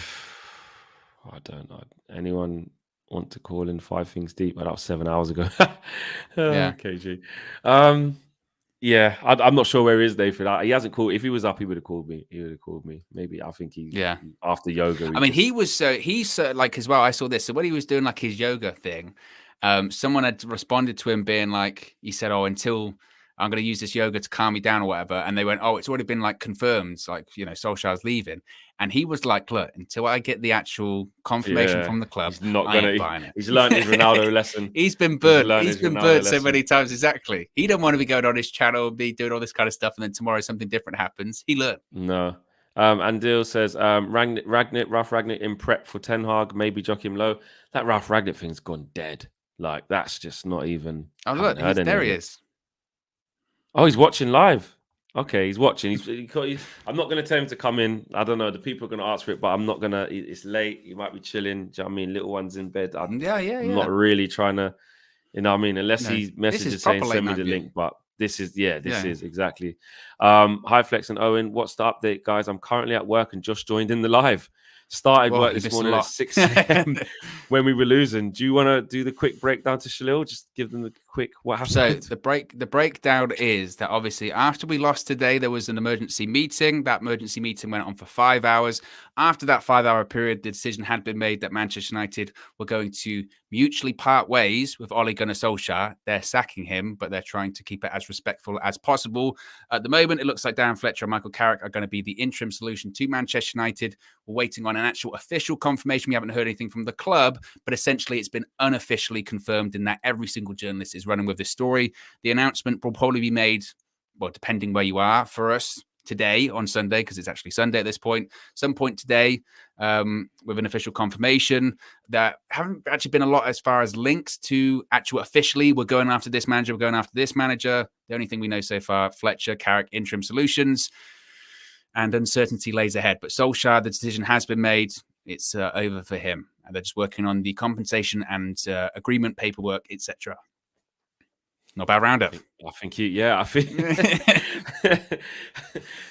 I don't know. Anyone want to call in 5 things deep? Well, that was 7 hours ago. Yeah. KG. Yeah, I'm not sure where he is, Nathan. He hasn't called. If he was up, he would have called me. Maybe I think he. Yeah. After yoga. I mean, he's like as well. I saw this. So when he was doing like his yoga thing, someone had responded to him being like, he said, "Oh, until I'm going to use this yoga to calm me down or whatever," and they went, "Oh, it's already been like confirmed. Like Solskjaer's leaving." And he was like, "Look, until I get the actual confirmation from the club, he's not gonna. He's learned his Ronaldo lesson. He's been burnt. He's been burnt so many times. Exactly. He don't want to be going on his channel and be doing all this kind of stuff, and then tomorrow something different happens. He learned." No. And Dill says, Ralf Ragnick in prep for Ten Hag, maybe Joachim Low. That Ralf Ragnick thing's gone dead. Like that's just not even. Oh look, there he is. Oh, he's watching live. Okay, he's watching. I'm not going to tell him to come in. I don't know. The people are going to ask for it, but I'm not going to. It's late. He might be chilling. Do you know what I mean? Little one's in bed. I'm not really trying to, unless he messages saying send me the link. But this is exactly. Hi, Flex and Owen. What's the update, guys? I'm currently at work and just joined in the live. Started work this morning at 6 a.m. when we were losing. Do you want to do the quick breakdown to Shalil? Just give them the quick what happened. So the breakdown is that obviously after we lost today, there was an emergency meeting. That emergency meeting went on for 5 hours. After that 5-hour period, the decision had been made that Manchester United were going to mutually part ways with Ole Gunnar Solskjaer. They're sacking him, but they're trying to keep it as respectful as possible. At the moment, it looks like Darren Fletcher and Michael Carrick are going to be the interim solution to Manchester United. We're waiting on an actual official confirmation. We haven't heard anything from the club, but essentially it's been unofficially confirmed in that every single journalist is running with this story. The announcement will probably be made, well, depending where you are for us today on Sunday, because it's actually Sunday at this point, some point today with an official confirmation. That haven't actually been a lot as far as links to actual officially, we're going after this manager, we're going after this manager. The only thing we know so far, Fletcher, Carrick, interim solutions. and uncertainty lays ahead. But Solskjaer, the decision has been made. It's over for him. And they're just working on the compensation and agreement paperwork, etc. Not bad roundup. I think you, yeah, I think,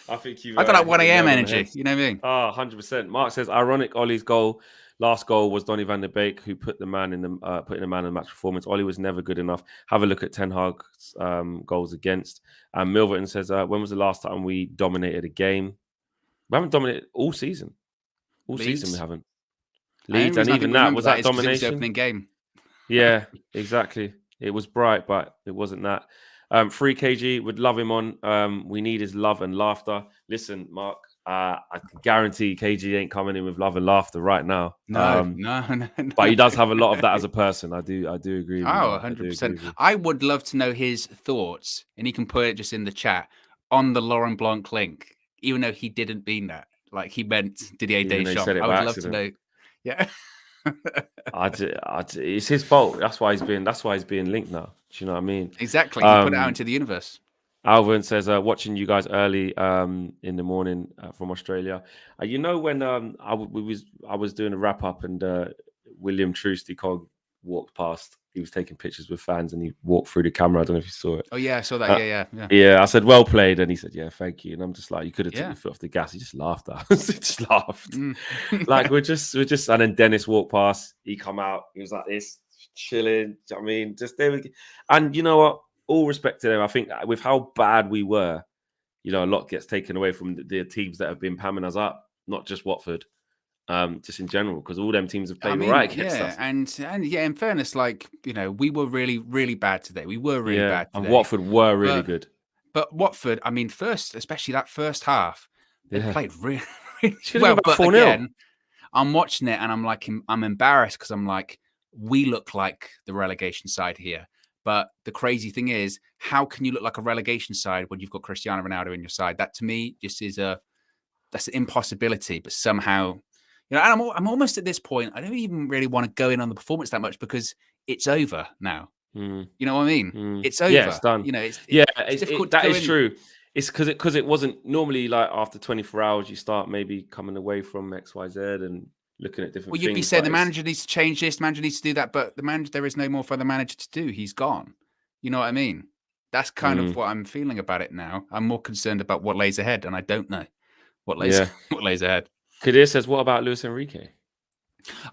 I think you. I got that 1 a.m. energy. You know what I mean? Oh, 100%. Mark says, ironic. Ollie's last goal was Donny van der Beek, who put the man in the match performance. Ollie was never good enough. Have a look at Ten Hag's goals against. And Milverton says, when was the last time we dominated a game? We haven't dominated all season. All season we haven't. Leeds, and even that was that domination. It was the opening game. Yeah, exactly. It was bright, but it wasn't that. Free KG, would love him on. We need his love and laughter. Listen, Mark, I can guarantee KG ain't coming in with love and laughter right now. No. But he does have a lot of that as a person. I do agree with you. 100%. I would love to know his thoughts, and he can put it just in the chat, on the Laurent Blanc link, even though he didn't mean that. Like, he meant Didier Deschamps. I would love to know. Yeah. It's his fault. That's why he's being linked now. Do you know what I mean? Exactly. He put it out into the universe. Alvin says, watching you guys early in the morning from Australia. You know, when I was doing a wrap up and William Trusty-Cog walked past. He was taking pictures with fans and he walked through the camera. I don't know if you saw it. Oh yeah, I saw that. Yeah. I said, well played. And he said, yeah, thank you. And I'm just like, you could have took your foot off the gas. He just laughed at us. He just laughed. Like we're just, and then Dennis walked past. He come out. He was like this, chilling. I mean, just there we go. And you know what? All respect to them. I think with how bad we were, you know, a lot gets taken away from the teams that have been pamming us up, not just Watford. Just in general, because all them teams have played right against us. And in fairness, like, you know, we were really, really bad today. We were really bad today. And Watford were really good. But Watford, I mean, especially that first half, they played really, really well. But again, I'm watching it and I'm like, I'm embarrassed because I'm like, we look like the relegation side here. But the crazy thing is, how can you look like a relegation side when you've got Cristiano Ronaldo in your side? That to me just is that's an impossibility. But somehow, you know, and I'm almost at this point. I don't even really want to go in on the performance that much because it's over now. You know what I mean? It's over. Yeah, it's done. You know, it's difficult. That is true. It's because it wasn't normally like after 24 hours you start maybe coming away from XYZ and looking at different. Well, you'd be saying the manager needs to change this, the manager needs to do that, but there is no more for the manager to do. He's gone. You know what I mean? That's kind of what I'm feeling about it now. I'm more concerned about what lays ahead, and I don't know what lays ahead. Kadir says, what about Luis Enrique?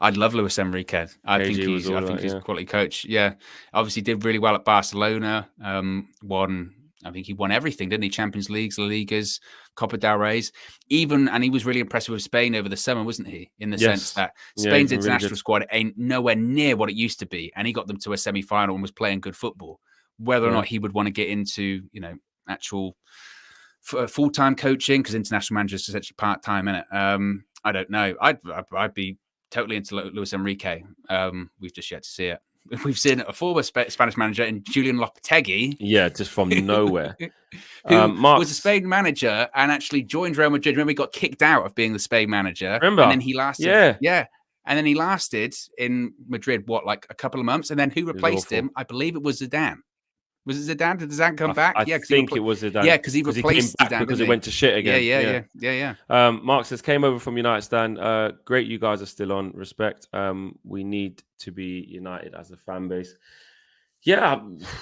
I'd love Luis Enrique. I think he's a quality coach. Yeah. Obviously did really well at Barcelona. I think he won everything, didn't he? Champions Leagues, La Ligas, Copa del Rey's. And he was really impressive with Spain over the summer, wasn't he? In the sense that Spain's international squad ain't nowhere near what it used to be. And he got them to a semi-final and was playing good football. Whether or not he would want to get into, you know, actual full-time coaching, because international manager is essentially part-time, isn't it? I don't know. I'd be totally into Luis Enrique. We've just yet to see it. We've seen a former Spanish manager in Julian Lopetegui. Yeah, just from nowhere. who was a Spain manager and actually joined Real Madrid. Remember, he got kicked out of being the Spain manager. Remember? And then he lasted. Yeah. And then he lasted in Madrid, like a couple of months? And then who replaced him? I believe it was Zidane. Was it Zidane? Did Zidane come back? I think it was Zidane. Yeah, because he replaced Zidane because it went to shit again. Yeah. Mark says, came over from United, Stan. Great, you guys are still on. Respect. We need to be united as a fan base. Yeah,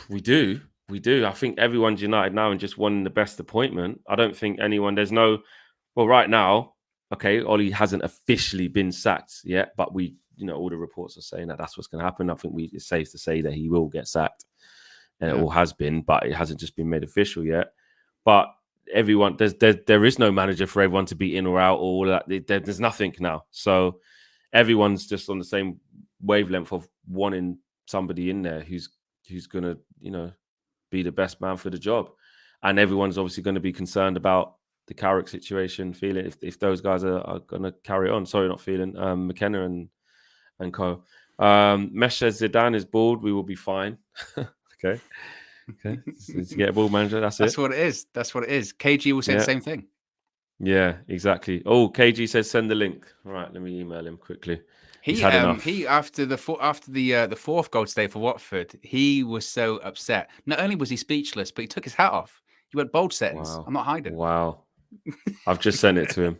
we do. I think everyone's united now and just wanting the best appointment. I don't think right now, okay, Ollie hasn't officially been sacked yet, but all the reports are saying that that's what's going to happen. I think it's safe to say that he will get sacked. And it all has been, but it hasn't just been made official yet. But everyone, there is no manager for everyone to be in or out, or all that. There's nothing now. So everyone's just on the same wavelength of wanting somebody in there who's going to, be the best man for the job. And everyone's obviously going to be concerned about the Carrick situation, feeling if those guys are going to carry on. Sorry, not feeling McKenna and co. Mesh says Zidane is bored. We will be fine. Okay. To get a ball manager, that's what it is. That's what it is. KG will say the same thing. Yeah, exactly. Oh, KG says send the link. All right, let me email him quickly. He after the fourth goal today for Watford, he was so upset. Not only was he speechless, but he took his hat off. He went bold settings. Wow. I'm not hiding. Wow. I've just sent it to him.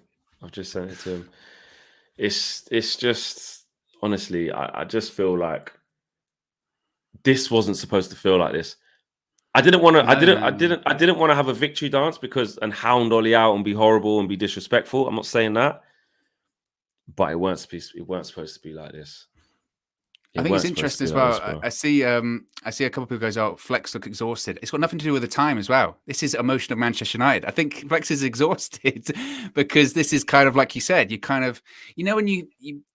It's just, honestly, I just feel like this wasn't supposed to feel like this. I didn't want to. I didn't want to have a victory dance and hound Ollie out and be horrible and be disrespectful. I'm not saying that, but it weren't supposed to be like this. I think it's interesting as well. I see a couple of people goes, "Oh, Flex look exhausted." It's got nothing to do with the time as well. This is emotion of Manchester United. I think Flex is exhausted because this is kind of like you said. You kind of, when you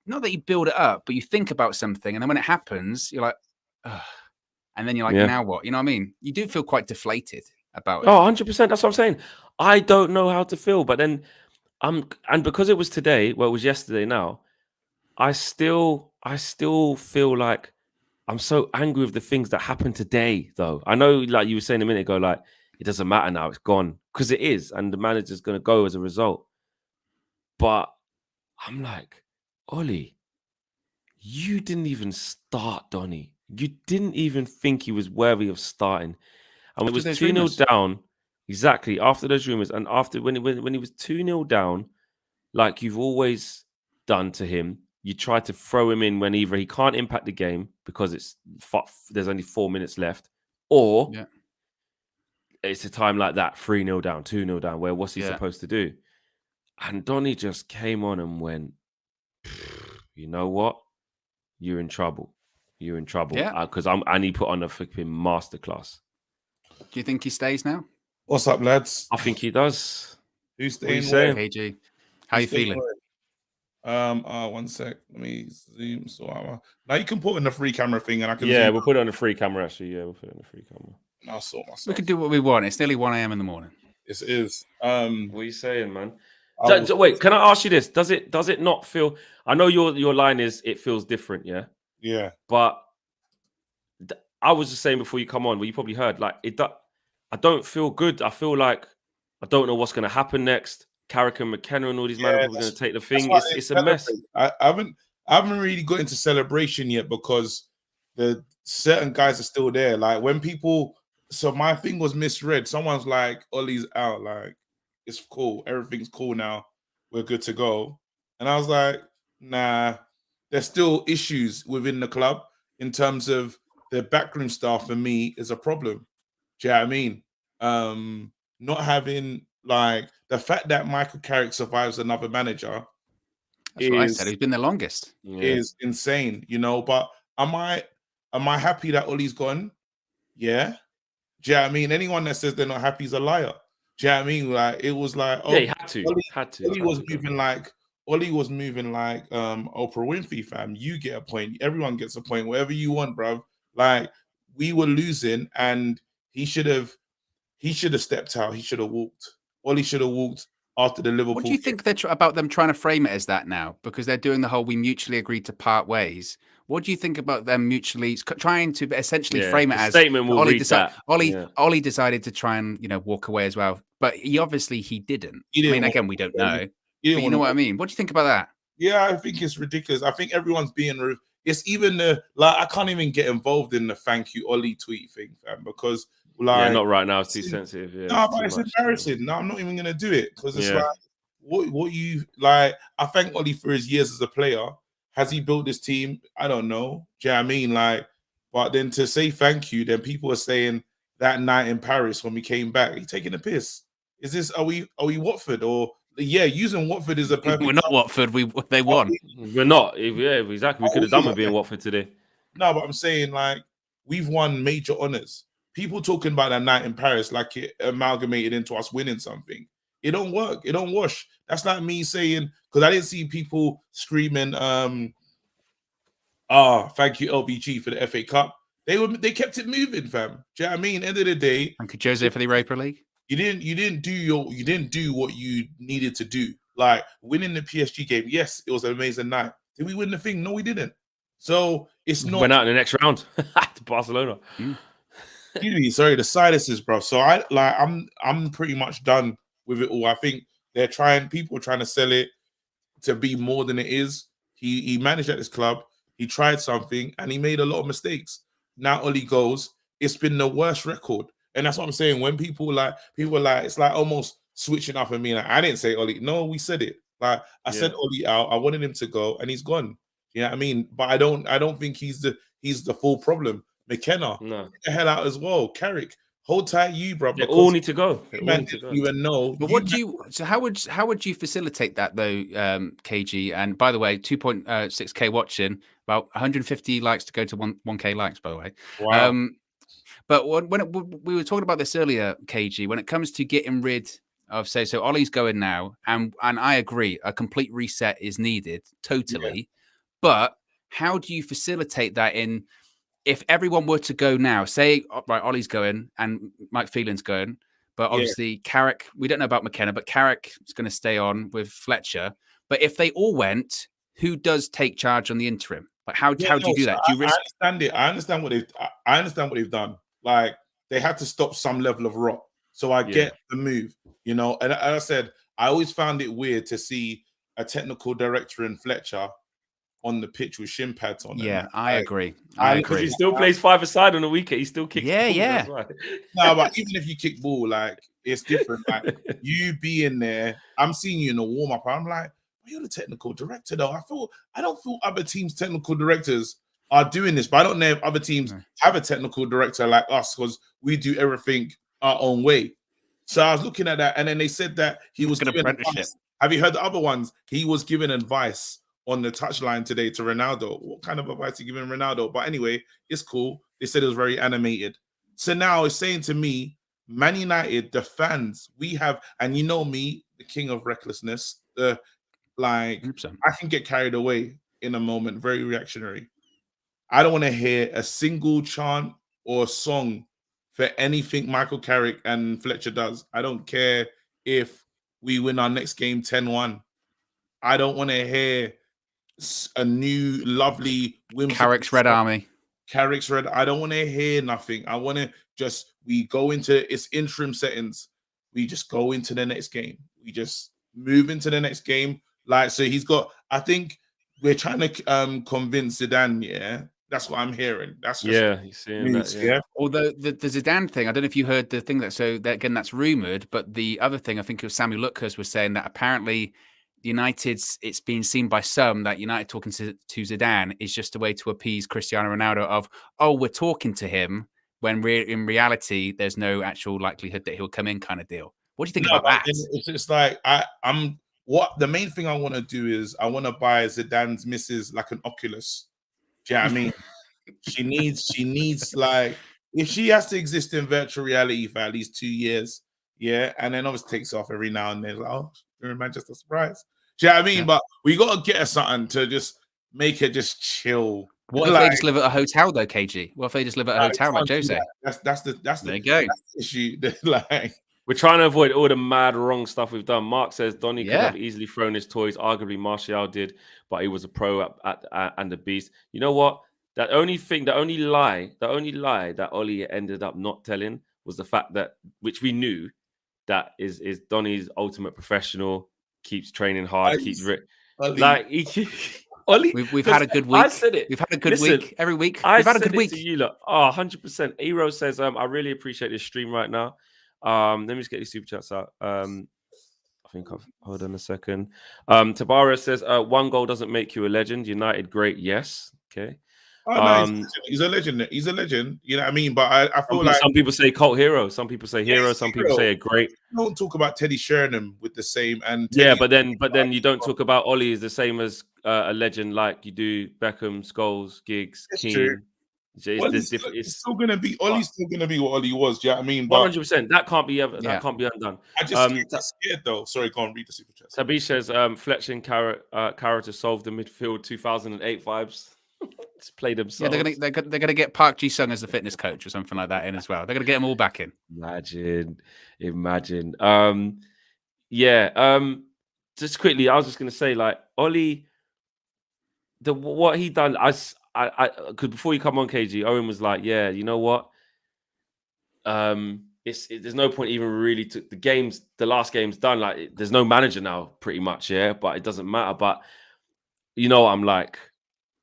not that you build it up, but you think about something, and then when it happens, you're like, ugh. And then you're like, now what? You know what I mean? You do feel quite deflated about it. Oh, 100%. That's what I'm saying. I don't know how to feel, but then and because it was today, well, it was yesterday now, I still feel like I'm so angry with the things that happened today, though. I know, like you were saying a minute ago, like, it doesn't matter now, it's gone. Because it is, and the manager's going to go as a result. But I'm like, Ollie, you didn't even start Donny. You didn't even think he was worthy of starting. And it was 2-0 down, exactly, after those rumours. And after when he was 2-0 down, like you've always done to him, you try to throw him in when either he can't impact the game because there's only 4 minutes left, or it's a time like that, 3-0 down, 2-0 down, where what's he supposed to do? And Donny just came on and went, you know what? You're in trouble. You're in trouble. Because I need to put on a flipping masterclass. Do you think he stays now? What's up, lads? I think he does. Who's staying? KG, how you feeling? 1 sec. Let me zoom. Now you can put in the free camera thing, and I can. Yeah, we'll put it on the free camera. Actually, we'll put it on the free camera. I'll sort myself. We can do what we want. It's nearly 1 a.m. in the morning. It is. What are you saying, man? Wait, can I ask you this? Does it not feel? I know your line is it feels different, yeah. Yeah. But I was just saying before you come on, well, you probably heard, like I don't feel good. I feel like I don't know what's going to happen next. Carrick and McKenna and all these men are going to take the thing. It's a mess. I haven't really got into celebration yet because the certain guys are still there. Like when people, so my thing was misread. Someone's like, Ollie's out. Like it's cool. Everything's cool now. We're good to go. And I was like, nah. There's still issues within the club in terms of the backroom staff. For me, is a problem. Do you know what I mean? Not having like the fact that Michael Carrick survives another manager. That's what I said. He's been the longest. Is insane, But am I happy that Ollie's gone? Yeah. Do you know what I mean? Anyone that says they're not happy is a liar. Do you know what I mean? Like it was like, oh, he had to. Ollie was moving like Oprah Winfrey, fam. You get a point. Everyone gets a point. Whatever you want, bruv. Like we were losing, and he should have stepped out. He should have walked. Ollie should have walked after the Liverpool. What do you think about them trying to frame it as that now? Because they're doing the whole "we mutually agreed to part ways." What do you think about them mutually trying to essentially frame it as statement? Will read that. Ollie decided to try and walk away as well, but he didn't. I mean, again, we don't know. You know what I mean? What do you think about that? Yeah, I think it's ridiculous. I think everyone's being. It's even I can't even get involved in the "thank you Ollie" tweet thing, fam, because not right now. It's too sensitive. Yeah, no, but it's embarrassing. No, I'm not even gonna do it because it's like what you like. I thank Ollie for his years as a player. Has he built this team? I don't know. Do you know what I mean? Like, but then to say thank you, then people are saying that night in Paris when we came back, he's taking a piss. Is this are we Watford or? Yeah, using Watford is a perfect. We're not Watford. They won. We're not. Yeah, exactly. We could have done with being Watford today. No, but I'm saying like we've won major honors. People talking about that night in Paris like it amalgamated into us winning something. It don't work. It don't wash. That's like me saying because I didn't see people screaming, "Thank you LBG for the FA Cup." They kept it moving, fam. Do you know what I mean? End of the day, thank you Jose for the Europa League. You didn't do what you needed to do. Like winning the PSG game, yes, it was an amazing night. Did we win the thing? No, we didn't. So it's not. Went out in the next round to Barcelona. Sorry, the silences, bro. So I'm pretty much done with it all. I think people are trying to sell it to be more than it is. He managed at this club. He tried something and he made a lot of mistakes. Now Ollie goes. It's been the worst record. And that's what I'm saying. When people are like, it's like almost switching up and being like, I didn't say Ollie. No, we said it. Like I said Ollie out. I wanted him to go, and he's gone. You know what I mean? But I don't think he's the full problem. McKenna, get the hell out as well. Carrick, hold tight, you bro. They all need to go. They all man need to go. Even know. But how would you facilitate that though, KG? And by the way, 2.6K watching, about 150 likes to go to 1K likes. By the way, wow. But we were talking about this earlier, KG, when it comes to getting rid of, say, so Ollie's going now, and I agree, a complete reset is needed, totally. Yeah. But how do you facilitate that in, if everyone were to go now, say, right, Ollie's going and Mike Phelan's going, but obviously Carrick, we don't know about McKenna, but Carrick is going to stay on with Fletcher. But if they all went, who does take charge on the interim? Like, how do you do that? Do you risk? I understand it. I understand what they've done. Like, they had to stop some level of rot. So I get the move, you know. And as I said, I always found it weird to see a technical director in Fletcher on the pitch with shin pads on. Yeah, I agree. Because he still plays five-a-side on the weekend. He still kicks ball. Yeah. No, but even if you kick ball, like, it's different. Like, you be in there, I'm seeing you in a warm-up. I'm like, you're the technical director, though. I don't feel other teams' technical directors are doing this, but I don't know if other teams have a technical director like us, because we do everything our own way. So I was looking at that, and then they said that he was giving advice. Have you heard the other ones? He was giving advice on the touchline today to Ronaldo. What kind of advice are you giving Ronaldo? But anyway, it's cool. They said it was very animated. So now it's saying to me, Man United, the fans, we have, and you know me, the king of recklessness, like, 100%. I can get carried away in a moment, very reactionary. I don't want to hear a single chant or song for anything Michael Carrick and Fletcher does. I don't care if we win our next game 10-1. I don't want to hear a new lovely Carrick's Red Army. Carrick's Red. I don't want to hear nothing. I want to just, we go into its interim settings. We just go into the next game. We just move into the next game. Like, so he's got, I think we're trying to convince Zidane, yeah. That's what I'm hearing. That's just he's saying that, yeah. Although the Zidane thing, I don't know if you heard the thing that's rumored, but the other thing, I think it was Samuel Luckhurst was saying that apparently United's, it's been seen by some that United talking to Zidane is just a way to appease Cristiano Ronaldo of, we're talking to him, when in reality there's no actual likelihood that he'll come in, kind of deal. What do you think about that? It's like I'm what the main thing I want to do is I want to buy Zidane's missus like an Oculus. Do you know what I mean? She needs like, if she has to exist in virtual reality for at least 2 years, and then obviously takes off every now and then, like, you're in Manchester, surprise. Do you know what I mean? Yeah. But we got to get her something to just make her just chill. What if they just live at a hotel though, KG? What if they just live at a hotel like Jose? That's the there you go. That's the issue. Like, we're trying to avoid all the mad wrong stuff we've done. Mark says Donny could have easily thrown his toys. Arguably, Martial did, but he was a pro and a beast. You know what? The only lie that Ollie ended up not telling was the fact that, which we knew, that is Donny's ultimate professional, keeps training hard, Ollie, we've had a good week. I said it. We've had a good week every week. We've had a good week. To you, look. 100%. Eero says, I really appreciate this stream right now. Let me just get these super chats out. I think hold on a second. Tabara says, one goal doesn't make you a legend. United, great, yes. Okay. Oh, no, he's a legend. He's a legend. You know what I mean? But I feel like some people say cult hero, some people say hero, some people say a great. Don't talk about Teddy Sheringham with the same and but then you don't talk about Ollie as the same as a legend like you do Beckham, Scholes, Giggs, Keane. It's still gonna be Ollie's still gonna be what Ollie was. Do you know what I mean? 100%. That can't be that can't be undone. I just scared though. Sorry, go on, read the super chat. Tabish says Fletcher and Carrot to solve the midfield 2008 vibes. Just play themselves. Yeah, they're gonna get Park Ji-sung as the fitness coach or something like that in as well. They're gonna get them all back in. Imagine. Just quickly, I was just gonna say, like, Ollie, what he done. I could, before you come on, KG, Owen was like, yeah, you know what? There's no point even really to the last game's done. Like, there's no manager now, pretty much, but it doesn't matter. But you know what I'm like.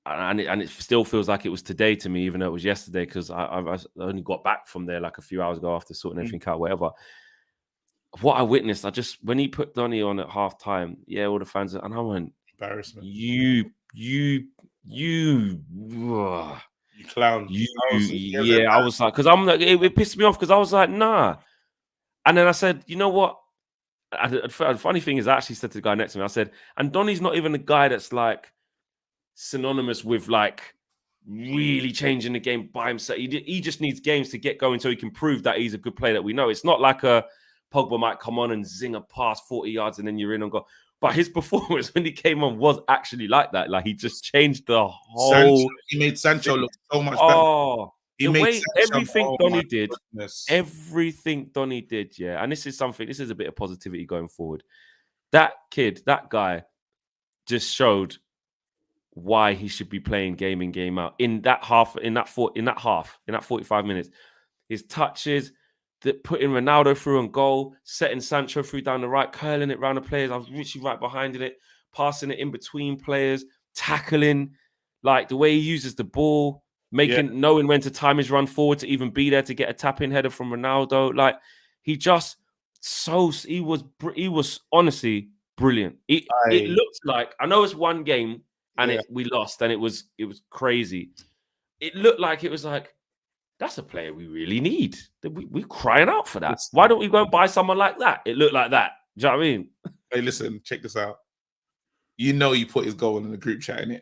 And it still feels like it was today to me, even though it was yesterday, because I only got back from there like a few hours ago after sorting everything out, whatever. what I witnessed, when he put Donny on at half time, all the fans, and I went, embarrassment. You clown. I was like, because I'm like, it pissed me off because I was like, nah. And then I said, you know what? The funny thing is, I actually said to the guy next to me, I said, and Donny's not even a guy that's like synonymous with like really changing the game by himself. He just needs games to get going so he can prove that he's a good player that we know. It's not like a Pogba might come on and zing a pass 40 yards and then you're in and go. But his performance when he came on was actually like that. Like he just changed the whole. He made Sancho look so much better. He made everything Donny did. Everything Donny did, And this is a bit of positivity going forward. That kid, that guy, just showed why he should be playing game in, game out. In that 45 minutes, his touches, that putting Ronaldo through on goal, setting Sancho through down the right, curling it around the players. I was literally right behind it, passing it in between players, tackling, like the way he uses the ball, knowing when to time his run forward to even be there to get a tap-in header from Ronaldo. Like he was honestly brilliant. It looked like, I know it's one game and we lost and it was crazy. It looked like it was like, that's a player we really need. We're crying out for that. Why don't we go and buy someone like that? It looked like that. Do you know what I mean? Hey, listen, check this out. You know he put his goal in the group chat, innit?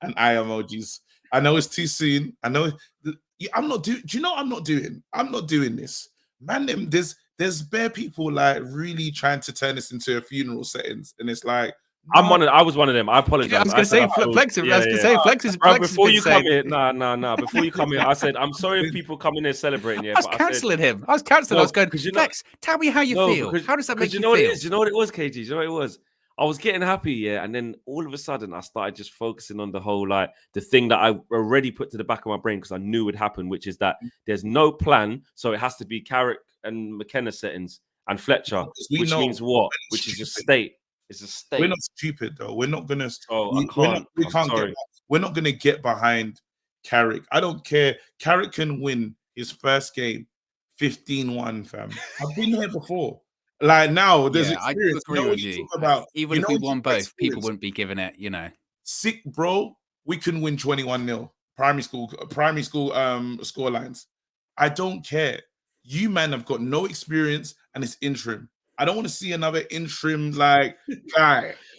And eye emojis. I know it's too soon. I know I'm not doing. Do you know what I'm not doing? I'm not doing this. Man, there's bare people like really trying to turn this into a funeral settings. And it's like, I was one of them. I apologize. I was going to say Flex. Flex is before you come here. No. Before you come here, I said I'm sorry if people come in there celebrating. I was cancelling him. I was going. Flex, tell me how you feel. How does that make you feel? Do you know what it was, KG? Do you know what it was? I was getting happy, and then all of a sudden I started just focusing on the whole the thing that I already put to the back of my brain because I knew would happen, which is that there's no plan, so it has to be Carrick and McKenna settings and Fletcher, which means what? Which is a state. It's a state. We're not stupid though. We're not gonna. We're not gonna get behind Carrick. I don't care. Carrick can win his first game 15-1, fam. I've been here before. Like now, there's experience. I agree with you. Even if we won both, people wouldn't be giving it. Sick, bro. We can win 21-0. Primary school score lines. I don't care. You man have got no experience, and it's interim. I don't want to see another interim guy.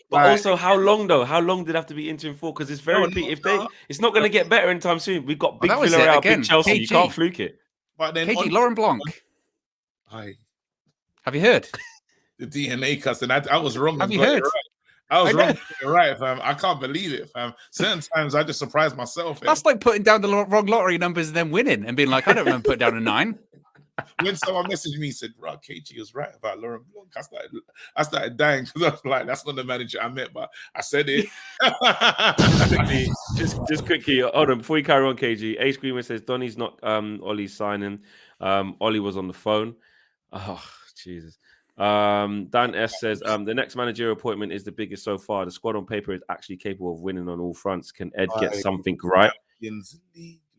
But also, how long though? How long did it have to be interim for? Because it's very it's not going to get better anytime soon. We've got big Villarreal, big Chelsea. KG. You can't fluke it. But then KG, Laurent Blanc. Have you heard the DNA cuss? And I was wrong. Have you heard? I was wrong. Right, fam. I can't believe it, fam. Certain times I just surprise myself. That's like putting down the wrong lottery numbers and then winning and being like, I don't remember putting down a 9. When someone messaged me and said, "Bro, KG was right about Laurent Blanc," I started dying because I was like, "That's not the manager I meant," but I said it. just quickly, hold on before you carry on, KG. H Greenman says Donny's not Ollie's signing. Ollie was on the phone. Oh Jesus. Dan S says the next managerial appointment is the biggest so far. The squad on paper is actually capable of winning on all fronts. Can Ed get something right?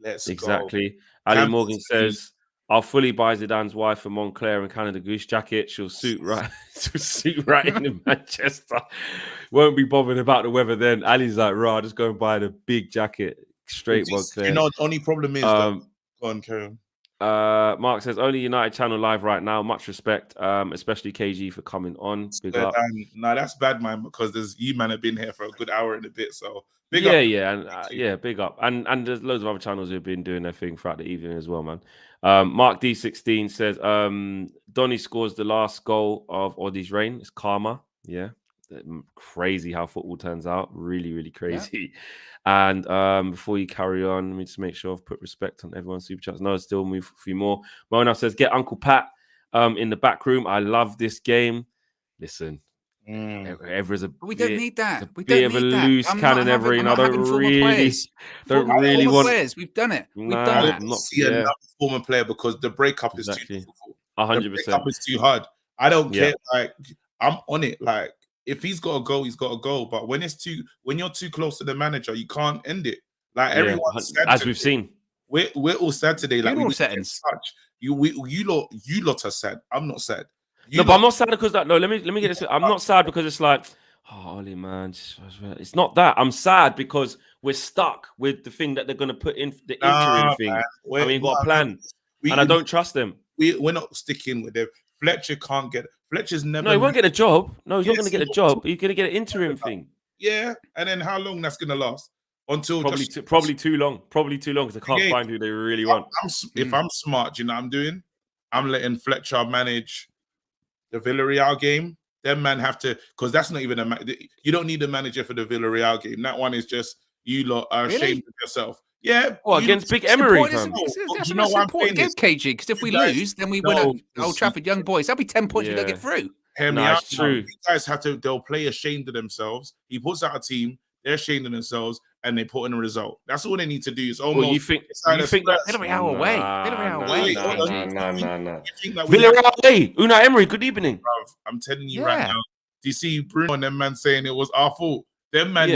Let's exactly. Go. Ali Morgan says, I'll fully buy Zidane's wife a Montclair and Canada Goose jacket. She'll suit right. She'll suit right in Manchester. Won't be bothered about the weather then. Ali's like, right, just go and buy the big jacket. Straight Montclair. You know, the only problem is go on, carry on. Mark says only United channel live right now. Much respect, especially KG for coming on. Big up. No, that's bad, man, because there's you man have been here for a good hour and a bit. So big up. Yeah, big up. And there's loads of other channels who've been doing their thing throughout the evening as well, man. Mark D16 says Donny scores the last goal of Oddi's reign. It's karma. Yeah. Crazy how football turns out. Really, really crazy. Yeah. And before you carry on, let me just make sure I've put respect on everyone's super chats. No, still move a few more. Mona says, get Uncle Pat in the back room. I love this game. Listen, we don't need that. We don't need that. Loose cannon every. I don't really want players. We've done it. We've done that. I don't see another former player because the breakup is too difficult. 100%. The breakup is too hard. I don't care. Like I'm on it. Like if he's got to go, he's got to go. But when you're too close to the manager, you can't end it. Like everyone's sad as we've seen. We're all sad today. Like we're all settings. You lot are sad. I'm not sad. But I'm not sad because that. No, let me get this. I'm not sad because it's like, oh, Ollie, man, it's not that. I'm sad because we're stuck with the thing that they're going to put in the interim thing. I mean, got a plan, and I don't trust them. We're not sticking with them. Fletcher can't get. Fletcher's never. No, he won't get a job. No, he's not going to get a job. He's going to get an interim thing. Yeah, and then how long that's going to last? Until probably too long. Probably too long because I can't find who they really want. If I'm smart, you know what I'm doing? I'm letting Fletcher manage the Villarreal game. Them man have to, because that's not even you don't need a manager for the Villarreal game. That one is just you lot are ashamed of yourself. Yeah. Oh, against Big Emery. That's a massive important game, KG, because if we lose, then we win at Old Trafford Young Boys. That'll be 10 points we don't get through. It's true. You guys have to, they'll play ashamed of themselves. He puts out a team, they're ashamed of themselves, and they put in a result. That's all they need to do. It's almost. You think that Villarreal away? No. Villarreal away. Unai Emery. Good evening. I'm telling you right now. Do you see Bruno and them man saying it was our fault? Them man,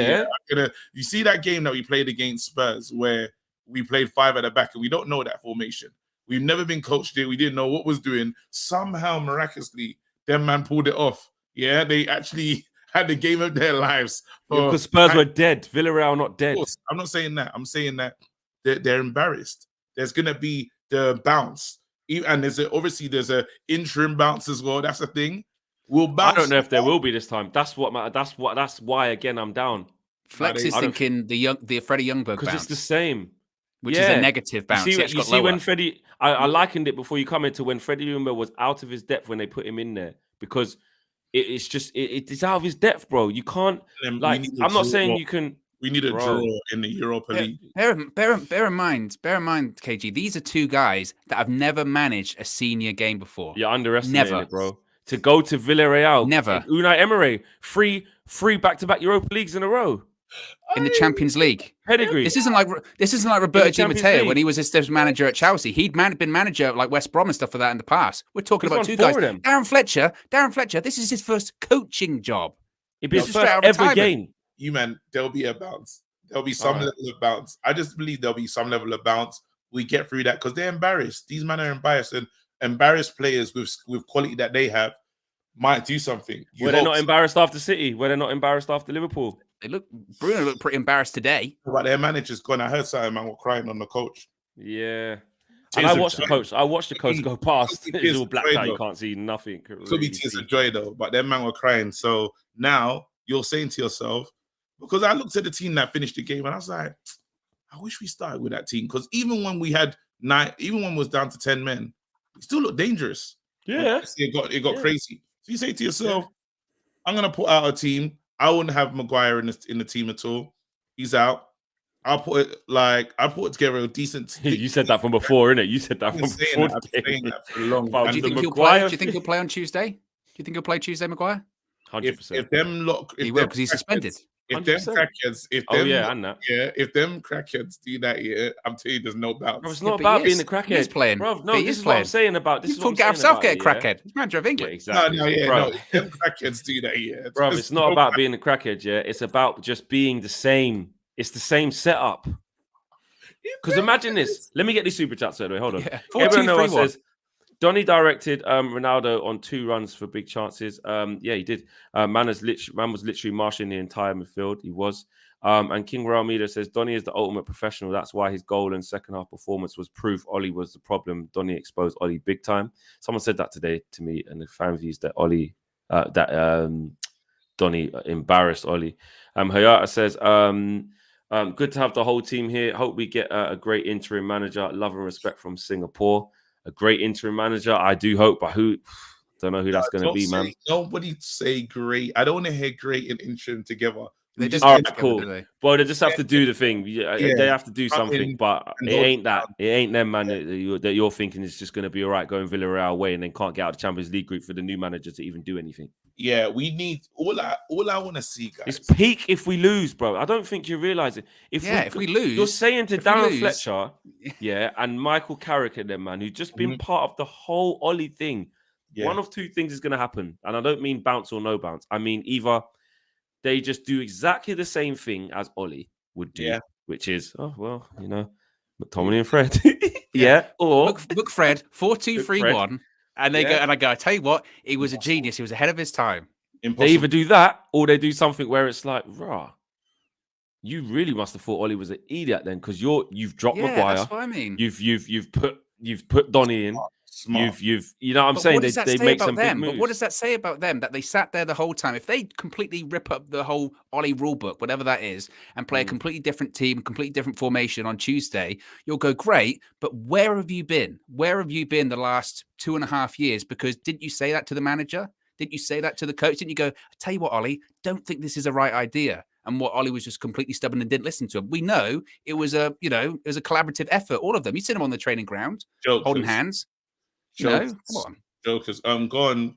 you see that game that we played against Spurs where we played 5 at the back and we don't know that formation. We've never been coached it. We didn't know what was doing. Somehow, miraculously, them man pulled it off. Yeah, they actually had the game of their lives. Because Spurs were dead. Villarreal not dead. I'm not saying that. I'm saying that they're embarrassed. There's gonna be the bounce, and there's a interim bounce as well. That's the thing. We'll bounce. I don't know if there will be this time. That's why again I'm down. Flex is thinking the Freddie Ljungberg bounce because it's the same, which is a negative bounce. You see when Freddie, I likened it before you come into when Freddie Ljungberg was out of his depth when they put him in there because. It's out of his depth, bro. You can't I'm not saying you can. We need a draw in the Europa League. Bear in mind, KG. These are 2 guys that have never managed a senior game before. You're underestimating it, bro. To go to Villarreal, never. Unai Emery, three back-to-back Europa Leagues in a row. In the Champions League, pedigree. This isn't like Roberto Di Matteo when he was his manager at Chelsea. He'd been manager at like West Brom and stuff for that in the past. We're talking about 2 guys. Darren Fletcher. This is his first coaching job. It'd be his first ever game. There'll be a bounce. There'll be some level of bounce. I just believe there'll be some level of bounce. We get through that because they're embarrassed. These men are embarrassed, and embarrassed players with quality that they have might do something. Were they not embarrassed after City? Were they not embarrassed after Liverpool? Bruno looked pretty embarrassed today. But their manager's gone. I heard something, man, were crying on the coach. Yeah. And I watched the coach go past. It's all blacked out. You can't see nothing. Could be tears of joy, though. But them man were crying. So now you're saying to yourself, because I looked at the team that finished the game and I was like, I wish we started with that team. Because even when we had 9, even when we was down to 10 men, it still looked dangerous. Yeah. It got crazy. So you say to yourself, I'm going to put out a team. I wouldn't have Maguire in the team at all. He's out. I'll put it together a decent. You said that from before, innit? You said that from before. I'm saying that for long. Do you think he'll play on Tuesday? Do you think he'll play Tuesday, Maguire? 100%. If them look, he will because he's suspended. If them crackheads, if them crackheads do that, I'm telling you, there's no bounce. Bro, it's not about being a crackhead. He's playing. Bro, no, this is what I'm saying about this. You thought Gareth Southgate a crackhead? He's manager of England. Yeah, exactly. No. If them crackheads do that, bro, it's not about being a crackhead. Yeah, it's about just being the same. It's the same setup. Because imagine this. Let me get these super chats out of the way. Hold on. Yeah. Everyone knows says Donny directed Ronaldo on 2 runs for big chances. Yeah, he did. Man was literally marshalling the entire midfield. He was. And King Almeida says Donny is the ultimate professional. That's why his goal and second half performance was proof Ollie was the problem. Donny exposed Ollie big time. Someone said that today to me, and the fan views that Donny embarrassed Ollie. Hayata says, good to have the whole team here. Hope we get a great interim manager. Love and respect from Singapore. A great interim manager. I do hope, but don't know who that's going to be, man. Nobody say great. I don't want to hear great and interim together. They just cool. Well, they just have to do the thing. They have to do something, but it ain't that. It ain't them, man. That you're thinking is just going to be all right going Villarreal away and then can't get out of the Champions League group for the new manager to even do anything. Yeah, we need all I want to see, guys. It's peak if we lose, bro. I don't think you realize it. If we lose, you're saying to Darren Fletcher, and Michael Carrick and them, man, who've just been part of the whole Ollie thing. Yeah. One of 2 things is going to happen, and I don't mean bounce or no bounce. I mean either they just do exactly the same thing as Ollie would do, which is McTominay and Fred, or book Fred 4-2-3-1. And they go, and I go, I tell you what, he was a genius. He was ahead of his time. Impossible. They either do that or they do something where it's like, rah, you really must have thought Ollie was an idiot then, because you've dropped Maguire. That's what I mean. You've put Donny in. Smart. You know what I'm saying? They make some big moves. But what does that say about them? That they sat there the whole time. If they completely rip up the whole Ollie rule book, whatever that is, and play a completely different team, completely different formation on Tuesday, you'll go, great, but where have you been? Where have you been the last 2.5 years? Because didn't you say that to the manager? Didn't you say that to the coach? Didn't you go, I tell you what, Ollie, don't think this is a right idea? And what Ollie was just completely stubborn and didn't listen to him. We know it was a collaborative effort. All of them. You see them on the training ground, holding hands. Jokers. Come on. Jokers. Go on.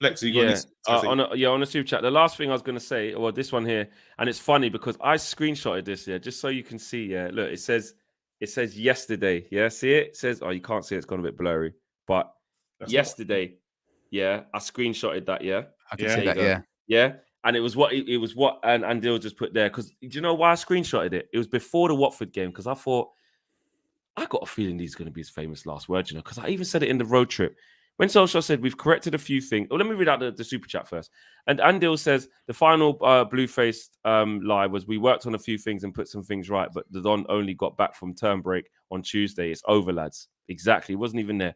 Flexi. On a super chat. The last thing I was going to say, well, this one here, and it's funny because I screenshotted this here just so you can see. Yeah, look, it says yesterday. Yeah, see it? It says, you can't see it. It's gone a bit blurry, but yesterday. Yeah, I screenshotted that. Yeah, I can see that. Yeah. And it was what and Dill just put there, because do you know why I screenshotted it? It was before the Watford game, because I thought, I got a feeling these are going to be his famous last words, because I even said it in the road trip. When Solskjaer said, we've corrected a few things. Oh, let me read out the super chat first. And Andil says, the final blue-faced lie was, we worked on a few things and put some things right, but the Don only got back from term break on Tuesday. It's over, lads. Exactly. It wasn't even there.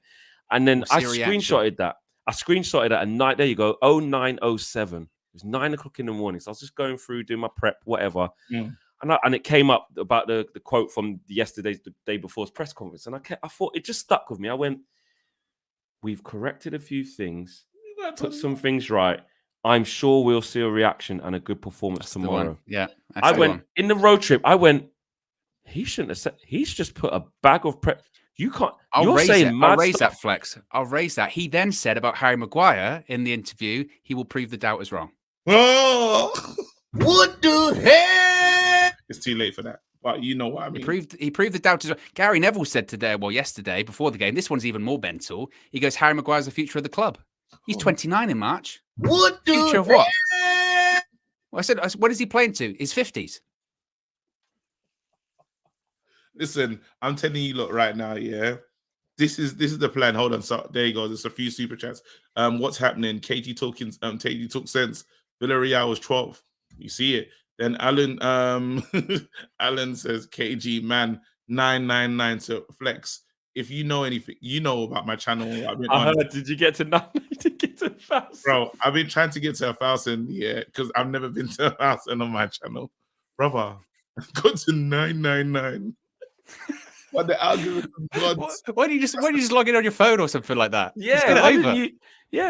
And then I screenshotted that. I screenshotted that at night. There you go. 09:07. It was 9 o'clock in the morning. So I was just going through, doing my prep, whatever. Yeah. And it came up about the quote from the day before's press conference. And I thought it just stuck with me. I went, we've corrected a few things, put some things right. I'm sure we'll see a reaction and a good performance tomorrow. Yeah. I went in the road trip. I went, he shouldn't have said, he's just put a bag of prep. You can't. I'll raise that, Flex. I'll raise that. He then said about Harry Maguire in the interview, he will prove the doubters wrong. Oh, what the hell? It's too late for that. But you know what I mean. He proved the doubters wrong. Gary Neville said yesterday, before the game, this one's even more mental. He goes, Harry Maguire's the future of the club. He's 29 in March. What the future of what? Well, I said, what is he playing to? His 50s. Listen, I'm telling you, look, right now, yeah. This is the plan. Hold on. So there you go. There's a few super chats. What's happening? KG talking KG talk sense. Villarreal was 12th. You see it. Then Alan Alan says KG man 999 to Flex. If you know anything, you know about my channel. I heard. Did you get to 9? Did you get to 1,000? Bro, I've been trying to get to 1,000, yeah, because I've never been to 1,000 on my channel. Brother, go to 999. But the algorithm gods. Why don't you just log in on your phone or something like that? Yeah,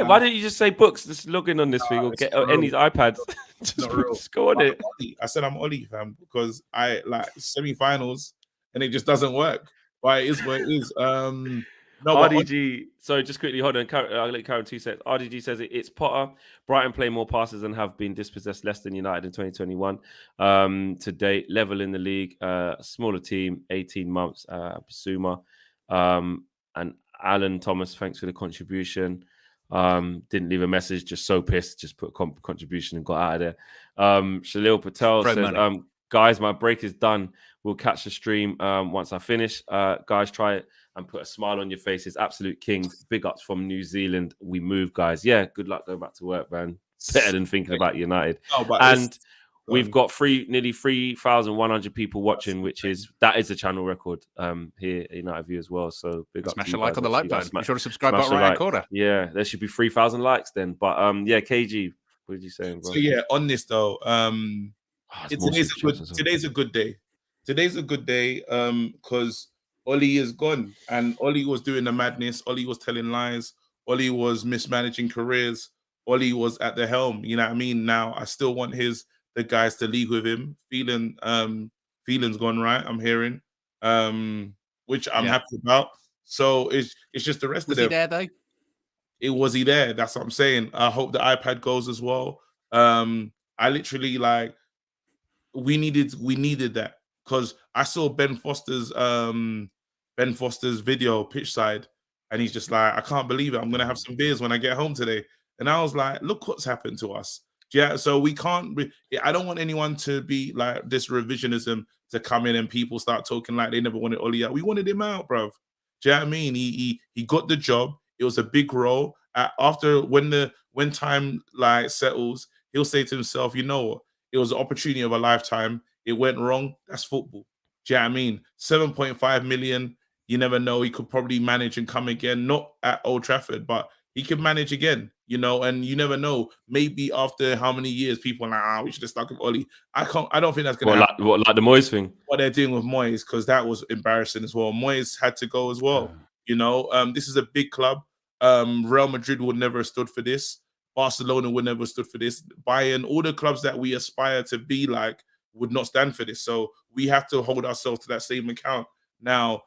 why didn't you just say books? Just log in on this thing or get any iPads. just go on it. I said I'm Ollie, fam, because I like semi-finals and it just doesn't work. But it is what it is. RDG. So just quickly, hold on. I'll let Karen 2 seconds. RDG says it's Potter. Brighton play more passes and have been dispossessed less than United in 2021. To date, level in the league. Smaller team, 18 months. Basuma. And Alan Thomas, thanks for the contribution. Didn't leave a message, just so pissed. Just put a contribution and got out of there. Shalil Patel says, guys, my break is done. We'll catch the stream once I finish. Guys, try it and put a smile on your faces. Absolute kings. Big ups from New Zealand. We move, guys. Yeah, good luck going back to work, man. Better than thinking about United. And we've got nearly 3,100 people watching, that is a channel record here at United View as well. So big up. Smash a like on the like button. Be sure to subscribe button right corner. Yeah, there should be 3,000 likes then. But KG, what did you say, bro? So yeah, on this though, today's a good day. Today's a good day because Ollie is gone and Ollie was doing the madness. Ollie was telling lies. Ollie was mismanaging careers. Ollie was at the helm. You know what I mean? Now I still want the guys to league with him. Feeling's gone right. I'm hearing, which I'm happy about. So it's just the rest of them. Was he there though? Was he there? That's what I'm saying. I hope the iPad goes as well. I literally we needed that. Because I saw Ben Foster's video pitch side, and he's just like, I can't believe it. I'm gonna have some beers when I get home today. And I was like, look what's happened to us. Yeah, so we can't. I don't want anyone to be like this revisionism to come in and people start talking like they never wanted Ollie out. We wanted him out, bro. Do you know what I mean? He got the job. It was a big role. After when time like settles, he'll say to himself, you know what? It was an opportunity of a lifetime. It went wrong. That's football. Do you know what I mean? 7.5 million. You never know. He could probably manage and come again, not at Old Trafford, but he could manage again, and you never know. Maybe after how many years, people are like, we should have stuck with Oli. I don't think that's going to happen. Like the Moyes thing? What they're doing with Moyes, because that was embarrassing as well. Moyes had to go as well. This is a big club. Real Madrid would never have stood for this. Barcelona would never have stood for this. Bayern, all the clubs that we aspire to be like would not stand for this. So we have to hold ourselves to that same account. Now,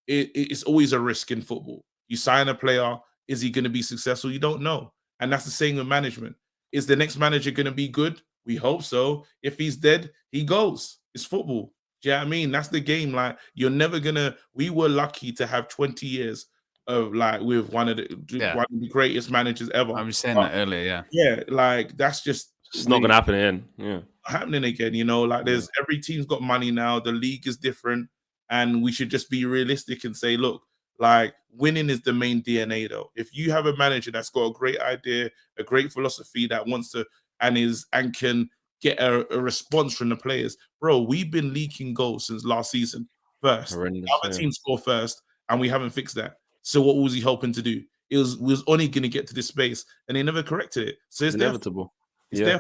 it's always a risk in football. You sign a player, is he going to be successful? You don't know. And that's the same with management. Is the next manager going to be good? We hope so. If he's dead, he goes. It's football. Do you know what I mean? That's the game. Like, you're never going to... We were lucky to have 20 years of, like, with one of the greatest managers ever. I was saying that earlier, yeah. Yeah, like, that's just... It's not going to happen again. Yeah. Happening again, like, there's... Every team's got money now. The league is different. And we should just be realistic and say, look, like, winning is the main DNA, though. If you have a manager that's got a great idea, a great philosophy that wants to and can get a response from the players, bro, we've been leaking goals since last season. First, other teams score first, and we haven't fixed that. So what was he hoping to do? We was only going to get to this space, and they never corrected it. So it's inevitable. It's there.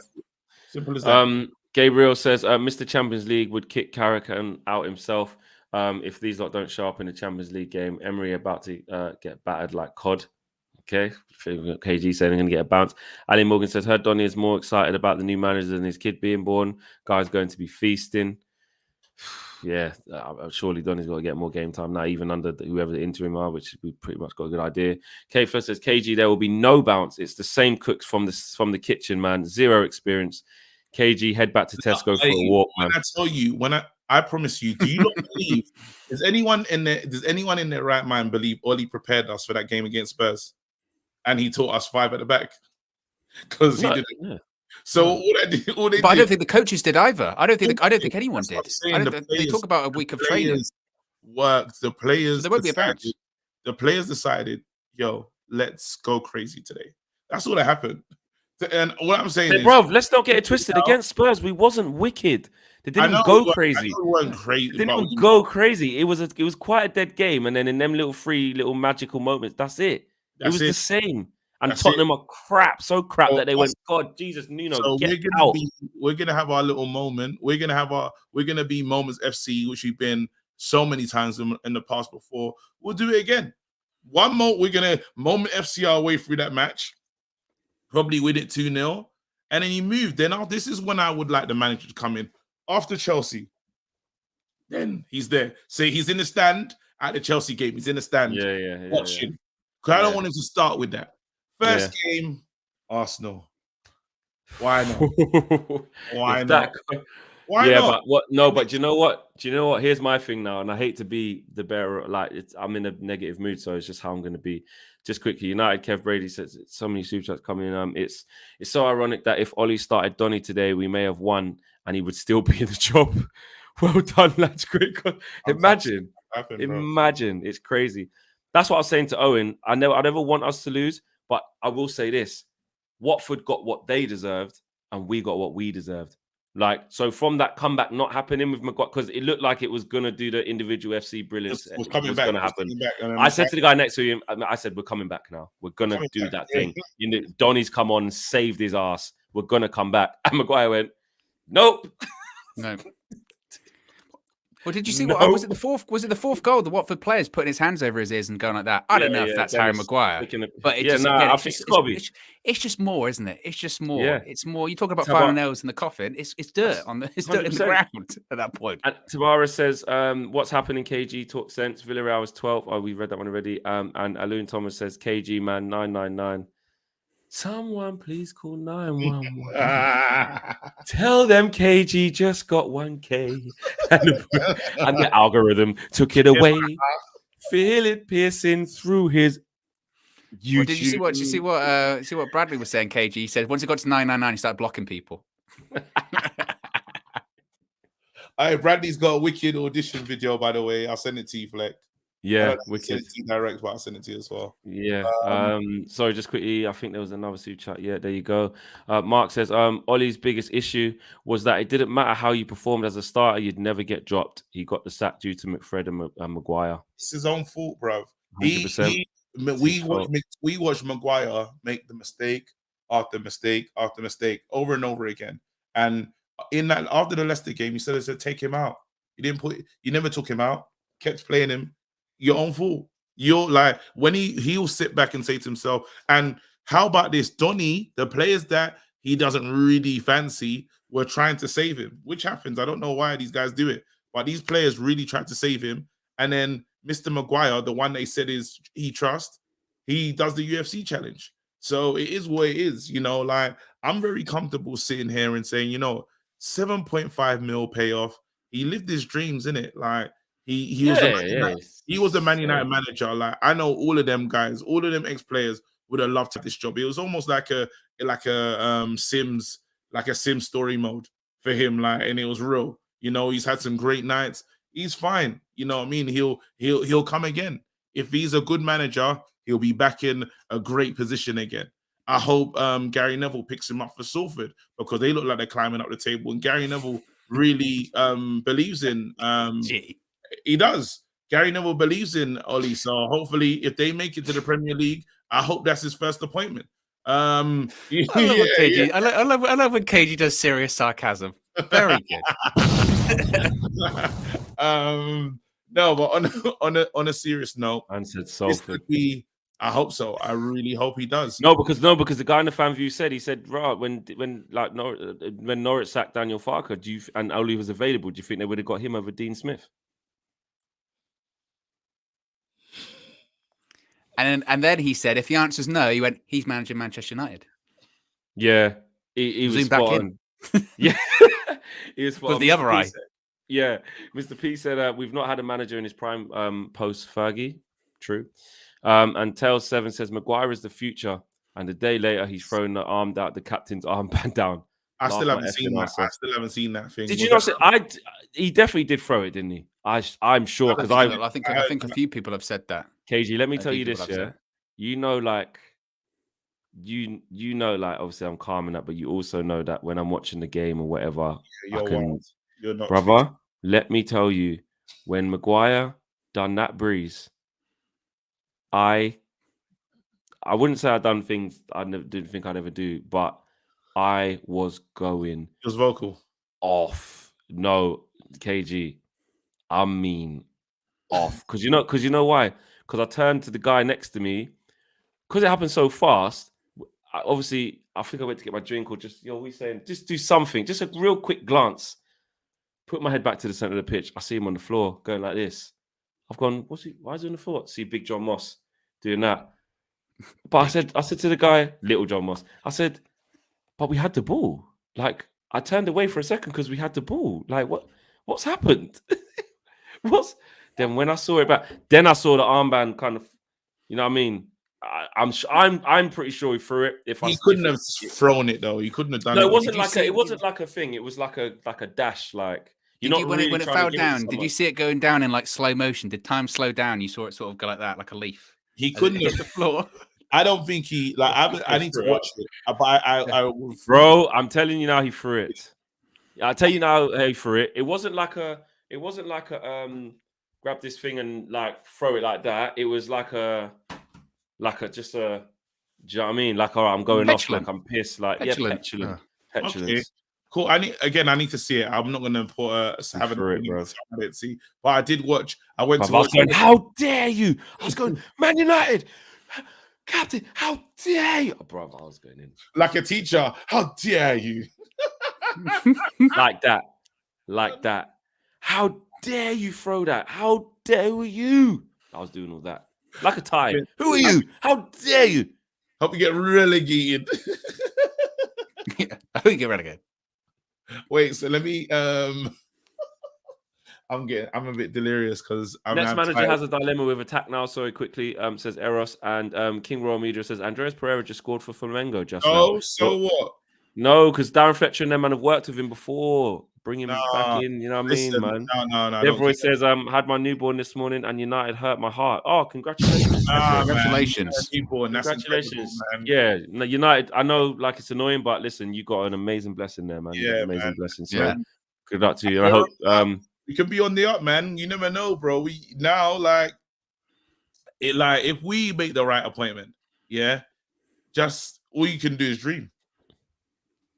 Simple as that. Gabriel says, Mr. Champions League would kick Carrick out himself. If these lot don't show up in the Champions League game, Emery about to get battered like COD. Okay, KG saying I'm going to get a bounce. Ali Morgan says, heard Donny is more excited about the new manager than his kid being born. Guy's going to be feasting. Yeah, surely Donny's got to get more game time now, even under whoever the interim are, which we pretty much got a good idea. K Flo says, KG, there will be no bounce. It's the same cooks from the kitchen, man. Zero experience. KG, head back to Tesco for a walk, man. I tell you, I promise you, do you not believe? Does anyone in their right mind believe Oli prepared us for that game against Spurs, and he taught us 5 at the back? Because he did it. Yeah. So all they did, I don't think the coaches did either. I don't think anyone did. They talk about a week of training. Worked. The players. So there won't be a bounce. The players decided, yo, let's go crazy today. That's all that happened. And what I'm saying is, bro, let's not get it twisted. Against Spurs, we wasn't wicked. They didn't go crazy. They didn't go crazy. It was quite a dead game, and then in them little magical moments, that's it. It was the same. And Tottenham are crap, so crap that they went, God, Jesus, Nuno, so get out. We're gonna have our little moment. We're gonna be Moments FC, which we've been so many times in the past before. We'll do it again. We're gonna Moment FC our way through that match. Probably win it 2-0, and then he moved. Then this is when I would like the manager to come in after Chelsea. Then he's there. Say he's in the stand at the Chelsea game. He's in the stand, watching. Because I don't want him to start with that. First game, Arsenal. Why not? Why not? Why not? But what? No, but do you know what? Here's my thing now, and I hate to be the bearer. Like, I'm in a negative mood, so it's just how I'm going to be. Just quickly, United. Kev Brady says so many super chats coming in. It's so ironic that if Oli started Donny today, we may have won, and he would still be in the job. Well done, lads. Great. Imagine, it's crazy. That's what I was saying to Owen. I never want us to lose, but I will say this: Watford got what they deserved, and we got what we deserved. Like, so from that comeback not happening with Maguire, because it looked like it was going to do the individual FC brilliance. It was going to happen. I said to the guy next to him, I said, we're coming back now. We're going to do that thing. Donny's come on and saved his ass. We're going to come back. And Maguire went, nope. No. Well, did you see what was it? The fourth goal? The Watford players putting his hands over his ears and going like that. I don't know if that's Harry Maguire, but it's just more, isn't it? It's just more. Yeah. It's more. You talk about final nails in the coffin. It's dirt it's dirt in the ground at that point. And Tabara says, "What's happening? KG talk sense. Villarreal is 12. Oh, we read that one already. And Alun Thomas says, KG man 999. Someone please call 911. Tell them KG just got 1K. and the algorithm took it away. Feel it piercing through his YouTube. Well, did you see what Bradley was saying, KG? He said once he got to 999, he started blocking people. Bradley's got a wicked audition video, by the way. I'll send it to you, Fleck. Yeah, wicked. Direct, but I sent it to you as well. Yeah. Sorry, just quickly. I think there was another super chat. Yeah, there you go. Mark says, Ollie's biggest issue was that it didn't matter how you performed as a starter, you'd never get dropped. He got the sack due to McFred and Maguire. It's his own fault, bruv. 100%. We watched Maguire make the mistake after mistake after mistake over and over again. And in that, after the Leicester game, you said take him out. You never took him out, kept playing him. Your own fault. You're like, when he'll sit back and say to himself, and how about this? Donny, the players that he doesn't really fancy were trying to save him, which happens. I don't know why these guys do it, but these players really tried to save him. And then Mr. Maguire, the one they said is he trusts, he does the UFC challenge. So it is what it is, like I'm very comfortable sitting here and saying, 7.5 mil payoff. He lived his dreams, innit? Like he was a Man United manager. Like I know all of them guys, all of them ex-players would have loved to have this job. It was almost like a Sims story mode for him, like, and it was real. He's had some great nights. He's fine. You know what I mean? He'll come again. If he's a good manager, he'll be back in a great position again. I hope Gary Neville picks him up for Salford because they look like they're climbing up the table. And Gary Neville really believes in he does. Gary Neville believes in Ollie. So hopefully if they make it to the Premier League, I hope that's his first appointment. I love when KG does serious sarcasm. Very good. No, but on a serious note, and said Salford. I hope so. I really hope he does. No, because the guy in the fan view said, right, when Norwich sacked Daniel Farke, and Oli was available, do you think they would have got him over Dean Smith? And then he said, if the answer's no, he went, he's managing Manchester United. Yeah, he was back spot in. Yeah, he was spot with on. the other eye. Yeah, Mr. P said we've not had a manager in his prime post Fergie. True. And Tails 7 says Maguire is the future, and a day later he's thrown the captain's armband down. I still haven't seen that. I still haven't seen that thing. Did you not say? He definitely did throw it, didn't he? I'm sure because I think a few people have said that. KG, let me tell you this, yeah. You know, obviously I'm calm and that, but you also know that when I'm watching the game or whatever, you're not, brother. Let me tell you, when Maguire done that breeze, I wouldn't say I'd done things I didn't think I'd ever do, but I was going. It was vocal. Off. No, KG. I mean, off. Because you know why? Because I turned to the guy next to me. Because it happened so fast. I think I went to get my drink or just, we saying, just do something. Just a real quick glance. Put my head back to the center of the pitch. I see him on the floor going like this. I've gone, why is he on the floor? See Big John Moss doing that. But I said to the guy, Little John Moss, I said, but we had the ball. Like, I turned away for a second because we had the ball. Like, what's happened? Then when I saw it back, then I saw the armband kind of, you know what I mean? I'm pretty sure he threw it. He couldn't have thrown it though. He couldn't have done it. No, it wasn't like a thing. It was like a dash. Like when it fell down, did you see it going down in like slow motion? Did time slow down? You saw it sort of go like that, like a leaf. He couldn't hit the floor. I don't think he I need to watch it. But bro, I'm telling you now, he threw it. I'll tell you now, he threw it. It wasn't like a grab this thing and like throw it like that. It was like a just a. Do you know what I mean? Like, all right, I'm going petulant. Off. Like I'm pissed. Like petulant. Okay. Cool. I need to see it. I'm not gonna put see. But I did watch. I went to watch. How dare you? I was going, Man United, Captain. How dare you, bro? I was going in like a teacher. How dare you? like that. How dare you throw that? How dare you? I was doing all that like a tie. Who are you? How dare you? Hope you get relegated. Yeah, I hope you get relegated. Wait, so let me I'm a bit delirious because next manager has a dilemma with attack now. Sorry, quickly, says Eros, and King Royal Media says Andreas Pereira just scored for Flamengo just now. So what? No, because Darren Fletcher and them man have worked with him before. Bring him back in, you know what I mean, man? No. Deveroy says, had my newborn this morning and United hurt my heart. Oh, congratulations. Congratulations. Congratulations. Man. Yeah, no, United, I know like it's annoying, but listen, you got an amazing blessing there, man. Yeah, amazing blessing. So yeah. Good luck to you. I hope we can be on the up, man. You never know, bro. We now if we make the right appointment, yeah, just all you can do is dream.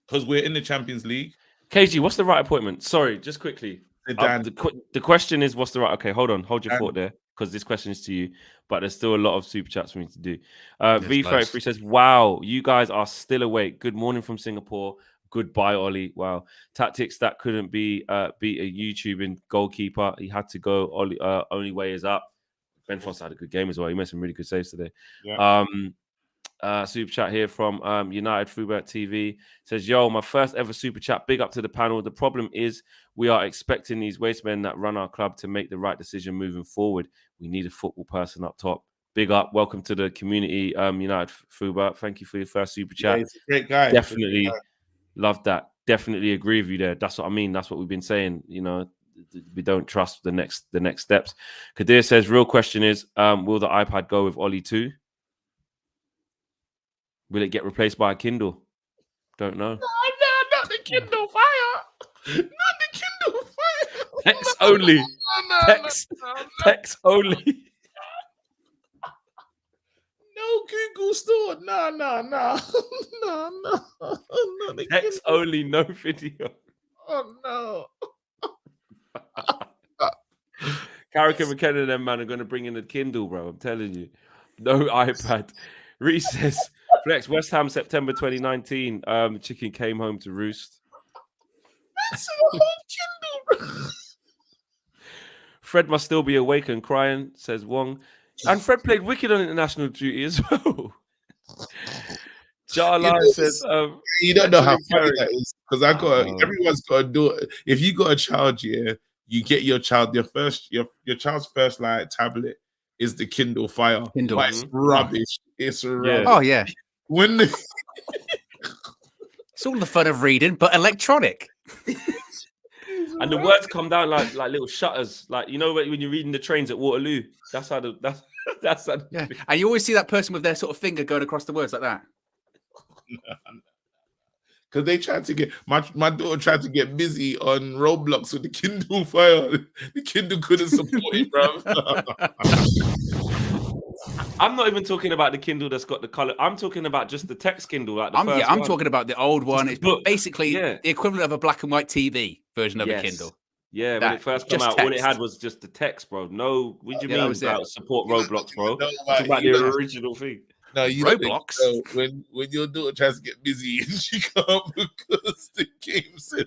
Because we're in the Champions League. KG, what's the right appointment? Sorry, just quickly. The question is, what's the right? Okay, hold your thought there, because this question is to you. But there's still a lot of super chats for me to do. V33 says, "Wow, you guys are still awake. Good morning from Singapore. Goodbye, Ollie. Wow, tactics that couldn't beat a YouTubing goalkeeper. He had to go. Ollie, only way is up. Ben Foster had a good game as well. He made some really good saves today. Yeah. Super chat here from United Fubert TV says, "Yo, my first ever super chat. Big up to the panel. The problem is we are expecting these waste men that run our club to make the right decision moving forward. We need a football person up top. Big up. Welcome to the community, United Fubert. Thank you for your first super chat. Yeah, he's a great guy. Definitely love that. Definitely agree with you there. That's what I mean. That's what we've been saying. You know, we don't trust the next steps." Kadir says, "Real question is, will the iPad go with Ollie too? Will it get replaced by a Kindle? Don't know." No, not the Kindle Fire. Not the Kindle Fire. Text only. Text only. No Google Store. No. Text only, no video. Oh no. Carrick and McKenna and them man are going to bring in a Kindle, bro. I'm telling you. No iPad. Reese says, "Flex, West Ham, September 2019. The chicken came home to roost." That's a whole Kindle, bro. "Fred must still be awake and crying," says Wong. And Fred played wicked on international duty as well. Jarline says, "You don't know how funny that is, because everyone's got to do it. If you got a child, yeah, you get your child your child's first like tablet is the Kindle Fire. Kindle. But it's rubbish. It's rubbish. Oh yeah. It's all the fun of reading, but electronic. And the words come down like little shutters, like you know when you're reading the trains at Waterloo. That's how that's how. Yeah. And you always see that person with their sort of finger going across the words like that. Because they tried to get my daughter tried to get busy on Roblox with the Kindle Fire. The Kindle couldn't support it, bro. I'm not even talking about the Kindle that's got the color. I'm talking about just the text Kindle, like the first I'm one. talking about the old one. It's basically the equivalent of a black and white TV version of a Kindle. Yeah, when it first came out, all it had was just the text, bro. No, what do you mean about support Roblox, bro? It's about the original thing. No, you Roblox. When your daughter tries to get busy and she can't because the game says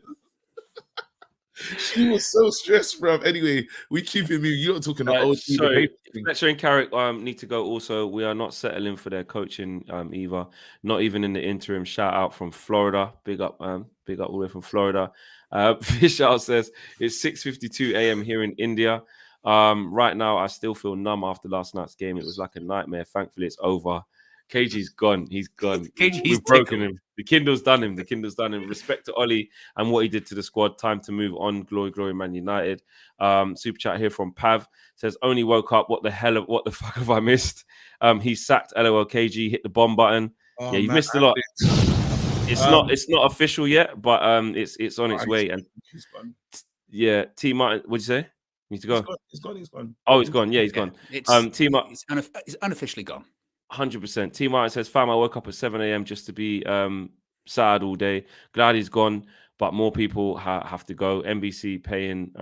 she was so stressed, bro. Anyway, we keep it moving. You're not talking about old. Sorry, Fletcher and Carrick need to go. Also, we are not settling for their coaching either. Not even in the interim. Shout out from Florida. Big up all the way from Florida. Vishal says it's 6:52 a.m. here in India. Right now, I still feel numb after last night's game. It was like a nightmare. Thankfully, it's over. KG's gone. He's gone. We've broken him. The Kindle's done him. Respect to Ollie and what he did to the squad. Time to move on. Glory, Man United. Super chat here from Pav says, "Only woke up. What the fuck have I missed?" He sacked. LOL. KG hit the bomb button. Yeah, you've missed a lot. It's not official yet, but it's on its way. And yeah, T Martin, what'd you say? You need to go. He's gone. Oh, he's gone. Yeah, he's gone. It's unofficially gone. 100%. T Martin says, "Fam, I woke up at 7 a.m. just to be sad all day. Glad he's gone, but more people have to go. NBC paying.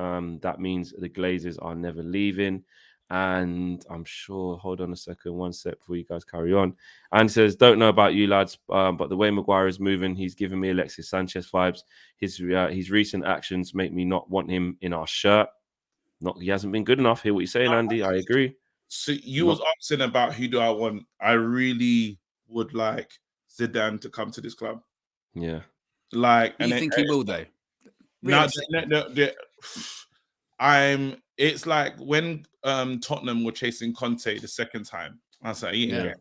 That means the Glazers are never leaving." And I'm sure, hold on a second, one sec before you guys carry on. And says, "Don't know about you lads, but the way Maguire is moving, he's giving me Alexis Sanchez vibes. His recent actions make me not want him in our shirt. He hasn't been good enough." Hear what you're saying, Andy. I agree. So you was asking about who do I want. I really would like Zidane to come to this club. Yeah. You think he will though? No. It's like when Tottenham were chasing Conte the second time. I was like, yeah.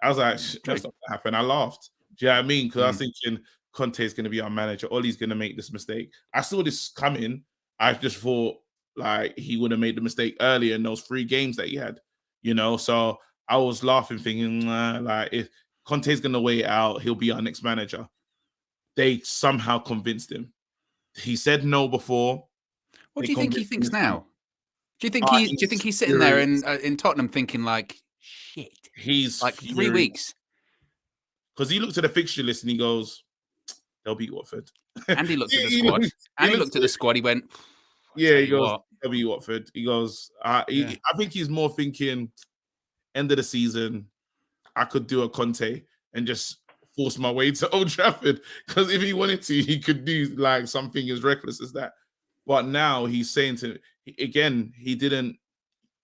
I was like, that's not gonna happen. I laughed. Do you know what I mean? Because I was thinking Conte is going to be our manager. Ollie's going to make this mistake. I saw this coming. I just thought like he would have made the mistake earlier in those 3 games that he had, So I was laughing, thinking like if Conte's going to wait it out, he'll be our next manager. They somehow convinced him. He said no before. What do you think he thinks now? Do you think he's sitting there in Tottenham thinking like, shit? He's like furious. 3 weeks. Because he looked at the fixture list and he goes, they'll beat Watford. And he looked at the squad. He looked at the squad. He went, yeah, he goes, they'll beat Watford. He goes, I think he's more thinking, end of the season, I could do a Conte and just force my way to Old Trafford. Because if he wanted to, he could do like something as reckless as that. But now he's saying again, he didn't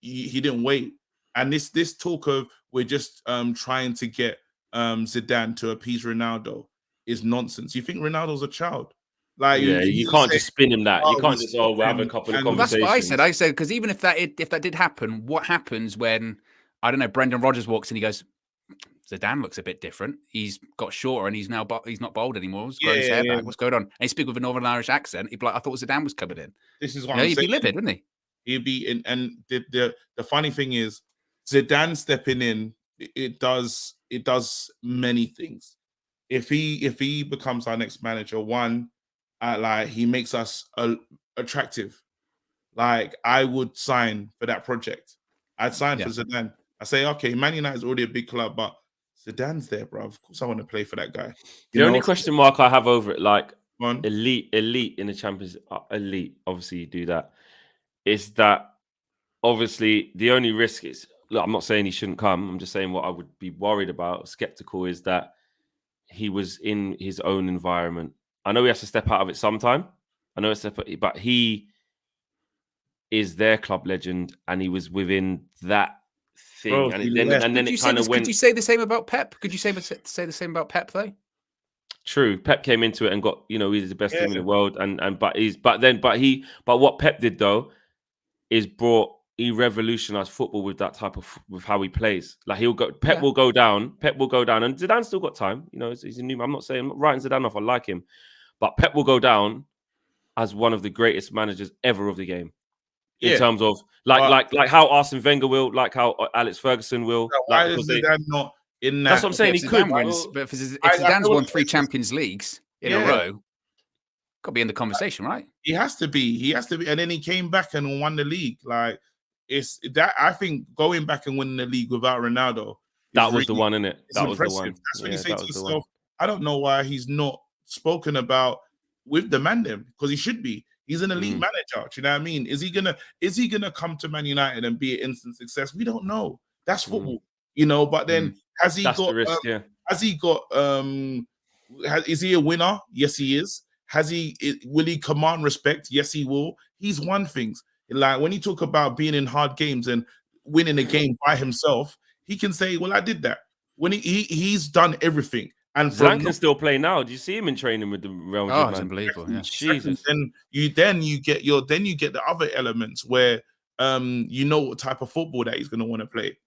wait. And this talk of we're just trying to get Zidane to appease Ronaldo is nonsense. You think Ronaldo's a child? Like, you can't just spin him that. You can't just we'll have a couple of conversations. That's what I said. Because even if that did happen, what happens when Brendan Rodgers walks in? He goes, Zidane looks a bit different. He's got shorter and he's not bald anymore. He's grown his hair back. What's going on? And he speak with a Northern Irish accent. He'd be like, I thought Zidane was coming in. This is what I'm saying. He'd be livid, wouldn't he? He'd be in. And the funny thing is, Zidane stepping in, it does many things. If he becomes our next manager, one, like he makes us attractive. Like I would sign for that project. I'd sign for Zidane. I say, okay, Man United is already a big club, but Zidane's there, bro. Of course, I want to play for that guy. The only question mark I have over it, like elite in the Champions, elite. Obviously, you do that. Is that obviously the only risk is? Look, I'm not saying he shouldn't come. I'm just saying what I would be worried about, skeptical, is that he was in his own environment. I know he has to step out of it sometime. But he is their club legend, and he was within that thing. Bro, and then it kind of went. Could you say the same about Pep? Could you say the same about Pep though? True, Pep came into it and got, he's the best team in the world, but what Pep did though is he revolutionized football with that with how he plays. Like Pep will go down, and Zidane's still got time. He's a new. I'm not writing Zidane off. I like him, but Pep will go down as one of the greatest managers ever of the game. In terms of like how Arsene Wenger will, like how Alex Ferguson will. Why is Zidane not in that? That's what I'm saying. He could. But if Zidane's won 3 Champions Leagues in a row, got to be in the conversation, right? He has to be. And then he came back and won the league. Like it's that. I think going back and winning the league without Ronaldo, that was the one, innit? That was the one. That's when you say to yourself, I don't know why he's not spoken about with the man them, because he should be. He's an elite manager. Do you know what I mean? Is he gonna come to Man United and be an instant success? We don't know. That's football, But then has he got? The risk, has he got? Is he a winner? Yes, he is. Will he command respect? Yes, he will. He's won things. Like when you talk about being in hard games and winning a game by himself, he can say, "Well, I did that." When he's done everything. And Zidane can still play now. Do you see him in training with the Real Madrid? Oh, it's unbelievable! Yeah. Jesus. Then you get the other elements where what type of football that he's going to want to play.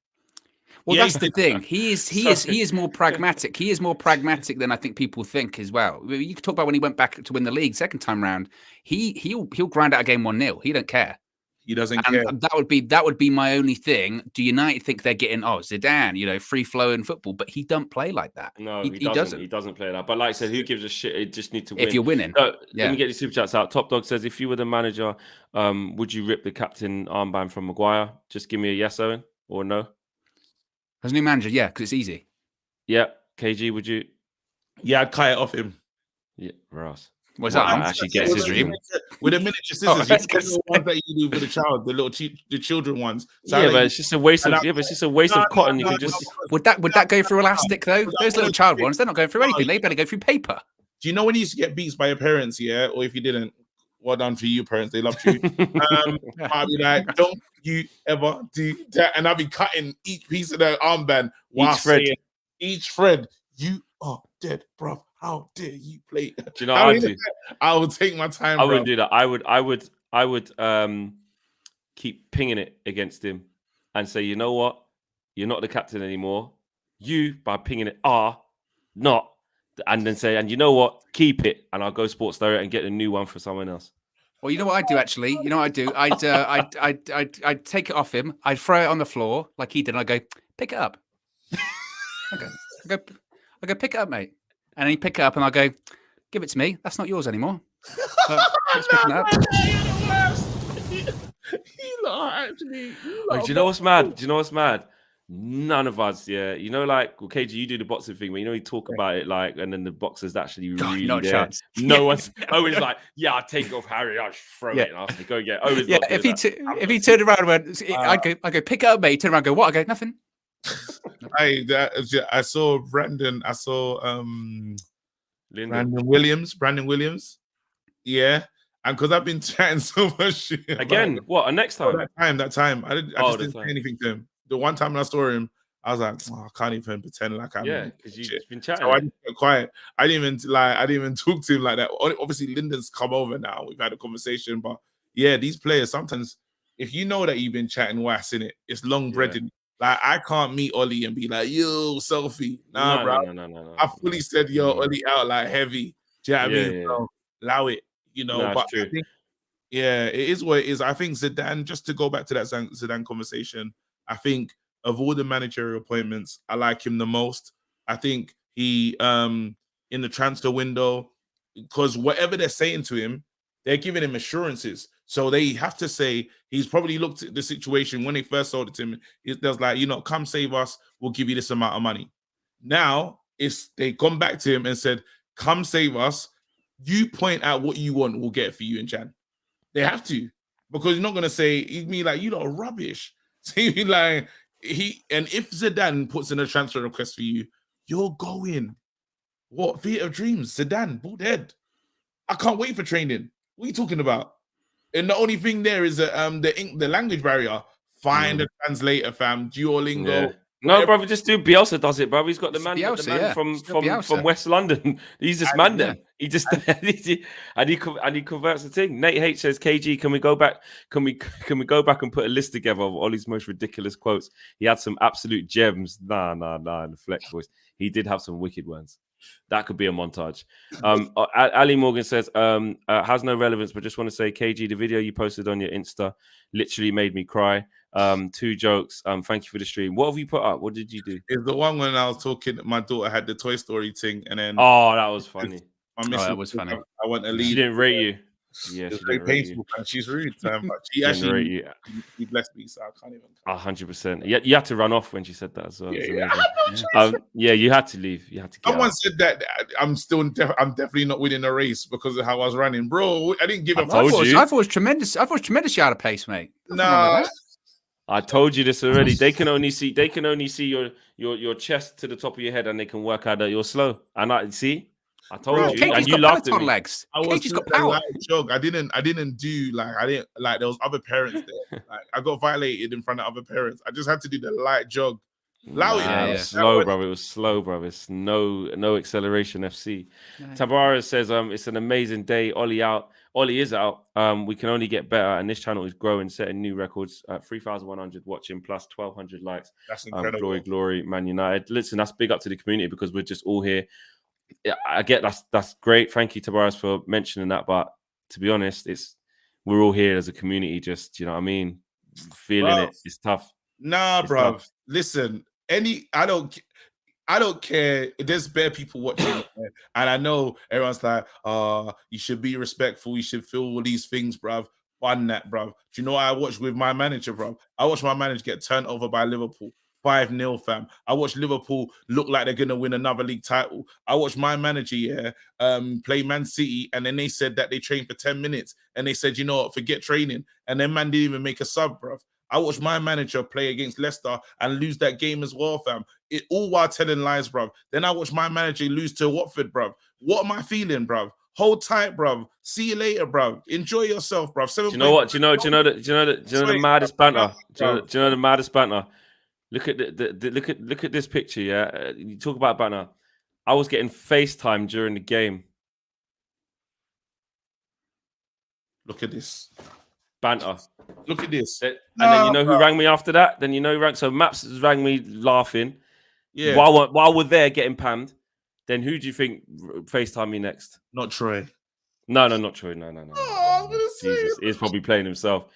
Well, that's the thing. He is more pragmatic. He is more pragmatic than I think people think as well. You could talk about when he went back to win the league second time round. He'll grind out a game 1-0. He don't care. He doesn't care. That would be my only thing. Do United think they're getting Zidane, free flowing footbol? But he don't play like that. No, he doesn't. He doesn't play that. But like I said, who gives a shit? It just need to win. If you're winning, let me get these super chats out. Top Dog says, if you were the manager, would you rip the captain armband from Maguire? Just give me a yes, Owen, or no. As a new manager, yeah, because it's easy. Yeah, KG, would you? Yeah, I'd cut it off him. Yeah, Ross. What's that? Actually gets his dream. With the miniature scissors, the ones that you do for the child, the children ones. So but it's just a waste of cotton. You can just would that go through elastic though? Those little child ones, they're not going through anything. They better go through paper. Do you know when you used to get beats by your parents? Yeah, or if you didn't, well done for you, parents. They loved you. I'd be like, don't you ever do that? And I'd be cutting each piece of the armband. Each thread. You are dead, bro. How dare you play? Do you know what I do? I would take my time. I wouldn't do that. I would keep pinging it against him and say, you know what? You're not the captain anymore. You, by pinging it, are not. and then say, and you know what, keep it, and I'll go Sports Direct and get a new one for someone else. Well, you know what I'd do actually. You know what I'd do? I'd take it off him. I'd throw it on the floor like he did. And I'd go pick it up. I go pick it up, mate. And then he'd pick it up, and I'll go give it to me. That's not yours anymore. Let's pick it up. Actually. Do you know what's mad? Do you know what's mad? None of us, yeah. You know, like, well, KG, you do the boxing thing, but you know, you talk about it, like, and then the boxer's actually really no there. chance. No one's always like, yeah, I'll take it off Harry, I'll just throw it, and I'll say, go get. Yeah, if he turned around and went, I go pick it up, mate. Turn around, and go what? I go nothing. I saw Brandon. I saw Brandon Williams. Yeah. And because I've been chatting so much shit again, what? Next time? That time. I just didn't say anything to him. The one time I saw him, I was like, I can't even pretend like I'm. Yeah, because you've been chatting. So I just got quiet. I didn't even talk to him like that. Obviously, Lyndon's come over now. We've had a conversation, but yeah, these players sometimes, if you know that you've been chatting wax in it, it's long breading. Like I can't meet Ollie and be like, yo, selfie. Nah, bro. No. I fully said, yo, Ollie out like heavy. Do you know what I mean? Yeah. So, allow it. You know, but I think, it is what it is. I think Zidane, just to go back to that Zidane conversation, I think of all the managerial appointments, I like him the most. I think he, in the transfer window, because whatever they're saying to him, they're giving him assurances. So they have to say, he's probably looked at the situation when they first sold it to him. It was like, come save us. We'll give you this amount of money. Now, they come back to him and said, come save us. You point out what you want, we'll get it for you in Jan. They have to, because you're not gonna say me like you lot are rubbish. See me like and if Zidane puts in a transfer request for you, you're going. What theatre of dreams? Zidane, bald head. I can't wait for training. What are you talking about? And the only thing there is the language barrier. Find a translator, fam. Duolingo. Yeah. No, brother, just do. Bielsa does it, bro. He's got the man from West London. He's just man then. He just and he converts the thing. Nate H says, KG, can we go back? Can we go back and put a list together of Ollie's most ridiculous quotes? He had some absolute gems. Nah, in the flex voice. He did have some wicked ones. That could be a montage. Ali Morgan says, has no relevance, but just want to say, KG, the video you posted on your Insta literally made me cry. 2 jokes. Thank you for the stream. What have you put up? What did you do? It's the one when I was talking, my daughter had the Toy Story thing, and then that was funny. That was funny. I want to leave. She didn't rate you. Yeah, it's very painful, and she's rude. But she actually she blessed me, so I can't even. 100%. You had to run off when she said that as well. Yeah, you had to leave. You had to. Someone said that I'm definitely not winning a race because of how I was running, bro. I didn't give up. I thought it was tremendous. I thought it was tremendous. You out of pace, mate. Nah. I told you this already. They can only see your chest to the top of your head, and they can work out that you're slow. And I told you, and you laughed at me. Legs. I was doing a light jog. I didn't do there was other parents there. Like I got violated in front of other parents. I just had to do the light jog. It was slow, bro. It was slow, bro. It's no acceleration. FC. Tabara says, it's an amazing day. Ollie is out. We can only get better, and this channel is growing, setting new records. 3,100 watching plus 1,200 likes. That's incredible. Glory, Man United. Listen, that's big up to the community because we're just all here. I get that's great. Thank you, Tobias, for mentioning that. But to be honest, we're all here as a community. Just you know what I mean, feeling it. It's tough. Nah, bro. Listen, I don't care. There's bare people watching, and I know everyone's like, you should be respectful. You should feel all these things, bruv. Fun that, bruv. Do you know what I watched with my manager, bruv? I watched my manager get turned over by Liverpool. 5-0, fam. I watched Liverpool look like they're going to win another league title. I watched my manager play Man City, and then they said that they trained for 10 minutes, and they said, you know what, forget training. And then man didn't even make a sub, bruv. I watched my manager play against Leicester and lose that game as well, fam. It all while telling lies, bruv. Then I watched my manager lose to Watford, bruv. What am I feeling, bruv? Hold tight, bruv. See you later, bruv. Enjoy yourself, bruv. Do you know what? Do you know the maddest banter? Do you know the maddest banter? Look at look at this picture, yeah. You talk about banter. I was getting FaceTime during the game. Look at this. Banter. Look at this. And then you know who rang me after that? Then you know who rang. So Maps rang me laughing. Yeah. While we're there getting pammed. Then who do you think FaceTime me next? Not Troy. No, not Troy. No. Oh, I'm gonna Jesus, he's probably playing himself.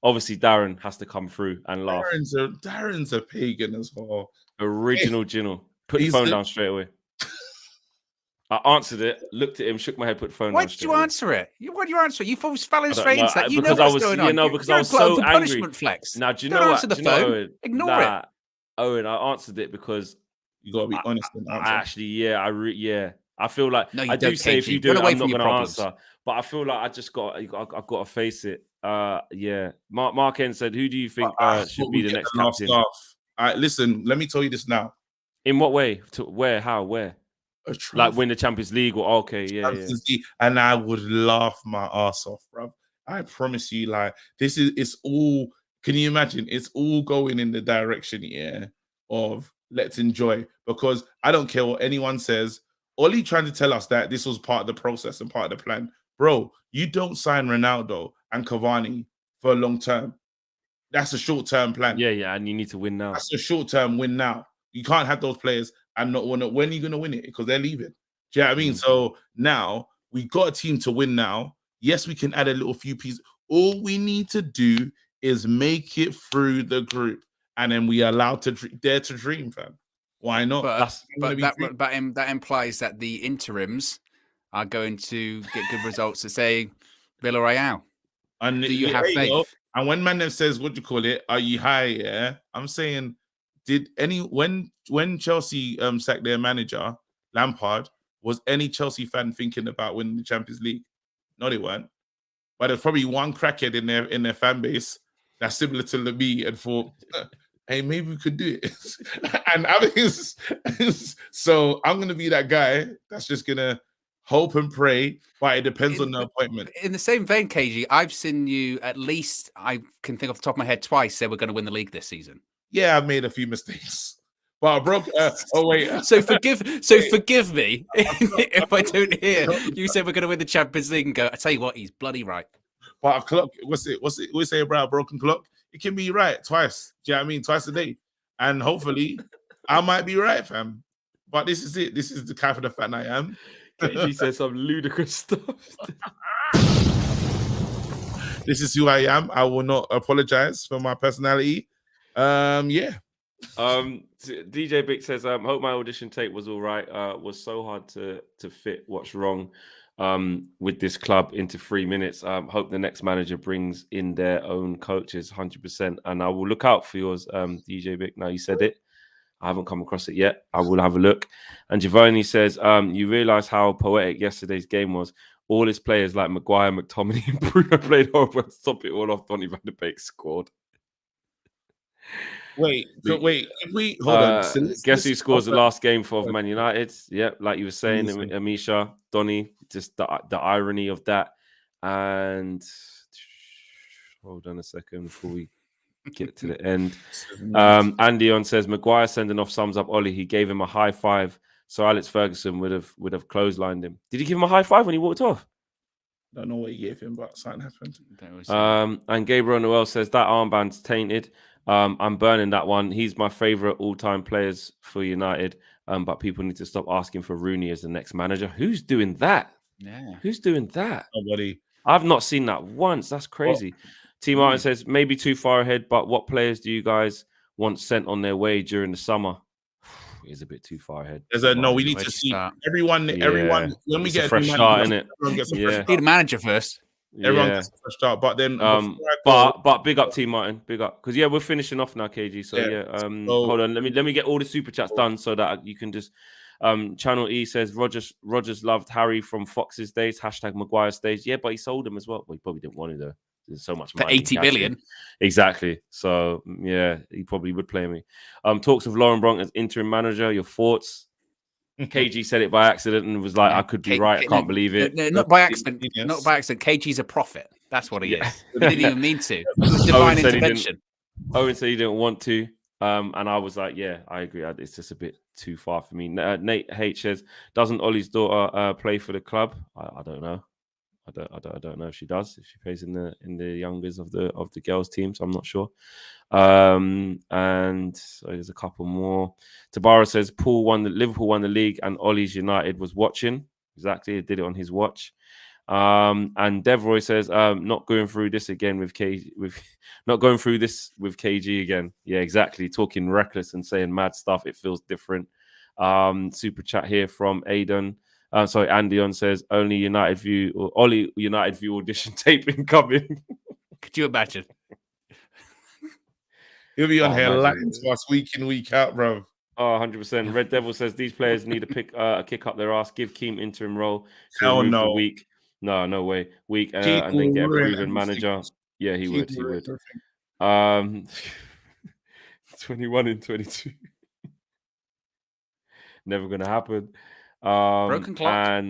Obviously, Darren has to come through and laugh. Darren's a pagan as well. Original Gino. Put the phone down straight away. I answered it, looked at him, shook my head, put the phone down. Why did you answer it? Why do you answer it? You fell straight into that. You know because what's going on. because I was so angry. Punishment flex. Now, do you Don't know answer what? the phone. Owen? Ignore it. Owen, I answered it because you gotta be honest and answer. I feel like no, I do say if you do it, I'm not going to answer. But I feel like I've got to face it. Mark N said, "Who do you think should be the next captain?" All right, listen. Let me tell you this now. In what way? To where? How? Where? Like win the Champions League? Or okay, yeah. And I would laugh my ass off, bro. I promise you, like it's all. Can you imagine? It's all going in the direction, of let's enjoy, because I don't care what anyone says. Oli trying to tell us that this was part of the process and part of the plan. Bro, you don't sign Ronaldo and Cavani for a long term. That's a short-term plan. Yeah, and you need to win now. That's a short-term win now. You can't have those players and not win it. When are you going to win it? Because they're leaving. Do you know what I mean? So now we got a team to win now. Yes, we can add a little few pieces. All we need to do is make it through the group, and then we are allowed to dare to dream, fam. Why not? But that implies that the interims are going to get good results at, say, Villarreal. And do you have faith? And when Manem says, what do you call it? Are you high? Yeah, I'm saying, when Chelsea sacked their manager Lampard, was any Chelsea fan thinking about winning the Champions League? No, they weren't. But there's probably one crackhead in their fan base that's similar to me and thought, hey, maybe we could do it. And I mean, so I'm going to be that guy that's just going to hope and pray, but it depends on the appointment. In the same vein, KG, I've seen you at least, I can think off the top of my head, twice say we're going to win the league this season. Yeah, I've made a few mistakes. But I broke. Oh wait. So forgive me if I don't hear you say we're going to win the Champions League and go, I tell you what, he's bloody right. But a clock, what's it? We say about a broken clock? It can be right twice. Do you know what I mean? Twice a day. And hopefully I might be right, fam. But this is it. This is the kind of the fan I am. KG says some ludicrous stuff. This is who I am. I will not apologize for my personality. Yeah. DJ Beek says, hope my audition tape was all right. Was so hard to fit what's wrong with this club into 3 minutes. Hope the next manager brings in their own coaches 100%. And I will look out for yours, DJ Beek. Now you said it. I haven't come across it yet. I will have a look. And Giovanni says, you realise how poetic yesterday's game was. All his players like Maguire, McTominay, and Bruno played horrible to stop it all off. Donny van de Beek scored. Wait. Hold on. Guess who scores the last game for Man United? Yeah, like you were saying, Amisha, Donny. Just the irony of that. And hold on a second before we get to the end. Andy on says Maguire sending off sums up Ollie. He gave him a high five, so Alex Ferguson would have clotheslined him. Did he give him a high five when he walked off? Don't know what he gave him, but something happened. And Gabriel Noel says that armband's tainted. I'm burning that one. He's my favourite all-time players for United. But people need to stop asking for Rooney as the next manager. Who's doing that? Yeah. Who's doing that? Nobody. I've not seen that once. That's crazy. T. Martin says, maybe too far ahead, but what players do you guys want sent on their way during the summer? It's a bit too far ahead. We need to see everyone. When we get a fresh start, innit? Need a manager first. Everyone gets a fresh start, but then but big up T Martin, big up, because we're finishing off now, KG. So hold on, let me get all the super chats done so that you can just Channel E says Rodgers loved Harry from Fox's days, # Maguire stage. Yeah, but he sold him as well. He probably didn't want it though. There's so much for 80 billion. Exactly. So yeah, he probably would play me. Talks of Lauren Bronk as interim manager. Your thoughts? KG said it by accident and was like, I could be right. I can't believe it. No, not by accident. Yes. Not by accident. KG's a prophet. That's what he is. He didn't even mean to. It was divine intervention. Owen said he didn't want to. And I was like, yeah, I agree. It's just a bit too far for me. Nate H says, doesn't Ollie's daughter play for the club? I don't know. I don't know if she does. If she plays in the youngers of the girls team, so I'm not sure. And so there's a couple more. Tabara says Liverpool won the league and Ollie's United was watching. Exactly, he did it on his watch. And Devroy says, not going through this again with not going through this with KG again. Yeah, exactly. Talking reckless and saying mad stuff. It feels different. Super chat here from Aidan. Andy on says only United View or Ollie United View audition tape incoming. Could you imagine? He'll be on here lying to us week in, week out, bro. Oh, 100%. Red Devil says these players need a kick up their ass. Give Keem interim role to Hell remove no. the week. No way. Week and then get a proven manager. Yeah, he would. 21 in 22. Never gonna happen. Broken clock.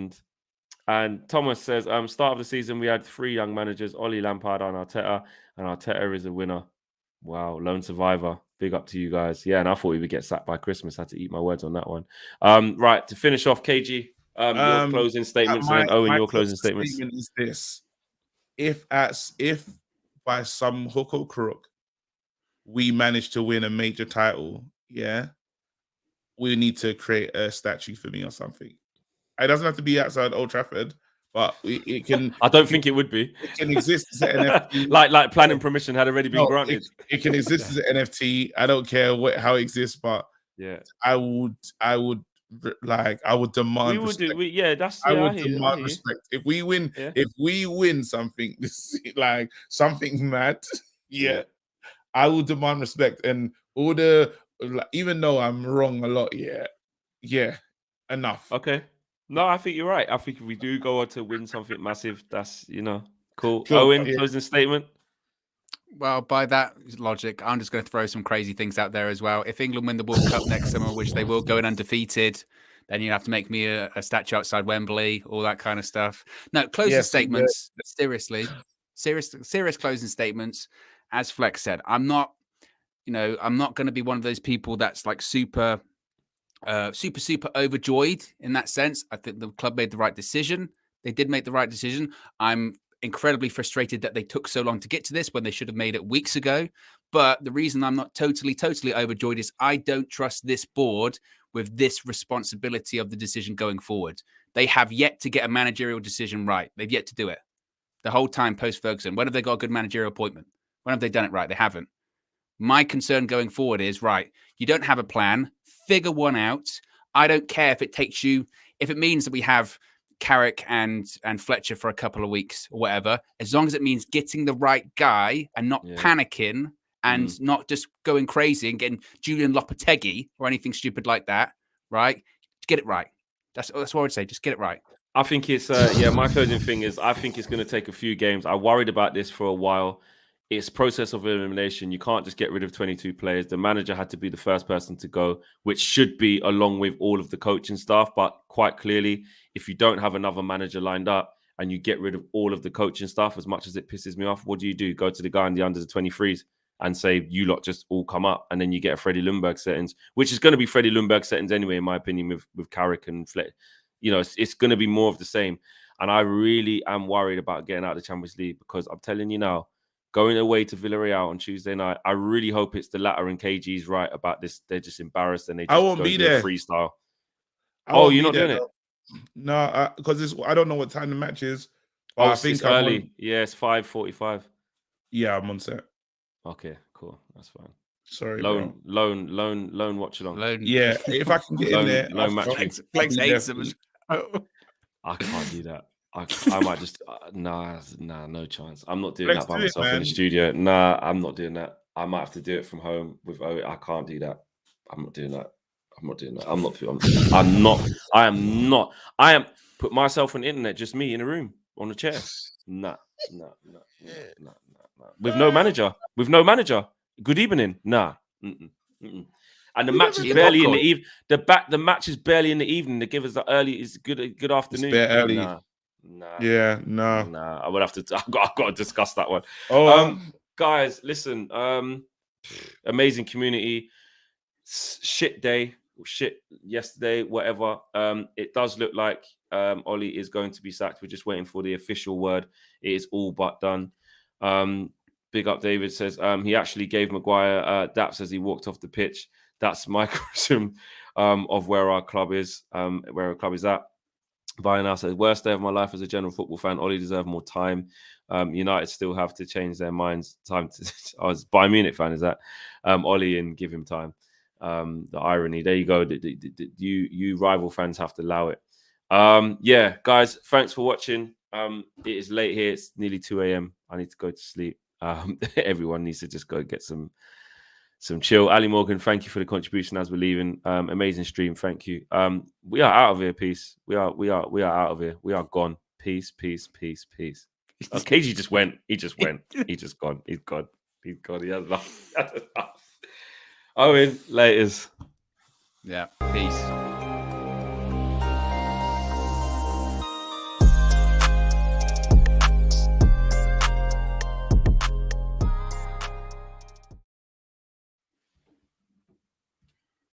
And Thomas says, start of the season we had 3 young managers, Ollie, Lampard, and Arteta is a winner. Wow, lone survivor. Big up to you guys. Yeah, and I thought we would get sacked by Christmas. I had to eat my words on that one. Right, to finish off, KG, your closing statements, and then Owen, your closing statements. Statement is this: if by some hook or crook we manage to win a major title, yeah, we need to create a statue for me or something. It doesn't have to be outside Old Trafford, but it can. I don't think it would be. It can exist as an NFT. like planning permission had already been granted. It can exist as an NFT. I don't care how it exists, but yeah, I would demand. We would do. I would demand respect. If we win something, like something mad, yeah, I will demand respect. And all even though I'm wrong a lot, yeah, enough. Okay. No, I think you're right. I think if we do go on to win something massive, that's cool. Owen, closing statement. Well, by that logic, I'm just going to throw some crazy things out there as well. If England win the World Cup next summer, which they will, going undefeated, then you have to make me a statue outside Wembley, all that kind of stuff. No, closing statements. Seriously, serious closing statements. As Flex said, I'm not going to be one of those people that's like super overjoyed in that sense. I think the club made the right decision. They did make the right decision. I'm incredibly frustrated that they took so long to get to this when they should have made it weeks ago. But the reason I'm not totally overjoyed is I don't trust this board with this responsibility of the decision going forward. They have yet to get a managerial decision right. They've yet to do it. The whole time post-Ferguson, when have they got a good managerial appointment? When have they done it right? They haven't. My concern going forward is, right, you don't have a plan. Figure one out. I don't care if it means that we have Carrick and Fletcher for a couple of weeks or whatever, as long as it means getting the right guy and not panicking and not just going crazy and getting Julian Lopetegui or anything stupid like that, right? Get it right. That's what I would say. Just get it right. I think it's, my closing thing is I think it's going to take a few games. I worried about this for a while. It's process of elimination. You can't just get rid of 22 players. The manager had to be the first person to go, which should be along with all of the coaching staff. But quite clearly, if you don't have another manager lined up and you get rid of all of the coaching staff, as much as it pisses me off, what do? Go to the guy in the under the 23s and say, you lot just all come up. And then you get a Freddie Ljungberg settings, which is going to be Freddie Ljungberg settings anyway, in my opinion, with Carrick and Flet. It's going to be more of the same. And I really am worried about getting out of the Champions League because I'm telling you now, going away to Villarreal on Tuesday night, I really hope it's the latter and KG's right about this. They're just embarrassed and they just I won't be there. Freestyle. You're not doing it? No, because I don't know what time the match is. I think it's early. Yeah, it's 5:45. Yeah, I'm on set. Okay, cool. That's fine. Sorry, loan watch along. Yeah, if I can get in there, loan match. Flex hates them. I can't do that. I might just no chance. I'm not doing that by myself in the studio. Nah, I'm not doing that. I might have to do it from home with I can't do that. I'm not doing that. I am put myself on the internet, just me in a room on a chair. Nah. With no manager. Good evening. Nah. And the match is barely in the evening. The match is barely in the evening. They give us the early. It's good afternoon. It's early. Nah. Yeah, no. Nah. I would have to. I've got to discuss that one. Guys, listen. Amazing community. Shit day. Shit yesterday. Whatever. It does look like Ollie is going to be sacked. We're just waiting for the official word. It is all but done. Big up David says he actually gave Maguire daps as he walked off the pitch. That's microcosm of where our club is, at. Bayern says, worst day of my life as a general football fan. Ollie deserve more time. United still have to change their minds. Time to. I was Bayern Munich fan. Is that Ollie and give him time? The irony. There you go. You rival fans have to allow it. Yeah, guys. Thanks for watching. It is late here. It's nearly 2 a.m. I need to go to sleep. Everyone needs to just go get some chill. Ali Morgan, thank you for the contribution as we're leaving. Amazing stream. Thank you. We are out of here. Peace. We are out of here. We are gone. Peace. Oh, KG just went. He just went. He just gone. He's gone. He has enough. Owen, laters. Yeah. Peace.